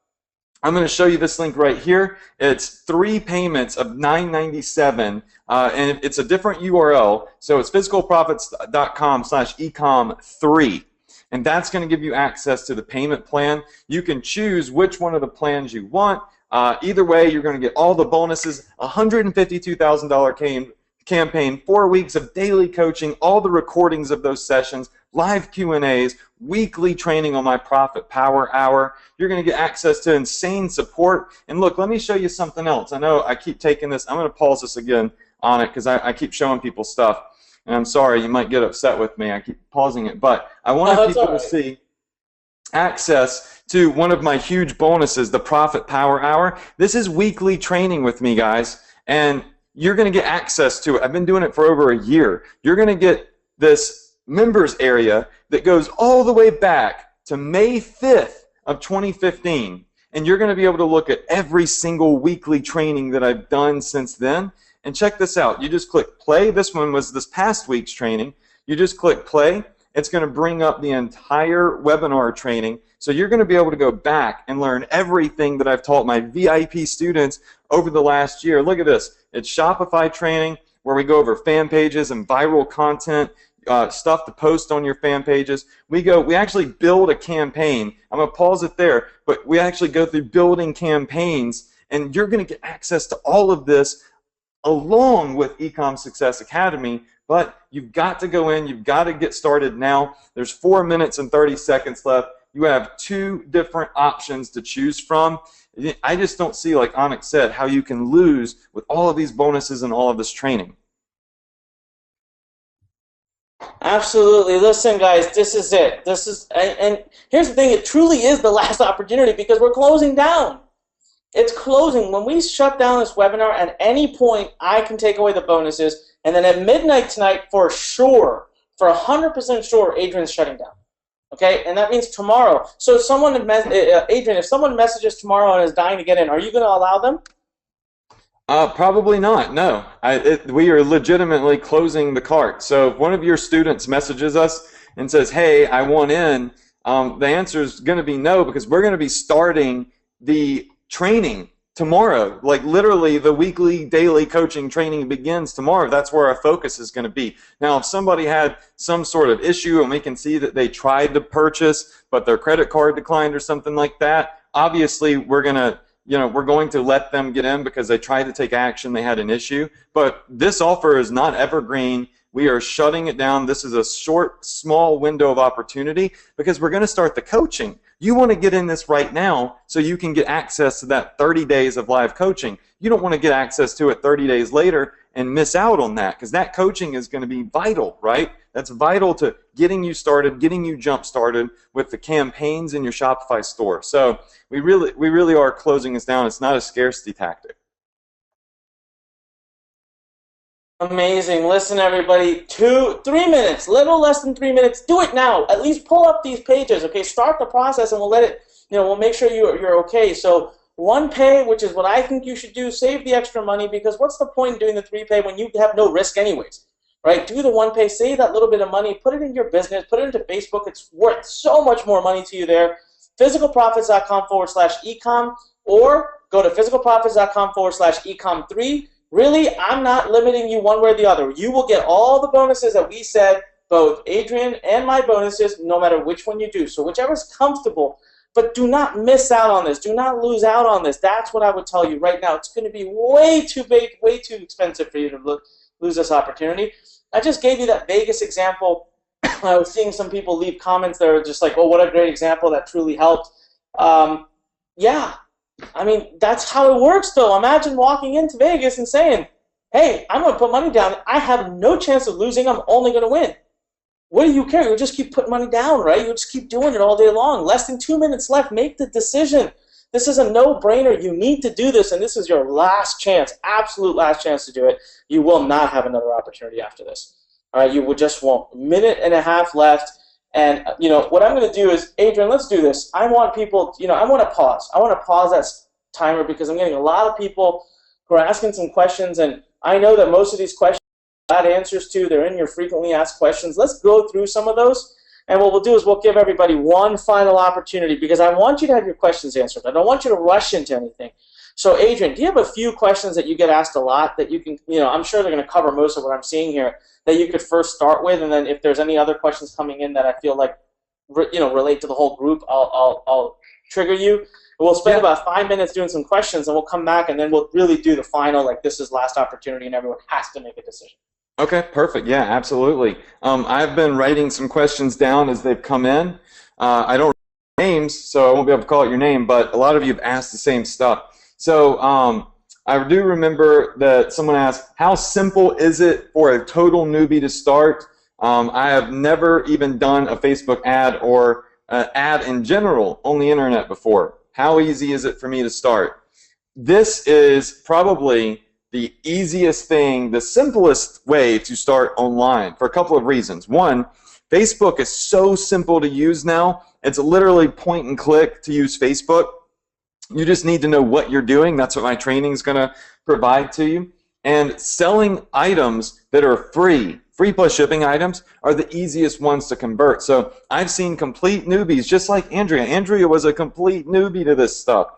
[SPEAKER 2] I'm going to show you this link right here. It's 3 payments of $9.97, and it's a different URL. So it's physicalprofits.com/ecom3. And that's going to give you access to the payment plan. You can choose which one of the plans you want. Either way, you're going to get all the bonuses, $152,000 campaign, 4 weeks of daily coaching, all the recordings of those sessions, live Q&As, weekly training on my Profit Power Hour. You're going to get access to insane support. And look, let me show you something else. I know I keep taking this. I'm going to pause this again on it because I keep showing people stuff. And I'm sorry, you might get upset with me. I keep pausing it. But I wanted people to see access to one of my huge bonuses, the Profit Power Hour. This is weekly training with me, guys. And you're going to get access to it. I've been doing it for over a year. You're going to get this members area that goes all the way back to May 5th of 2015. And you're going to be able to look at every single weekly training that I've done since then. And check this out. You just click play. This one was this past week's training. You just click play. It's going to bring up the entire webinar training. So you're going to be able to go back and learn everything that I've taught my VIP students over the last year. Look at this. It's Shopify training where we go over fan pages and viral content, stuff to post on your fan pages. We actually build a campaign. I'm going to pause it there, but we actually go through building campaigns, and you're going to get access to all of this along with Ecom Success Academy, but you've got to go in, you've got to get started now. There's 4 minutes and 30 seconds left. You have 2 different options to choose from. I just don't see, like Onyx said, how you can lose with all of these bonuses and all of this training.
[SPEAKER 1] Absolutely. Listen, guys, this is it. And here's the thing, it truly is the last opportunity because we're closing down. It's closing. When we shut down this webinar, at any point, I can take away the bonuses, and then at midnight tonight, for sure, for 100% sure, Adrian's shutting down. Okay, and that means tomorrow. So if someone, Adrian, if someone messages tomorrow and is dying to get in, are you going to allow them?
[SPEAKER 2] Probably not, no. We are legitimately closing the cart. So if one of your students messages us and says, hey, I want in, the answer is going to be no, because we're going to be starting the training tomorrow. Like literally the weekly daily coaching training begins tomorrow. That's where our focus is going to be. Now if somebody had some sort of issue and we can see that they tried to purchase but their credit card declined or something like that, obviously we're going to let them get in because they tried to take action, they had an issue. But this offer is not evergreen. We are shutting it down. This is a short, small window of opportunity because we're going to start the coaching. You want to get in this right now so you can get access to that 30 days of live coaching. You don't want to get access to it 30 days later and miss out on that, because that coaching is going to be vital, right? That's vital to getting you started, getting you jump started with the campaigns in your Shopify store. So we really are closing this down. It's not a scarcity tactic.
[SPEAKER 1] Amazing. Listen, everybody, 3 minutes, little less than 3 minutes. Do it now. At least pull up these pages, okay? Start the process, and we'll let it, we'll make sure you're okay. So one pay, which is what I think you should do, save the extra money, because what's the point in doing the 3 pay when you have no risk anyways, right? Do the 1 pay, save that little bit of money, put it in your business, put it into Facebook. It's worth so much more money to you there. physicalprofits.com/ecom, or go to physicalprofits.com/ecom3. Really, I'm not limiting you one way or the other. You will get all the bonuses that we said, both Adrian and my bonuses, no matter which one you do. So whichever's comfortable, but do not miss out on this. Do not lose out on this. That's what I would tell you right now. It's going to be way too big, way too expensive for you to lose this opportunity. I just gave you that Vegas example. I was seeing some people leave comments that are just like, oh, what a great example. That truly helped. Yeah. I mean, that's how it works, though. Imagine walking into Vegas and saying, hey, I'm going to put money down. I have no chance of losing. I'm only going to win. What do you care? You'll just keep putting money down, right? You'll just keep doing it all day long. Less than 2 minutes left. Make the decision. This is a no-brainer. You need to do this, and this is your last chance, absolute last chance to do it. You will not have another opportunity after this. All right, you will just won't. 1.5 minutes left. And, what I'm going to do is, Adrian, let's do this. I want people, I want to pause. I want to pause that timer, because I'm getting a lot of people who are asking some questions, and I know that most of these questions you got answers to. They're in your frequently asked questions. Let's go through some of those, and what we'll do is we'll give everybody one final opportunity, because I want you to have your questions answered. I don't want you to rush into anything. So, Adrian, do you have a few questions that you get asked a lot that you can, I'm sure they're going to cover most of what I'm seeing here, that you could first start with, and then if there's any other questions coming in that I feel like, relate to the whole group, I'll trigger you. We'll spend about 5 minutes doing some questions, and we'll come back, and then we'll really do the final, like this is last opportunity, and everyone has to make a decision.
[SPEAKER 2] Okay, perfect. Yeah, absolutely. I've been writing some questions down as they've come in. I don't know names, so I won't be able to call out your name, but a lot of you have asked the same stuff. So I do remember that someone asked, how simple is it for a total newbie to start? I have never even done a Facebook ad or an ad in general on the internet before. How easy is it for me to start? This is probably the easiest thing, the simplest way to start online for a couple of reasons. One, Facebook is so simple to use now. It's literally point and click to use Facebook. You just need to know what you're doing. That's what my training is going to provide to you. And selling items that are free plus shipping items, are the easiest ones to convert. So I've seen complete newbies, just like Andrea. Andrea was a complete newbie to this stuff.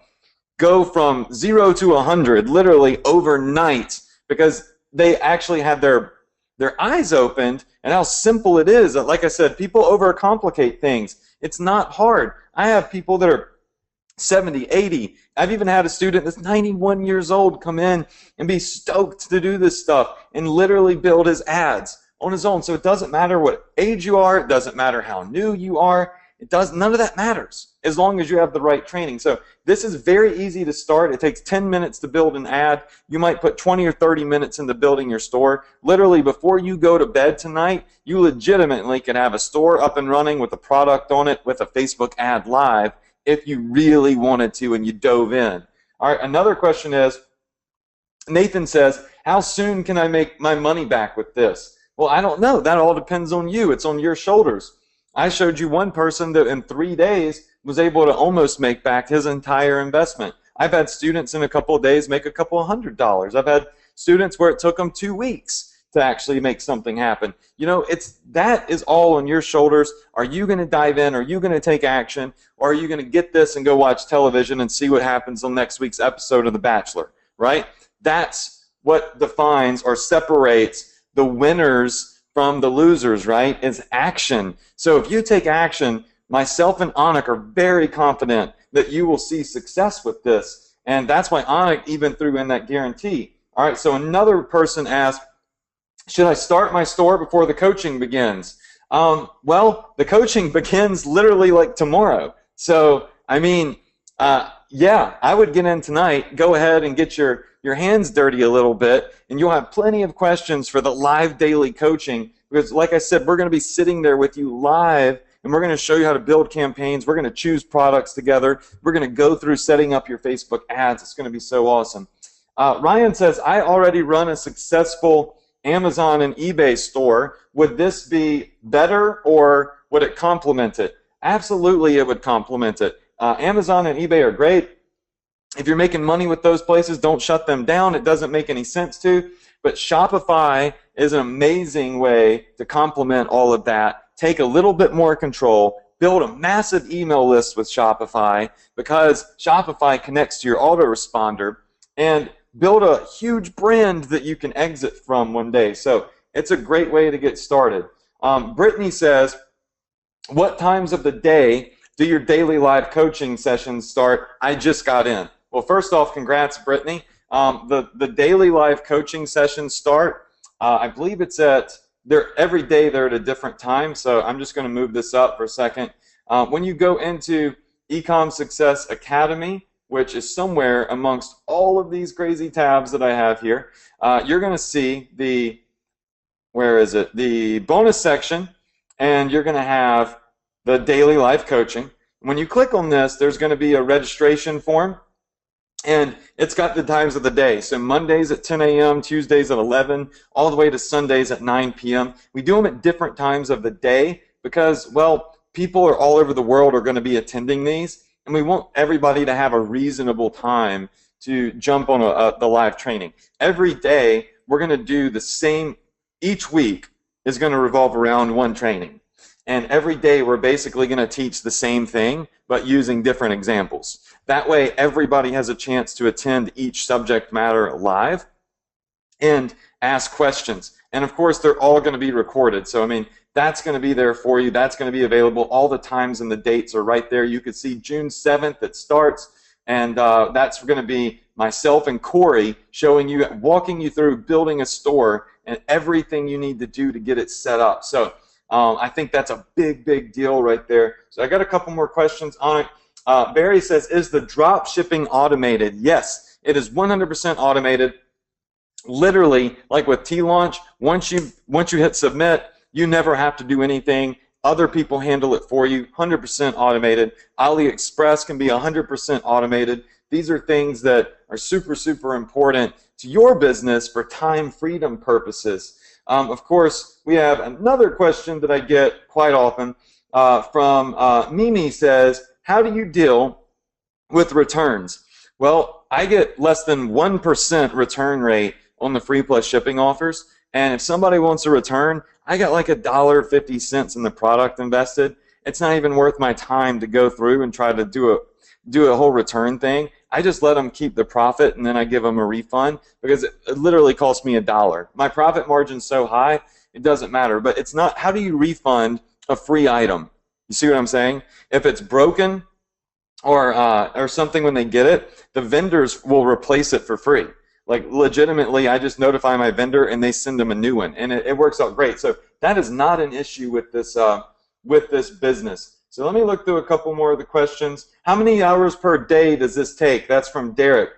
[SPEAKER 2] Go from 0 to 100 literally overnight, because they actually had their eyes opened and how simple it is. Like I said, people overcomplicate things. It's not hard. I have people that are 70, 80. I've even had a student that's 91 years old come in and be stoked to do this stuff and literally build his ads on his own. So it doesn't matter what age you are. It doesn't matter how new you are. None of that matters as long as you have the right training. So this is very easy to start. It takes 10 minutes to build an ad. You might put 20 or 30 minutes into building your store. Literally, before you go to bed tonight, you legitimately can have a store up and running with a product on it with a Facebook ad live if you really wanted to and you dove in. All right, another question is, Nathan says, how soon can I make my money back with this? Well, I don't know. That all depends on you. It's on your shoulders. I showed you one person that in 3 days was able to almost make back his entire investment. I've had students in a couple of days make a couple of $100. I've had students where it took them 2 weeks to actually make something happen. That is all on your shoulders. Are you going to dive in? Are you going to take action? Or are you going to get this and go watch television and see what happens on next week's episode of The Bachelor, right? That's what defines or separates the winners from the losers, right? Is action. So if you take action, myself and Anik are very confident that you will see success with this. And that's why Anik even threw in that guarantee. All right, so another person asked, should I start my store before the coaching begins? Well, the coaching begins literally like tomorrow. So, I mean, yeah, I would get in tonight. Go ahead and get your hands dirty a little bit, and you'll have plenty of questions for the live daily coaching. Because, like I said, we're going to be sitting there with you live, and we're going to show you how to build campaigns. We're going to choose products together. We're going to go through setting up your Facebook ads. It's going to be so awesome. Ryan says, I already run a successful Amazon and eBay store. Would this be better, or would it complement it? Absolutely, it would complement it. Amazon and eBay are great. If you're making money with those places, don't shut them down. It doesn't make any sense to. But Shopify is an amazing way to complement all of that. Take a little bit more control. Build a massive email list with Shopify, because Shopify connects to your autoresponder, and build a huge brand that you can exit from one day. So it's a great way to get started. Brittany says, what times of the day do your daily live coaching sessions start? I just got in. Well, first off, congrats, Brittany. The daily live coaching sessions start, I believe it's every day they're at a different time, so I'm just going to move this up for a second. When you go into eCom Success Academy, which is somewhere amongst all of these crazy tabs that I have here, you're going to see the bonus section, and you're going to have the daily life coaching. When you click on this, there's going to be a registration form, and it's got the times of the day. So Mondays at 10 a.m., Tuesdays at 11, all the way to Sundays at 9 p.m. We do them at different times of the day because, well, people are all over the world are going to be attending these, and we want everybody to have a reasonable time to jump on the live training. Every day, we're going to do the same. Each week is going to revolve around one training. And every day, we're basically going to teach the same thing, but using different examples. That way, everybody has a chance to attend each subject matter live and ask questions. And of course, they're all going to be recorded. So, I mean, that's going to be there for you. That's going to be available. All the times and the dates are right there. You can see June 7th it starts, and that's going to be myself and Corey walking you through building a store and everything you need to do to get it set up. So I think that's a big, big deal right there. So I got a couple more questions on it. Barry says, is the drop shipping automated? Yes, it is 100% automated. Literally, like with T-Launch, once you hit submit, you never have to do anything. Other people handle it for you, 100% automated. AliExpress can be 100% automated. These are things that are super, super important to your business for time freedom purposes. Of course, we have another question that I get quite often from Mimi says, how do you deal with returns? Well, I get less than 1% return rate on the free plus shipping offers. And if somebody wants a return, I got like $1.50 in the product invested. It's not even worth my time to go through and try to do a whole return thing. I just let them keep the profit, and then I give them a refund because it literally cost me $1. My profit margin's so high, it doesn't matter. But it's not, how do you refund a free item? You see what I'm saying? If it's broken or something when they get it, the vendors will replace it for free. Like legitimately, I just notify my vendor and they send them a new one, and it works out great. So that is not an issue with this business. So let me look through a couple more of the questions. How many hours per day does this take? That's from Derek.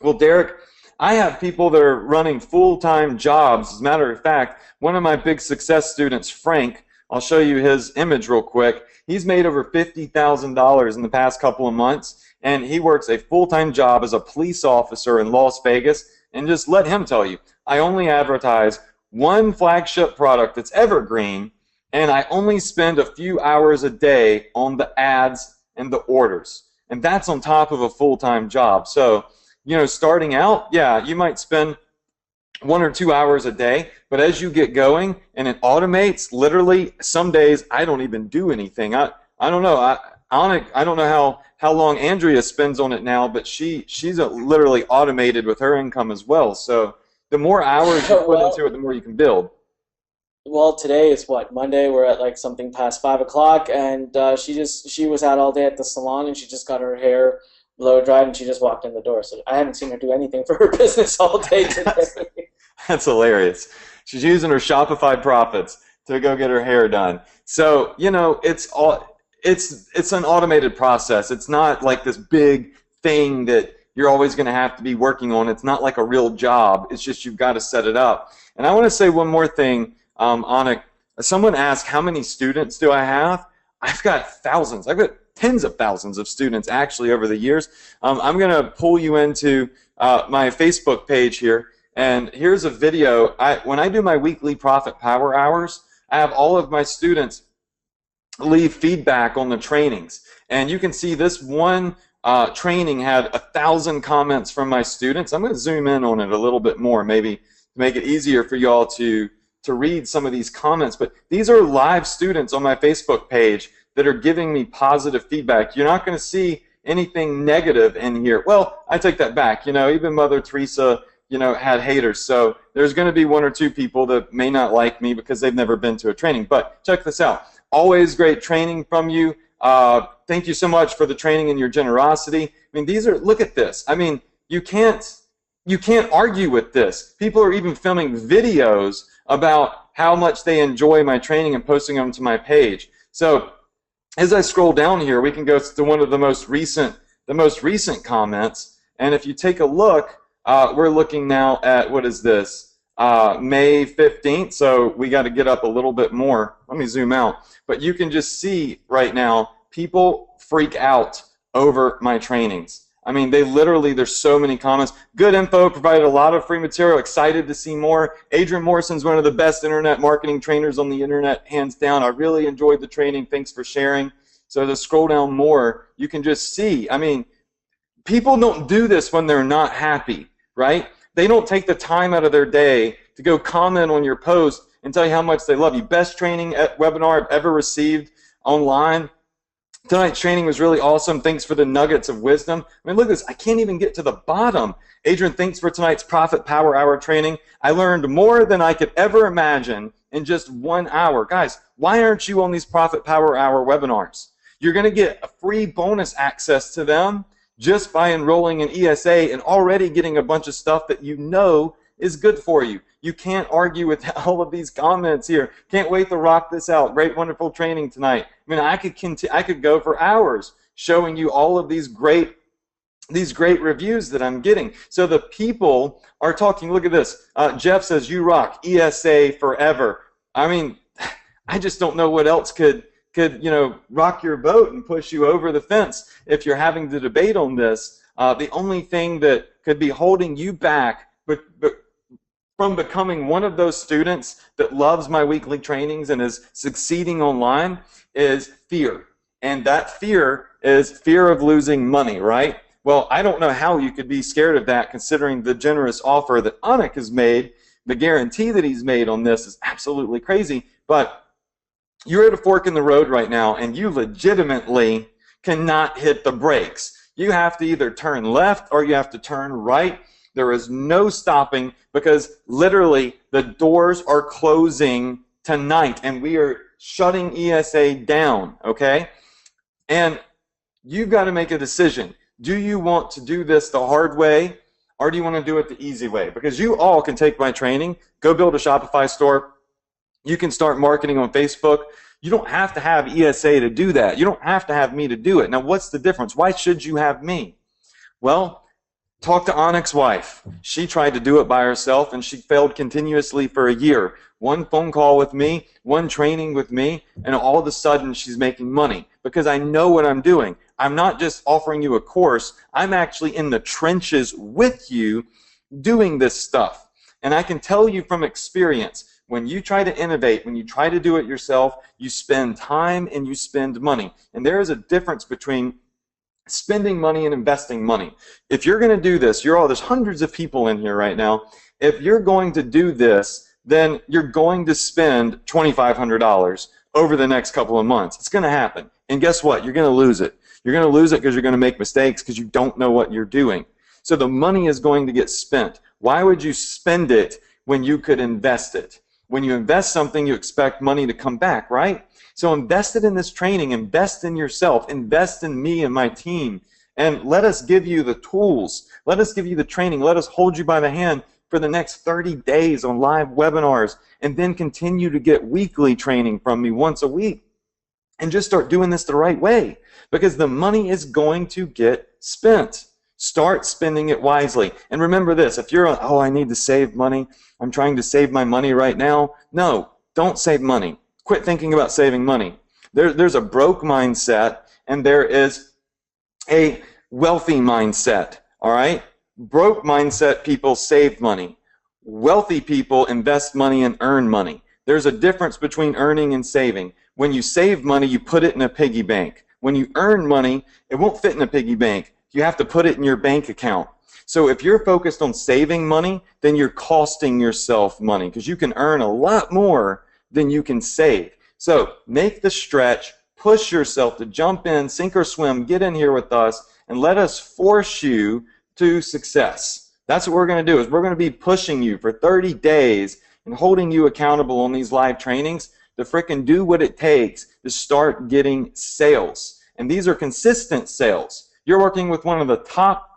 [SPEAKER 2] Well, Derek, I have people that are running full-time jobs. As a matter of fact, one of my big success students, Frank, I'll show you his image real quick. He's made over $50,000 in the past couple of months, and he works a full-time job as a police officer in Las Vegas. And just let him tell you, I only advertise one flagship product that's evergreen, and I only spend a few hours a day on the ads and the orders. And that's on top of a full-time job. So, you know, starting out, yeah, you might spend 1 or 2 hours a day, but as you get going and it automates, literally some days I don't even do anything. I don't know. I don't know how long Andrea spends on it now, but she's literally automated with her income as well. So the more hours you put into it, the more you can build.
[SPEAKER 1] Well, today is what, Monday? We're at like something past 5 o'clock, and she was out all day at the salon, and she just got her hair blow dried, and she just walked in the door. So I haven't seen her do anything for her business all day today.
[SPEAKER 2] That's hilarious. She's using her Shopify profits to go get her hair done. So, you know, it's an automated process. It's not like this big thing that you're always going to have to be working on. It's not like a real job. It's just you've got to set it up. And I want to say one more thing, Anna. Someone asked, how many students do I have? I've got thousands. I've got tens of thousands of students actually over the years. I'm going to pull you into my Facebook page here. And here's a video. When I do my weekly Profit Power Hours, I have all of my students leave feedback on the trainings. And you can see this one training had 1,000 comments from my students. I'm going to zoom in on it a little bit more, maybe to make it easier for you all to read some of these comments. But these are live students on my Facebook page that are giving me positive feedback. You're not going to see anything negative in here. Well, I take that back. You know, even Mother Teresa, you know, had haters. So there's going to be one or two people that may not like me because they've never been to a training. But check this out. Always great training from you. Thank you so much for the training and your generosity. I mean, these are, look at this. I mean, you can't argue with this. People are even filming videos about how much they enjoy my training and posting them to my page. So as I scroll down here, we can go to one of the most recent comments. And if you take a look, we're looking now at, what is this? May 15th. So we got to get up a little bit more. Let me zoom out. But you can just see right now, people freak out over my trainings. I mean, they literally, there's so many comments. Good info, provided a lot of free material, excited to see more. Adrian Morrison's one of the best internet marketing trainers on the internet, hands down. I really enjoyed the training. Thanks for sharing. So to scroll down more, you can just see, I mean, people don't do this when they're not happy, right? They don't take the time out of their day to go comment on your post and tell you how much they love you. Best training webinar I've ever received online. Tonight's training was really awesome. Thanks for the nuggets of wisdom. I mean, look at this. I can't even get to the bottom. Adrian, thanks for tonight's Profit Power Hour training. I learned more than I could ever imagine in just 1 hour. Guys, why aren't you on these Profit Power Hour webinars? You're going to get a free bonus access to them just by enrolling in ESA and already getting a bunch of stuff that you know is good for you. You can't argue with all of these comments here. Can't wait to rock this out. Great, wonderful training tonight. I mean, I could go for hours showing you all of these great reviews that I'm getting. So the people are talking. Look at this. Jeff says, "You rock, ESA forever." I mean, I just don't know what else could rock your boat and push you over the fence if you're having to debate on this. The only thing that could be holding you back, but from becoming one of those students that loves my weekly trainings and is succeeding online, is fear. And that fear is fear of losing money, right? Well, I don't know how you could be scared of that considering the generous offer that Anik has made. The guarantee that he's made on this is absolutely crazy. But you're at a fork in the road right now, and you legitimately cannot hit the brakes. You have to either turn left or you have to turn right. There is no stopping because literally the doors are closing tonight and we are shutting ESA down, okay? And you've got to make a decision. Do you want to do this the hard way or do you want to do it the easy way? Because you all can take my training, go build a Shopify store, you can start marketing on Facebook. You don't have to have ESA to do that. You don't have to have me to do it. Now, what's the difference? Why should you have me? Well, talk to Anik's wife. She tried to do it by herself, and she failed continuously for a year. One phone call with me, one training with me, and all of a sudden she's making money because I know what I'm doing. I'm not just offering you a course. I'm actually in the trenches with you doing this stuff. And I can tell you from experience, when you try to innovate, when you try to do it yourself, you spend time and you spend money. And there is a difference between spending money and investing money. If you're going to do this, there's hundreds of people in here right now. If you're going to do this, then you're going to spend $2,500 over the next couple of months. It's going to happen. And guess what? You're going to lose it. You're going to lose it because you're going to make mistakes because you don't know what you're doing. So the money is going to get spent. Why would you spend it when you could invest it? When you invest something, you expect money to come back, right? So invest it in this training, invest in yourself, invest in me and my team, and let us give you the tools. Let us give you the training. Let us hold you by the hand for the next 30 days on live webinars, and then continue to get weekly training from me once a week. and just start doing this the right way, because the money is going to get spent. Start spending it wisely. And remember this, if you're, oh, I need to save money, I'm trying to save my money right now. No, don't save money. Quit thinking about saving money. There's a broke mindset, and there is a wealthy mindset, all right? Broke mindset people save money. Wealthy people invest money and earn money. There's a difference between earning and saving. When you save money, you put it in a piggy bank. When you earn money, it won't fit in a piggy bank. You have to put it in your bank account. So if you're focused on saving money, then you're costing yourself money, because you can earn a lot more than you can save. So make the stretch, push yourself to jump in, sink or swim, get in here with us, and let us force you to success. That's what we're going to do, is we're going to be pushing you for 30 days and holding you accountable on these live trainings to frickin' do what it takes to start getting sales. And these are consistent sales. You're working with one of the top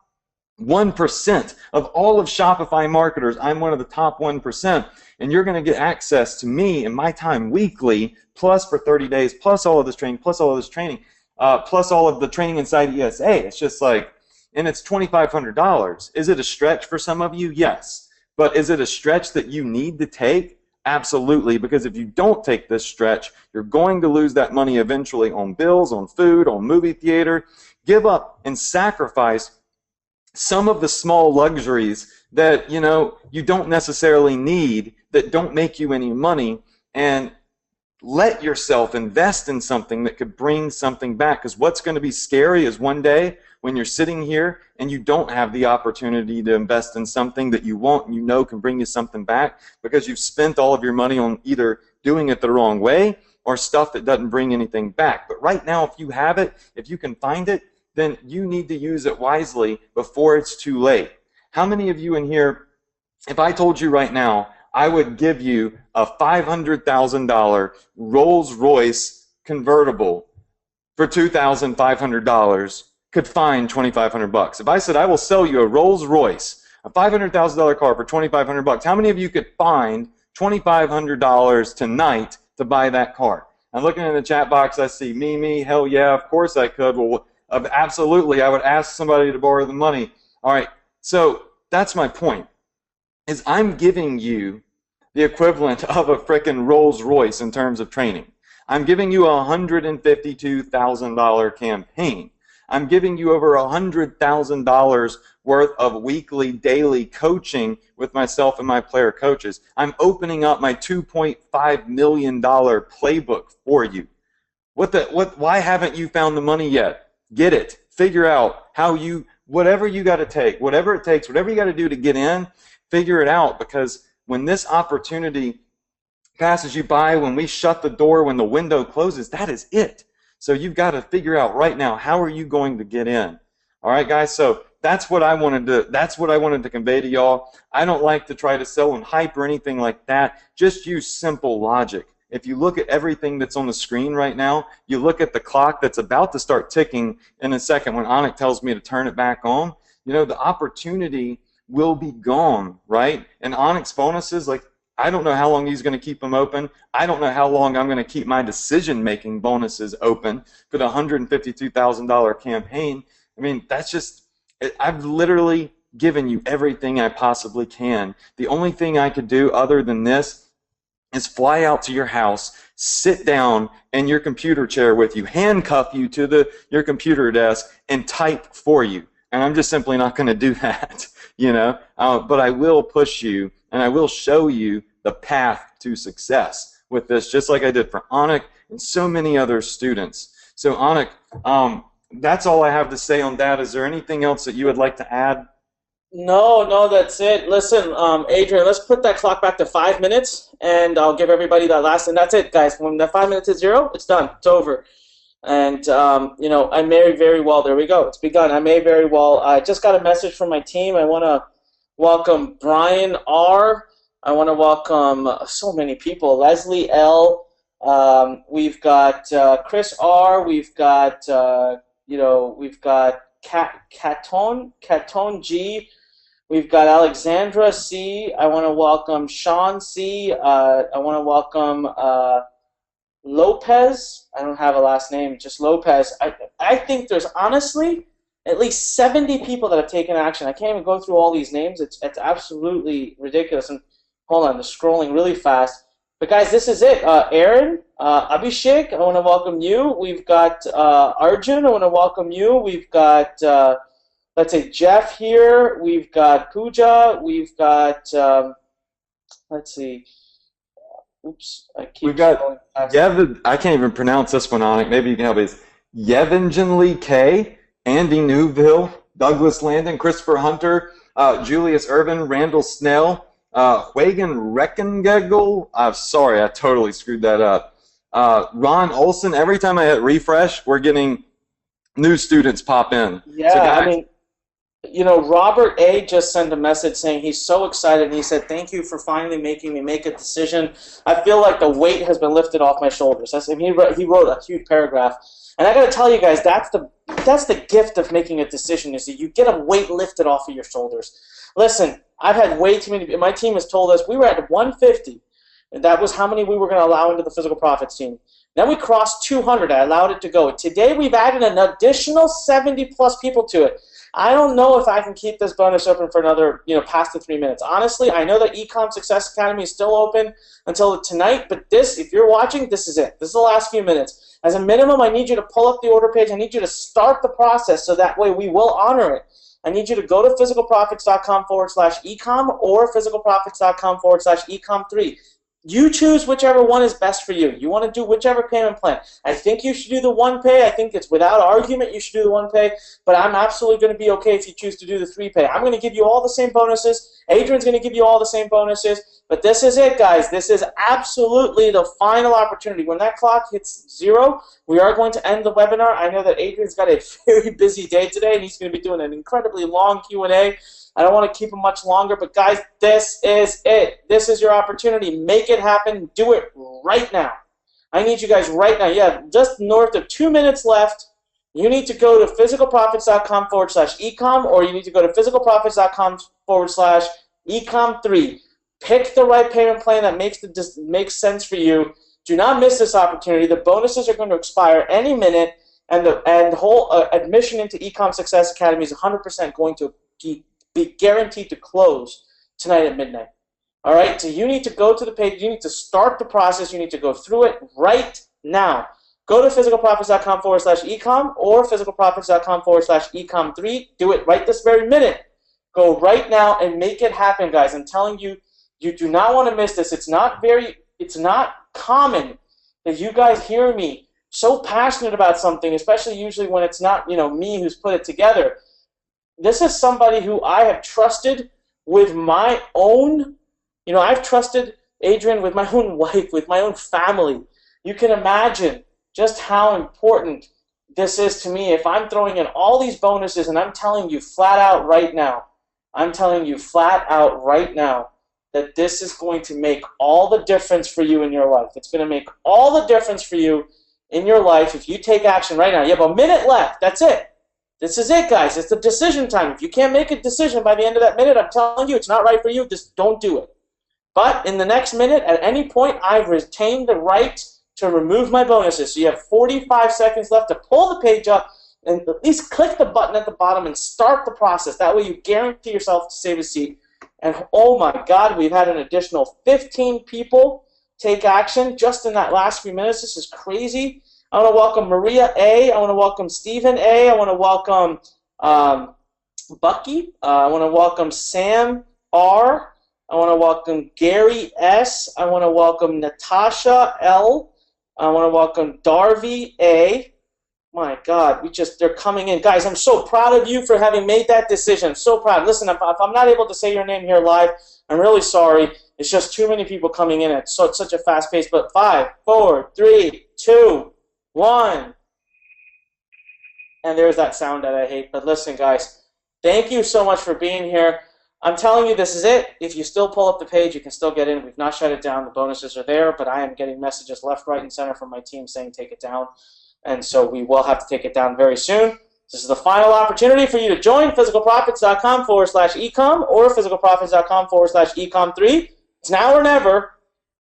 [SPEAKER 2] 1% of all of Shopify marketers. I'm one of the top 1%. And you're going to get access to me and my time weekly, plus for 30 days, plus all of this training, plus all of this training, plus all of the training inside ESA. It's just like, and it's $2,500. Is it a stretch for some of you? Yes. But is it a stretch that you need to take? Absolutely, because if you don't take this stretch, you're going to lose that money eventually on bills, on food, on movie theater. Give up and sacrifice some of the small luxuries that you don't necessarily need, that don't make you any money, and let yourself invest in something that could bring something back. Because what's going to be scary is one day when you're sitting here and you don't have the opportunity to invest in something that you want and can bring you something back, because you've spent all of your money on either doing it the wrong way or stuff that doesn't bring anything back. But right now, if you have it, if you can find it, then you need to use it wisely before it's too late. How many of you in here, if I told you right now, I would give you a $500,000 Rolls-Royce convertible for $2,500, could find $2,500? If I said I will sell you a Rolls-Royce, a $500,000 car for $2,500, how many of you could find $2,500 tonight to buy that car? I'm looking in the chat box, I see Mimi, hell yeah, of course I could. Well, absolutely, I would ask somebody to borrow the money. All right, so that's my point, is I'm giving you the equivalent of a frickin' Rolls Royce in terms of training. I'm giving you a $152,000 campaign. I'm giving you over $100,000 worth of weekly, daily coaching with myself and my player coaches. I'm opening up my $2.5 million playbook for you. Why haven't you found the money yet? Get it. Figure out how whatever you got to take, whatever it takes, whatever you got to do to get in, figure it out, because when this opportunity passes you by, when we shut the door, when the window closes, that is it. So you've got to figure out right now, how are you going to get in? All right, guys, so that's what I wanted to convey to y'all. I don't like to try to sell on hype or anything like that. Just use simple logic. If you look at everything that's on the screen right now, you look at the clock that's about to start ticking in a second when Anik tells me to turn it back on, the opportunity will be gone, right? And Anik's bonuses, like, I don't know how long he's going to keep them open. I don't know how long I'm going to keep my decision-making bonuses open for the $152,000 campaign. I mean, that's just, I've literally given you everything I possibly can. The only thing I could do other than this is fly out to your house, sit down in your computer chair with you, handcuff you to your computer desk, and type for you. And I'm just simply not going to do that, but I will push you, and I will show you the path to success with this, just like I did for Anik and so many other students. So Anik, that's all I have to say on that. Is there anything else that you would like to add?
[SPEAKER 1] No, that's it. Listen, Adrian, let's put that clock back to 5 minutes, and I'll give everybody that last, and that's it, guys. When that 5 minutes is zero, it's done. It's over. And, I may very well, there we go. It's begun. I may very well, I just got a message from my team. I want to welcome Brian R. I want to welcome so many people. Leslie L. We've got Chris R. We've got, we've got Caton G. We've got Alexandra C. I want to welcome Sean C. I want to welcome Lopez. I don't have a last name, just Lopez. I think there's honestly at least 70 people that have taken action. I can't even go through all these names. It's absolutely ridiculous. And hold on, just scrolling really fast. But guys, this is it. Aaron, Abhishek, I want to welcome you. We've got Arjun, I want to welcome you. We've got, let's say, Jeff here. We've got Pooja. We've got, let's see. Oops, I keep
[SPEAKER 2] We've got
[SPEAKER 1] scrolling past.
[SPEAKER 2] Yevon, I can't even pronounce this one on it. Maybe you can help me. It's Yevangenly K, Andy Newville, Douglas Landon, Christopher Hunter, Julius Irvin, Randall Snell, Wagan Reckengegel. I'm sorry, I totally screwed that up. Ron Olson. Every time I hit refresh, we're getting new students pop in.
[SPEAKER 1] Yeah,
[SPEAKER 2] So guys,
[SPEAKER 1] I mean, you know, Robert A. just sent a message saying he's so excited, and he said, "Thank you for finally making me make a decision. I feel like the weight has been lifted off my shoulders." That's, I mean, he wrote a huge paragraph, and I got to tell you guys, that's the gift of making a decision, is that you get a weight lifted off of your shoulders. Listen, I've had way too many. My team has told us we were at 150, and that was how many we were going to allow into the physical profits team. Then we crossed 200. I allowed it to go. Today we've added an additional 70 plus people to it. I don't know if I can keep this bonus open for another, past the 3 minutes. Honestly, I know that eCom Success Academy is still open until tonight, but this, if you're watching, this is it. This is the last few minutes. As a minimum, I need you to pull up the order page. I need you to start the process so that way we will honor it. I need you to go to physicalprofits.com/ecom or physicalprofits.com/ecom3. You choose whichever one is best for you. You want to do whichever payment plan. I think you should do the one pay. I think it's without argument you should do the one pay, but I'm absolutely going to be okay if you choose to do the 3 pay. I'm going to give you all the same bonuses. Adrian's going to give you all the same bonuses, but this is it, guys. This is absolutely the final opportunity. When that clock hits 0, we are going to end the webinar. I know that Adrian's got a very busy day today, and he's going to be doing an incredibly long Q&A. I don't want to keep him much longer, but guys, this is it. This is your opportunity. Make it happen. Do it right now. I need you guys right now. Yeah, just north of 2 minutes left. You need to go to physicalprofits.com/ecom, or you need to go to physicalprofits.com/ecom3. Pick the right payment plan that makes sense for you. Do not miss this opportunity. The bonuses are going to expire any minute, and the whole admission into eCom Success Academy is 100% going to be guaranteed to close tonight at midnight. All right, so you need to go to the page. You need to start the process. You need to go through it right now. Go to physicalprofits.com/ecom or physicalprofits.com/ecom3. Do it right this very minute. Go right now and make it happen, guys. I'm telling you, you do not want to miss this. It's not common that you guys hear me so passionate about something, especially usually when it's not, me who's put it together. This is somebody who I have trusted with my own, I've trusted Adrian with my own wife, with my own family. You can imagine just how important this is to me. If I'm throwing in all these bonuses, and I'm telling you flat out right now that this is going to make all the difference for you in your life. It's going to make all the difference for you in your life if you take action right now. You have a minute left. That's it. This is it, guys. It's the decision time. If you can't make a decision by the end of that minute, I'm telling you, it's not right for you. Just don't do it. But in the next minute, at any point, I've retained the right to remove my bonuses. So you have 45 seconds left to pull the page up and at least click the button at the bottom and start the process. That way you guarantee yourself to save a seat. And oh my God, we've had an additional 15 people take action just in that last few minutes. This is crazy. I want to welcome Maria A. I want to welcome Stephen A. I want to welcome Bucky. I want to welcome Sam R. I want to welcome Gary S. I want to welcome Natasha L. I want to welcome Darby A. My God, they're coming in. Guys, I'm so proud of you for having made that decision. So proud. Listen, if I'm not able to say your name here live, I'm really sorry. It's just too many people coming in at such a fast pace. But 5, 4, 3, 2, 1. And there's that sound that I hate. But listen, guys, thank you so much for being here. I'm telling you, this is it. If you still pull up the page, you can still get in. We've not shut it down. The bonuses are there, but I am getting messages left, right, and center from my team saying take it down. And so we will have to take it down very soon. This is the final opportunity for you to join physicalprofits.com/ecom or physicalprofits.com/ecom3. It's now or never.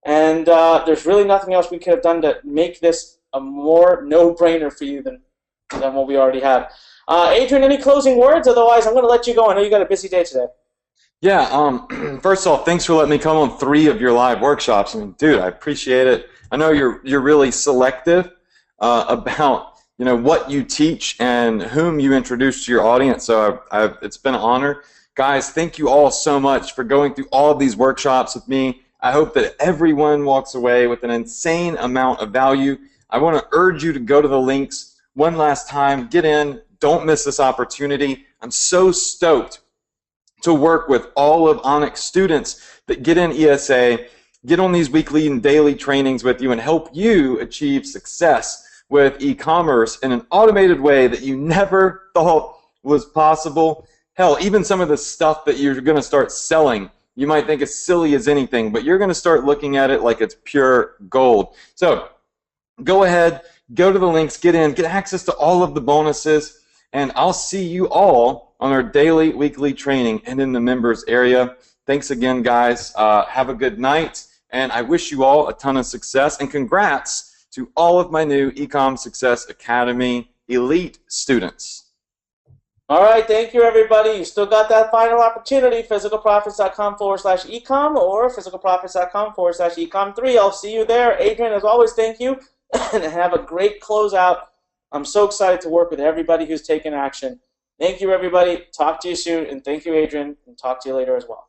[SPEAKER 1] And there's really nothing else we could have done to make this a more no-brainer for you than what we already have. Adrian, any closing words? Otherwise, I'm going to let you go. I know you got a busy day today.
[SPEAKER 2] Yeah, first of all, thanks for letting me come on 3 of your live workshops. I mean, dude, I appreciate it. I know you're really selective about what you teach and whom you introduce to your audience. So it's been an honor. Guys, thank you all so much for going through all of these workshops with me. I hope that everyone walks away with an insane amount of value. I want to urge you to go to the links one last time. Get in. Don't miss this opportunity. I'm so stoked to work with all of Onyx students that get in ESA, get on these weekly and daily trainings with you, and help you achieve success with e-commerce in an automated way that you never thought was possible. Hell, even some of the stuff that you're going to start selling, you might think as silly as anything, but you're going to start looking at it like it's pure gold. So go ahead, go to the links, get in, get access to all of the bonuses, and I'll see you all on our daily, weekly training and in the members area. Thanks again, guys. Have a good night, and I wish you all a ton of success, and congrats to all of my new Ecom Success Academy elite students.
[SPEAKER 1] All right, thank you, everybody. You still got that final opportunity, physicalprofits.com/ecom or physicalprofits.com/ecom3. I'll see you there. Adrian, as always, thank you, and have a great closeout. I'm so excited to work with everybody who's taken action. Thank you, everybody. Talk to you soon, and thank you, Adrian, and talk to you later as well.